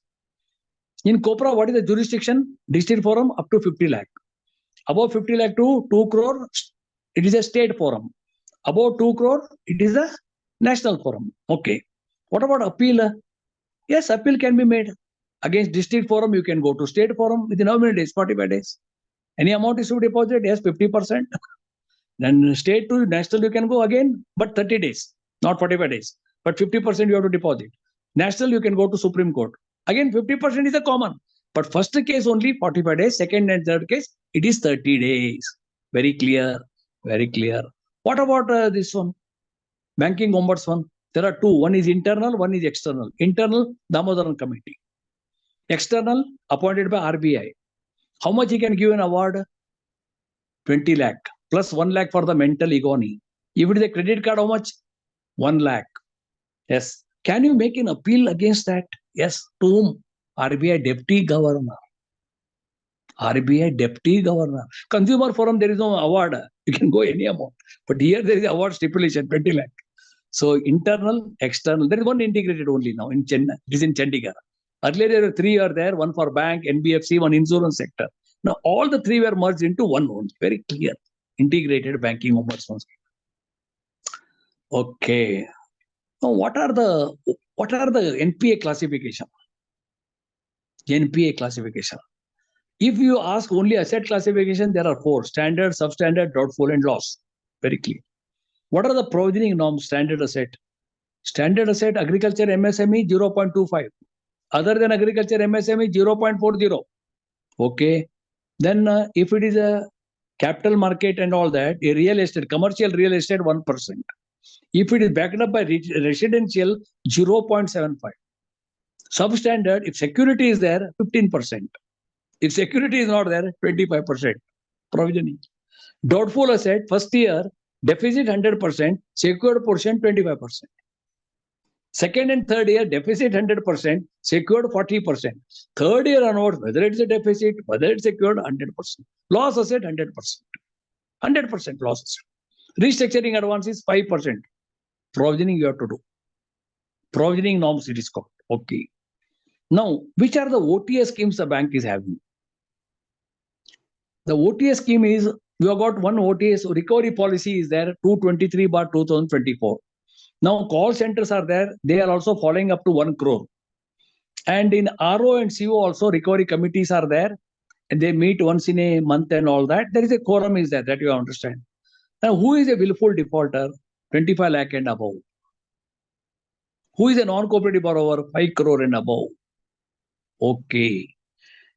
In COPRA, what is the jurisdiction? District forum up to 50 lakh. Above 50 lakh to 2 crore, it is a state forum. Above 2 crore, it is a national forum. Okay. What about appeal? Yes, appeal can be made. Against district forum, you can go to state forum within how many days? 45 days. Any amount is to be deposited? Yes, 50%. Then state to national, you can go again, but 30 days, not 45 days. But 50% you have to deposit. National, you can go to Supreme Court. Again, 50% is a common. But first case only 45 days. Second and third case, it is 30 days. Very clear. Very clear. What about this one? Banking Ombudsman. There are 2. One is internal, one is external. Internal, Damodaran Committee. External, appointed by RBI. How much he can give an award? 20 lakh. Plus 1 lakh for the mental agony. If it is a credit card, how much? 1 lakh. Yes. Can you make an appeal against that? Yes. To whom? RBI Deputy Governor. RBI Deputy Governor. Consumer Forum, there is no award. You can go any amount. But here there is award stipulation, 20 lakh. So internal, external. There is one integrated only now in Chennai. It is in Chandigarh. Earlier there were three are there, one for bank, NBFC, one insurance sector. Now all the three were merged into one only. Very clear. Integrated banking ombudsman. Okay. Now what are the NPA classification? NPA classification. If you ask only asset classification, there are four: standard, substandard, doubtful, and loss. Very clear. What are the provisioning norms? Standard asset. Standard asset, agriculture MSME 0.25. Other than agriculture MSME 0.40. Okay. Then if it is a capital market and all that, a real estate, commercial real estate 1%. If it is backed up by residential 0.75. Substandard, if security is there, 15%. If security is not there, 25% provisioning. Doubtful asset, first year, deficit 100%, secured portion 25%. Second and third year, deficit 100%, secured 40%. Third year onwards, whether it's a deficit, whether it's secured, 100%. Loss asset, 100%. 100% loss asset. Restructuring advance is 5%. Provisioning you have to do. Provisioning norms it is called. Okay. Now, which are the OTS schemes the bank is having? The OTS scheme is, we have got one OTS recovery policy is there, 223/2024. Now call centers are there. They are also following up to 1 crore. And in RO and CO also recovery committees are there. And they meet once in a month and all that. There is a quorum is there that you understand. Now who is a willful defaulter? 25 lakh and above. Who is a non-cooperative borrower? 5 crore and above. Okay.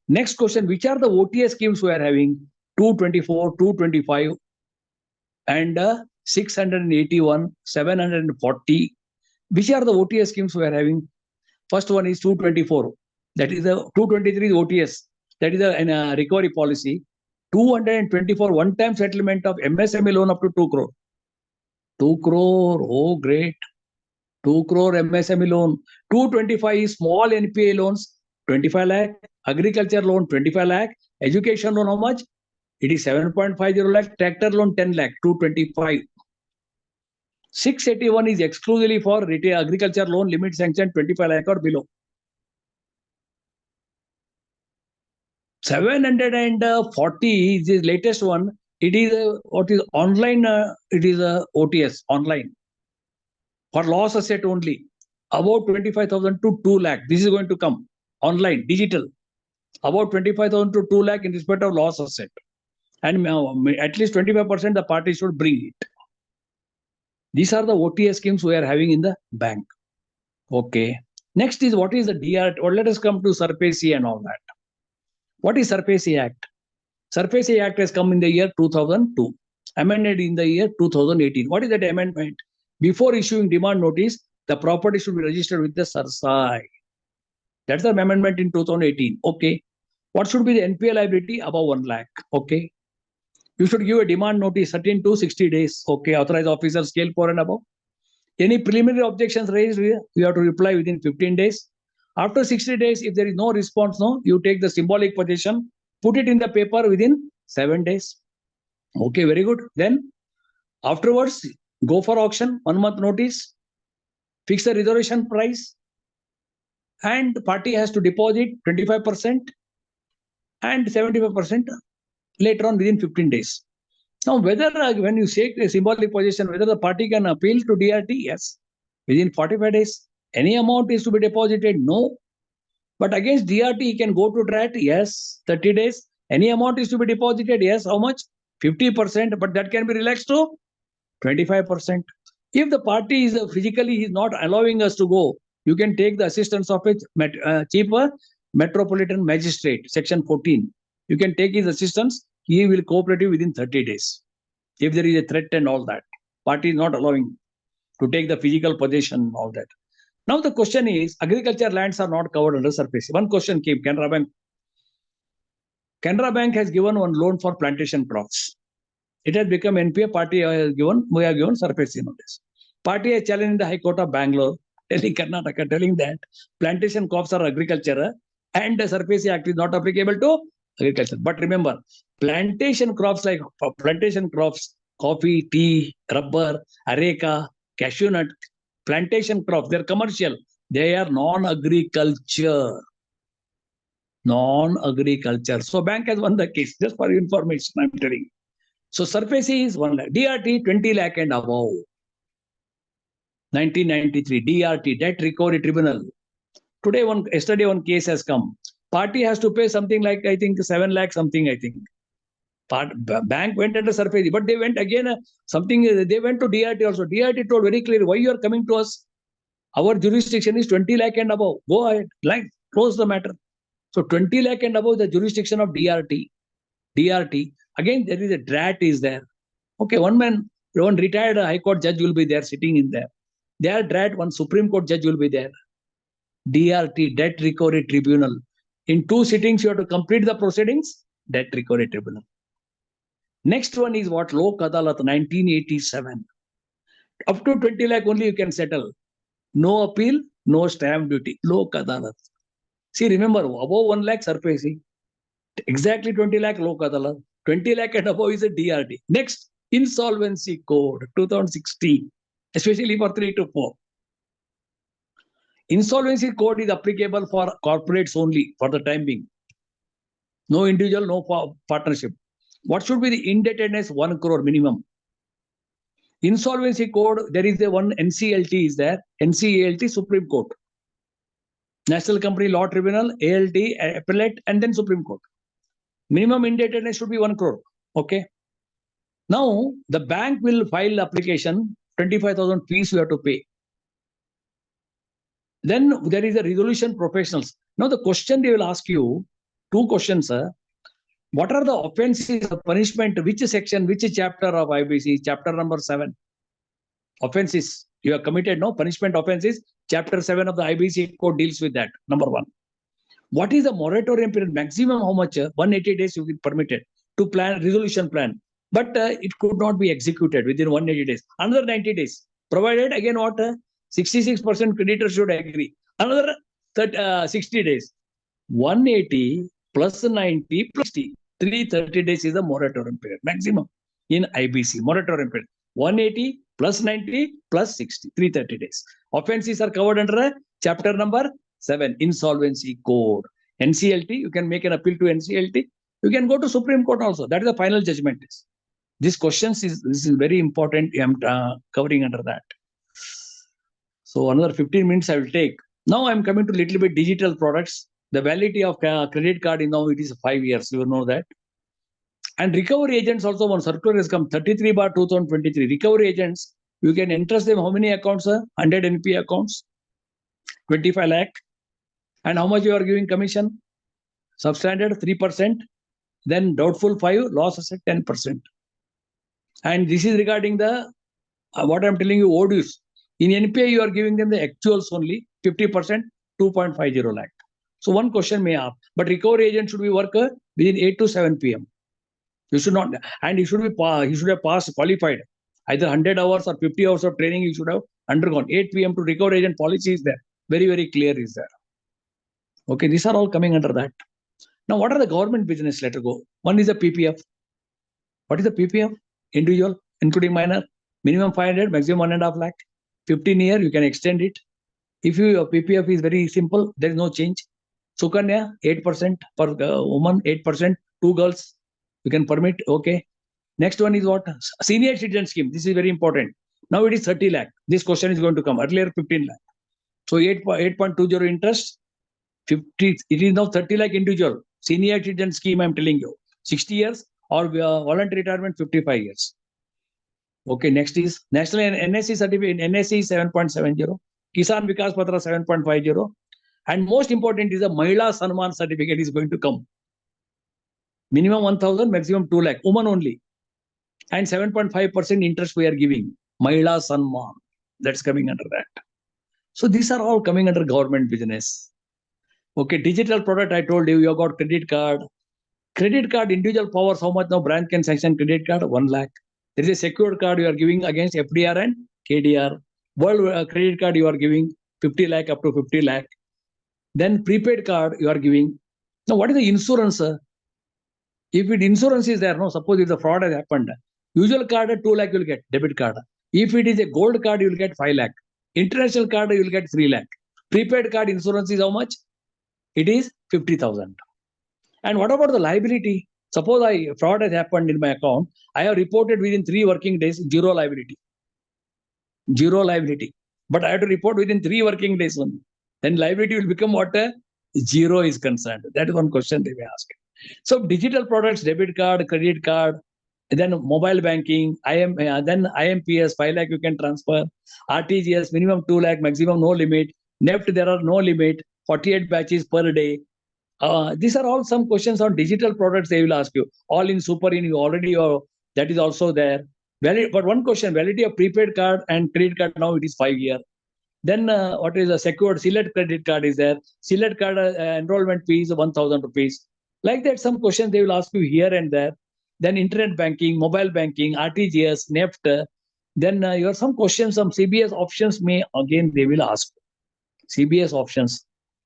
Next question, which are the OTS schemes we are having? 224, 225 and 681, 740. Which are the OTS schemes we are having? First one is 224. That is the 223 OTS. That is a recovery policy. 224 one-time settlement of MSME loan up to 2 crore. 2 crore. Oh, great. 2 crore MSME loan. 225 is small NPA loans, 25 lakh. Agriculture loan, 25 lakh. Education loan, how much? It is 7.50 lakh. Tractor loan, 10 lakh. 225. 681 is exclusively for retail agriculture loan, limit sanction 25 lakh or below. 740 is the latest one. It is what is online. It is a OTS online for loss asset only. About 25,000 to 2 lakh. This is going to come online, digital. About 25,000 to 2 lakh in respect of loss asset. And at least 25% the party should bring it. These are the OTS schemes we are having in the bank. Okay. Next is what is the DRT? Or let us come to SARFAESI and all that. What is SARFAESI Act? SARFAESI Act has come in the year 2002. Amended in the year 2018. What is that amendment? Before issuing demand notice, the property should be registered with the SARSAI. That's the amendment in 2018. Okay. What should be the NPA liability? Above 1 lakh. Okay. You should give a demand notice 13 to 60 days. Okay. Authorized officer scale 4 and above. Any preliminary objections raised, you have to reply within 15 days. After 60 days, if there is no response, you take the symbolic possession, put it in the paper within 7 days. Okay, very good. Then afterwards, go for auction, 1 month notice, fix the reservation price, and the party has to deposit 25% and 75% later on within 15 days. Now, whether when you take the symbolic possession, whether the party can appeal to DRT? Yes. Within 45 days. Any amount is to be deposited? No. But against DRT, he can go to DRAT? Yes. 30 days. Any amount is to be deposited? Yes. How much? 50%. But that can be relaxed to 25%. If the party is physically is not allowing us to go, you can take the assistance of a chief metropolitan magistrate, section 14. You can take his assistance. He will cooperate within 30 days. If there is a threat and all that, party is not allowing to take the physical possession and all that. Now the question is, agriculture lands are not covered under SARFAESI. One question came, Canara Bank. Canara Bank has given one loan for plantation crops. It has become NPA. Party has given, we have given SARFAESI notice. Party has challenged in the High Court of Bangalore. telling Karnataka, telling that plantation crops are agriculture and the SARFAESI Act is not applicable to agriculture. But remember, plantation crops like coffee, tea, rubber, areca, cashew nut, plantation crops, they're commercial. They are non-agriculture. Non-agriculture. So bank has won the case. Just for your information, I'm telling you. So SARFAESI is 1 lakh. DRT 20 lakh and above. 1993 DRT, Debt Recovery Tribunal. Yesterday one case has come. Party has to pay something like, I think 7 lakh something, I think. Bank went under SARFAESI, but they went again they went to DRT also. DRT told very clearly, why you are coming to us? Our jurisdiction is 20 lakh and above. Go ahead, close the matter. So 20 lakh and above the jurisdiction of DRT. DRT. Again, there is a DRAT is there. Okay, one retired High Court judge will be there sitting in there. There DRAT, one Supreme Court judge will be there. DRT, Debt Recovery Tribunal. In 2 sittings, you have to complete the proceedings. Debt Recovery Tribunal. Next one is what? Lok Adalat 1987. Up to 20 lakh only you can settle. No appeal, no stamp duty. Lok Adalat. See, remember, above 1 lakh SARFAESI. Exactly 20 lakh Lok Adalat. 20 lakh and above is a DRT. Next, Insolvency Code 2016, especially for 3 to 4. Insolvency Code is applicable for corporates only for the time being. No individual, no partnership. What should be the indebtedness? 1 crore minimum. Insolvency Code, there is a one NCLT is there. NCLT, Supreme Court. National Company Law Tribunal, ALT, Appellate, and then Supreme Court. Minimum indebtedness should be 1 crore. Okay. Now, the bank will file application, 25,000 fees you have to pay. Then there is a resolution professionals. Now, the question they will ask you, 2 questions, sir. What are the offenses of punishment? Which section, which chapter of IBC? Chapter number 7. Offenses you have committed, no? Punishment offenses. Chapter 7 of the IBC code deals with that. Number 1. What is the moratorium period? Maximum how much? 180 days you will permitted to plan resolution plan. But it could not be executed within 180 days. Another 90 days. Provided again what? 66% creditor should agree. Another 60 days. 180 plus 90 plus 60. 330 days is the moratorium period. Maximum in IBC. Moratorium period. 180 plus 90 plus 60. 330 days. Offenses are covered under chapter number 7. Insolvency Code. NCLT. You can make an appeal to NCLT. You can go to Supreme Court also. That is the final judgment. This questions this is very important. I am covering under that. So another 15 minutes I will take. Now I am coming to little bit digital products. The validity of credit card is now it is 5 years. You know that. And recovery agents also, one circular has come 33/2023. Recovery agents, you can interest them how many accounts? 100 NP accounts, 25 lakh. And how much you are giving commission? Substandard 3%. Then doubtful 5, loss asset 10%. And this is regarding the what I am telling you, ODUs. In NPA, you are giving them the actuals only 50%, 2.50 lakh. So one question may ask, but recovery agent should be work within 8 to 7 p.m. You should not, and he should have passed qualified. Either 100 hours or 50 hours of training you should have undergone. 8 p.m. to recovery agent policy is there. Very, very clear is there. Okay, these are all coming under that. Now, what are the government business? Let us go. One is the PPF. What is the PPF? Individual, including minor, minimum 500, maximum 1.5 lakh. 15 year, you can extend it. If your PPF is very simple, there is no change. Sukanya, 8% per woman, 8%, 2 girls, you can permit. Okay. Next one is what? Senior citizen scheme. This is very important. Now it is 30 lakh. This question is going to come. Earlier 15 lakh. So 8.20 interest. 50. It is now 30 lakh individual. Senior citizen scheme, I am telling you. 60 years or voluntary retirement 55 years. Okay, next is National NSE certificate. NSE 7.70. Kisan Vikas Patra 7.50. And most important is the Mahila Sanman certificate is going to come. Minimum 1,000, maximum 2 lakh. Woman only. And 7.5% interest we are giving. Mahila Sanman. That's coming under that. So these are all coming under government business. Okay, digital product I told you, you have got credit card. Credit card, individual powers, how much now branch can sanction credit card? 1 lakh. There is a secured card you are giving against FDR and KDR. World credit card you are giving 50 lakh up to 50 lakh. Then prepaid card you are giving. Now, what is the insurance? If it insurance is there, no, suppose if the fraud has happened, usual card 2 lakh you will get, debit card. If it is a gold card, you will get 5 lakh. International card, you will get 3 lakh. Prepaid card insurance is how much? It is 50,000. And what about the liability? Suppose fraud has happened in my account, I have reported within 3 working days, zero liability. Zero liability. But I have to report within 3 working days only. Then liability will become what? Zero is concerned. That is one question they may ask. So digital products, debit card, credit card, then mobile banking, then IMPS, 5 lakh you can transfer, RTGS, minimum 2 lakh, maximum no limit, NEFT, there are no limit, 48 batches per day. These are all some questions on digital products they will ask you. All in super in, you already, that is also there. But one question, validity of prepaid card and credit card, now it is 5 years. Then what is a secured select credit card is there. Select card enrollment fee is 1,000 rupees. Like that, some questions they will ask you here and there. Then internet banking, mobile banking, RTGS, NEFT. Then you have some questions, some CBS options may again they will ask. CBS options,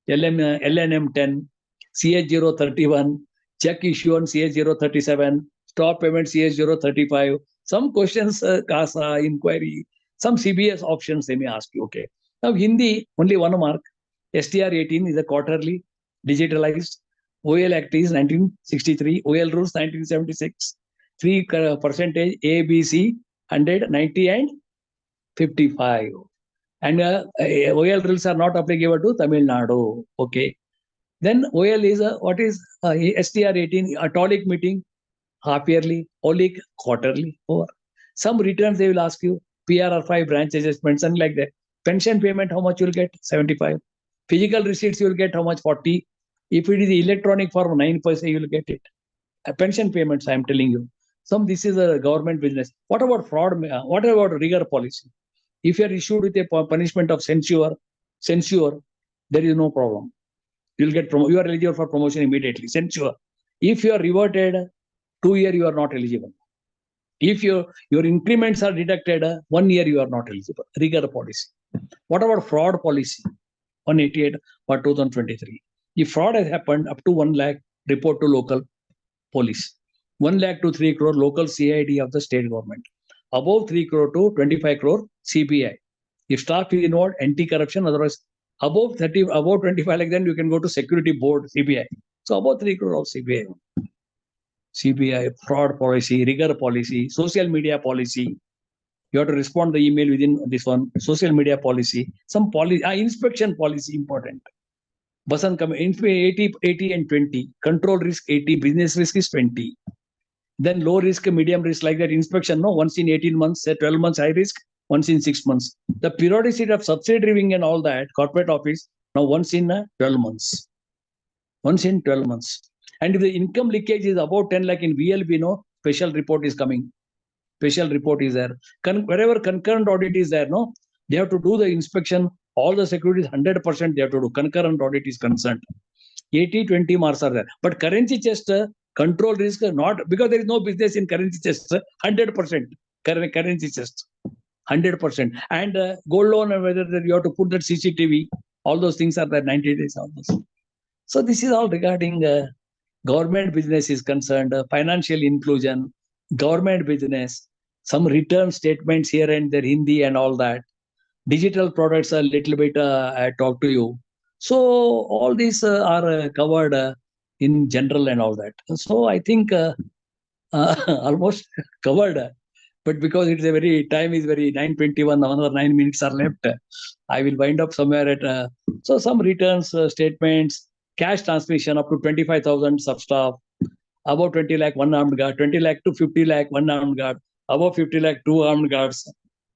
LNM 10, CH031, check issuance CH037, stop payment CH035. Some questions, CASA, inquiry, some CBS options they may ask you. Okay. Now Hindi, only 1 mark. STR 18 is a quarterly, digitalized. OL Act is 1963, OL rules 1976. 3% A, B, C, 100, 90 and 55. And OL rules are not applicable to Tamil Nadu. Okay. Then OL is what is STR 18, a TOLIC meeting, half yearly, OLIC quarterly. Or some returns they will ask you, PRR 5 branch adjustments, and like that. Pension payment, how much you will get? 75. Physical receipts you will get how much? 40. If it is electronic form, 9%, you will get it. Pension payments, I am telling you. This is a government business. What about fraud? What about rigor policy? If you are issued with a punishment of censure, there is no problem. You will get you are eligible for promotion immediately. Censure. If you are reverted 2 years, you are not eligible. If your increments are deducted 1 year, you are not eligible. Rigor policy. What about fraud policy? 188 for 2023. If fraud has happened up to 1 lakh, report to local police. 1 lakh to 3 crore local CID of the state government. Above 3 crore to 25 crore CBI. If staff is involved, anti-corruption. Otherwise, above 25 lakh, then you can go to security board, CBI. So above 3 crore of CBI. CBI, fraud policy, rigor policy, social media policy. You have to respond the email within this one. Social media policy, some policy, inspection policy important. Basan 80 and 20. Control risk 80, business risk is 20. Then low risk, medium risk, like that inspection, no, once in 18 months, 12 months high risk, once in 6 months. The periodicity of subsidiary wing and all that, corporate office, now once in 12 months. Once in 12 months. And if the income leakage is about 10 lakh in VLB, no, special report is coming. Special report is there. Wherever concurrent audit is there, no, they have to do the inspection. All the securities 100% they have to do. Concurrent audit is concerned. 80-20 marks are there. But currency chest, control risk, not because there is no business in currency chest, 100%. Currency chest, 100%. And gold loan, whether you have to put that CCTV, all those things are there, 90 days, all those. So this is all regarding government business is concerned, financial inclusion, government business, some return statements here and there, Hindi and all that. Digital products a little bit I talk to you. So all these are covered in general and all that. So I think almost covered. But because it's time is very 9:21, another 9 minutes are left. I will wind up somewhere at so some returns statements, cash transmission up to 25,000 sub-staff, above 20 lakh, 1 armed guard, 20 lakh to 50 lakh, 1 armed guard, above 50 lakh, 2 armed guards.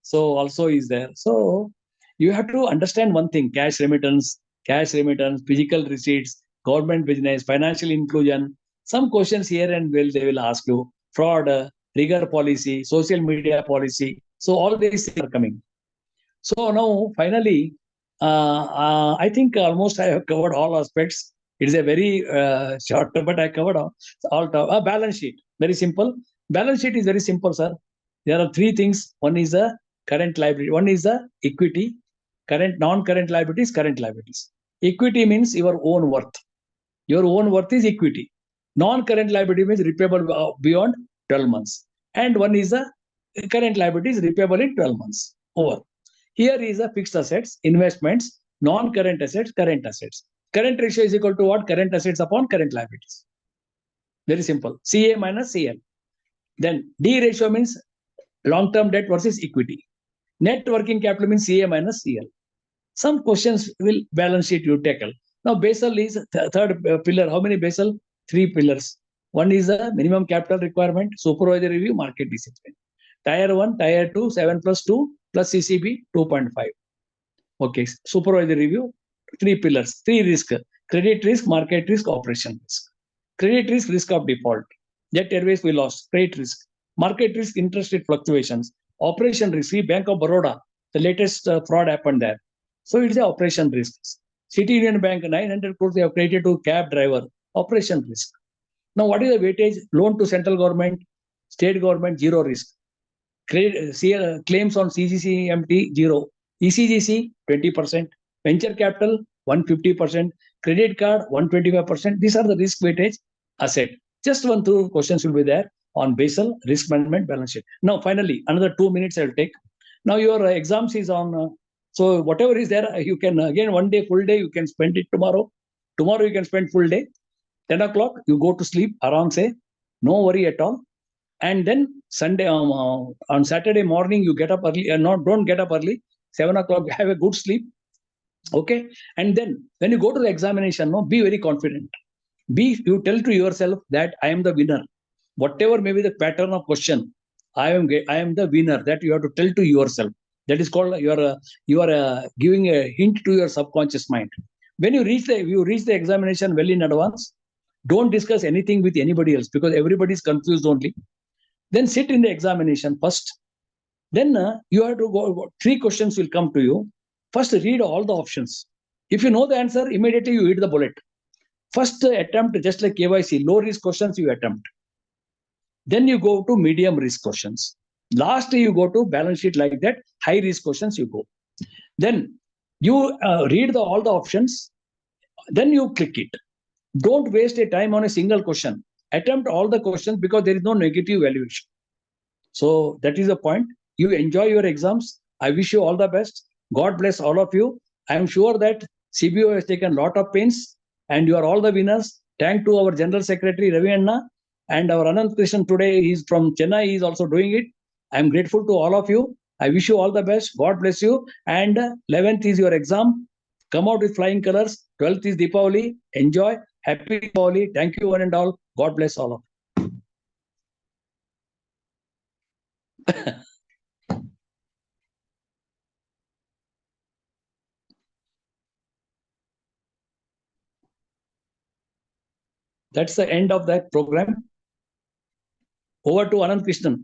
So also is there. So you have to understand one thing, cash remittance, physical receipts, government business, financial inclusion. Some questions here and they will ask you, fraud, rigor policy, social media policy. So all these things are coming. So now finally, I think almost I have covered all aspects. It is a very short, but I covered all. Balance sheet, very simple. Balance sheet is very simple, sir. There are 3 things. One is the current liability. One is the equity. non-current liabilities, current liabilities. Equity means your own worth. Your own worth is equity. Non-current liability means repayable beyond 12 months. And one is a current liability is repayable in 12 months. Over. Here is a fixed assets, investments, non-current assets, current assets. Current ratio is equal to what? Current assets upon current liabilities. Very simple. CA minus CL. Then D ratio means long-term debt versus equity. Net working capital means CA minus CL. Some questions will balance sheet you tackle. Now Basel is third pillar. How many Basel? 3 pillars. One is the minimum capital requirement, supervisory review, market discipline. Tier 1, Tier 2, 7+2 plus CCB 2.5. Okay, supervisory review, 3 pillars, 3 risk: credit risk, market risk, operation risk. Credit risk, risk of default. Jet Airways we lost. Credit risk. Market risk, interest rate fluctuations. Operation risk, see Bank of Baroda, the latest fraud happened there. So it's the operation risk. City Union Bank, 900 crores they have created to cab driver. Operation risk. Now what is the weightage? Loan to central government, state government, 0 risk. Claims on CGCMT, 0. ECGC, 20%. Venture capital, 150%. Credit card, 125%. These are the risk weightage asset. Just 1-2 questions will be there on Basel, risk management, balance sheet. Now, finally, another 2 minutes I'll take. Now, your exams is on. So, whatever is there, you can, again, one day, full day, you can spend it tomorrow. Tomorrow, you can spend full day. 10 o'clock, you go to sleep, aram se. No worry at all. And then Sunday, on Saturday morning, you get up early. Don't get up early. 7 o'clock, have a good sleep. Okay. And then when you go to the examination, be very confident. You tell to yourself that I am the winner. Whatever may be the pattern of question, I am the winner. That you have to tell to yourself. That is called you are giving a hint to your subconscious mind. When you reach the examination well in advance, don't discuss anything with anybody else because everybody is confused only. Then sit in the examination first. Then you have to go. 3 questions will come to you. First, read all the options. If you know the answer, immediately you hit the bullet. First attempt, just like KYC, low risk questions you attempt. Then you go to medium risk questions. Last, you go to balance sheet like that. High risk questions you go. Then you read all the options. Then you click it. Don't waste a time on a single question. Attempt all the questions because there is no negative valuation. So that is the point. You enjoy your exams. I wish you all the best. God bless all of you. I am sure that CBOA has taken a lot of pains and you are all the winners. Thank to our General Secretary Ravi Anna and our Anand Krishnan today. He is from Chennai. He is also doing it. I am grateful to all of you. I wish you all the best. God bless you. And 11th is your exam. Come out with flying colors. 12th is Deepavali. Enjoy. Happy Deepavali. Thank you one and all. God bless all of you. That's the end of that program. Over to Anand Krishnan,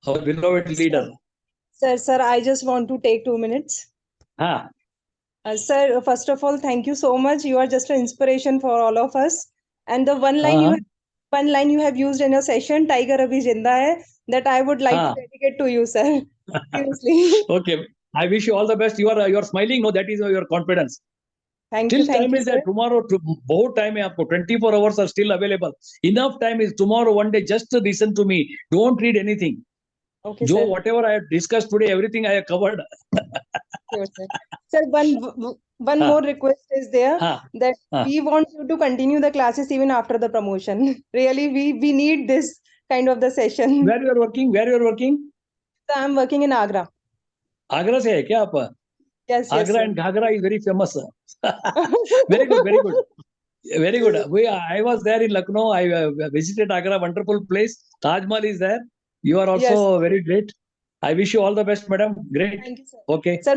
our beloved leader.
Sir, I just want to take 2 minutes. Sir, first of all, thank you so much. You are just an inspiration for all of us. And the one line you have used in your session, Tiger Abhi Zinda hai, that I would like to dedicate to you, sir. Seriously.
Okay. I wish you all the best. You are smiling. No, that is your confidence.
Thank you.
Time is there. Tomorrow, बहुत time है आपको. 24 hours are still available. Enough time is tomorrow. One day, just listen to me. Don't read anything.
Okay, sir.
Whatever I have discussed today, everything I have covered.
Sure, sir. Sir, one more request is there that we want you to continue the classes even after the promotion. Really, we need this kind of the session.
Where you are working?
So I'm working in Agra.
Agra से है क्या आप?
Yes.
Agra and Ghagra is very famous. Very good. Very good. I was there in Lucknow. I visited Agra, wonderful place. Taj Mahal is there. You are also very great. I wish you all the best, madam. Great.
Thank you, sir.
Okay.
Sir,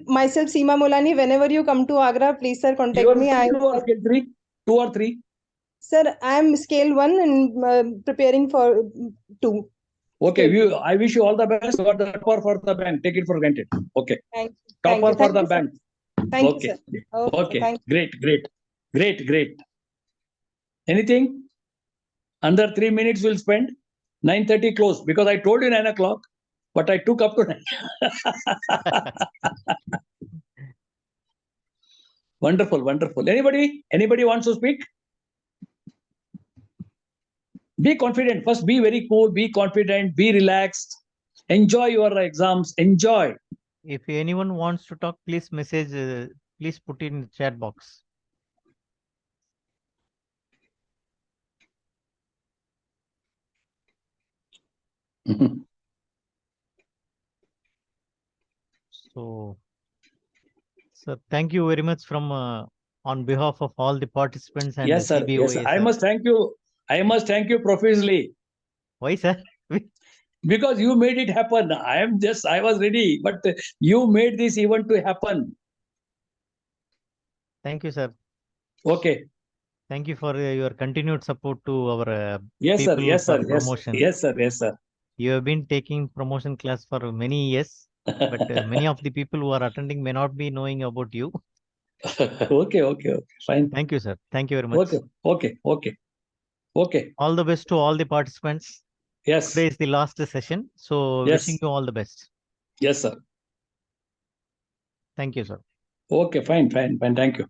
myself, Seema Molani. Whenever you come to Agra, please, sir, contact me.
Scale 2 or scale 3? 2 or 3?
Sir, I am scale 1 and preparing for 2.
Okay. I wish you all the best. You got the topper for the bank. Take it for granted. Okay.
Thank you.
Topper for the bank.
Thank you, sir.
Okay. Great. Anything? Under 3 minutes we'll spend. 9:30 close because I told you 9 o'clock. but I took up to 9. Wonderful, wonderful. Anybody wants to speak? Be confident. First, be very cool, be confident, be relaxed. Enjoy your exams. Enjoy.
If anyone wants to talk, please message, please put in the chat box. So, sir, thank you very much from on behalf of all the participants and
Yes,
the
sir. Yes,
CBOA,
I
sir.
must thank you. I must thank you profusely
Why, sir?
because you made it happen. I was ready, but you made this event to happen.
Thank you, sir.
Okay.
Thank you for your continued support to our
Yes, sir.
people
Yes,
for
sir. Yes.
promotion.
Yes, sir. Yes, sir.
You have been taking promotion class for many years, but many of the people who are attending may not be knowing about you.
Okay. Fine.
Thank you, sir. Thank you very much.
Okay.
All the best to all the participants.
Yes.
Today is the last session, so
Yes.
wishing you all the best.
Yes, sir.
Thank you, sir.
Okay, fine. Thank you.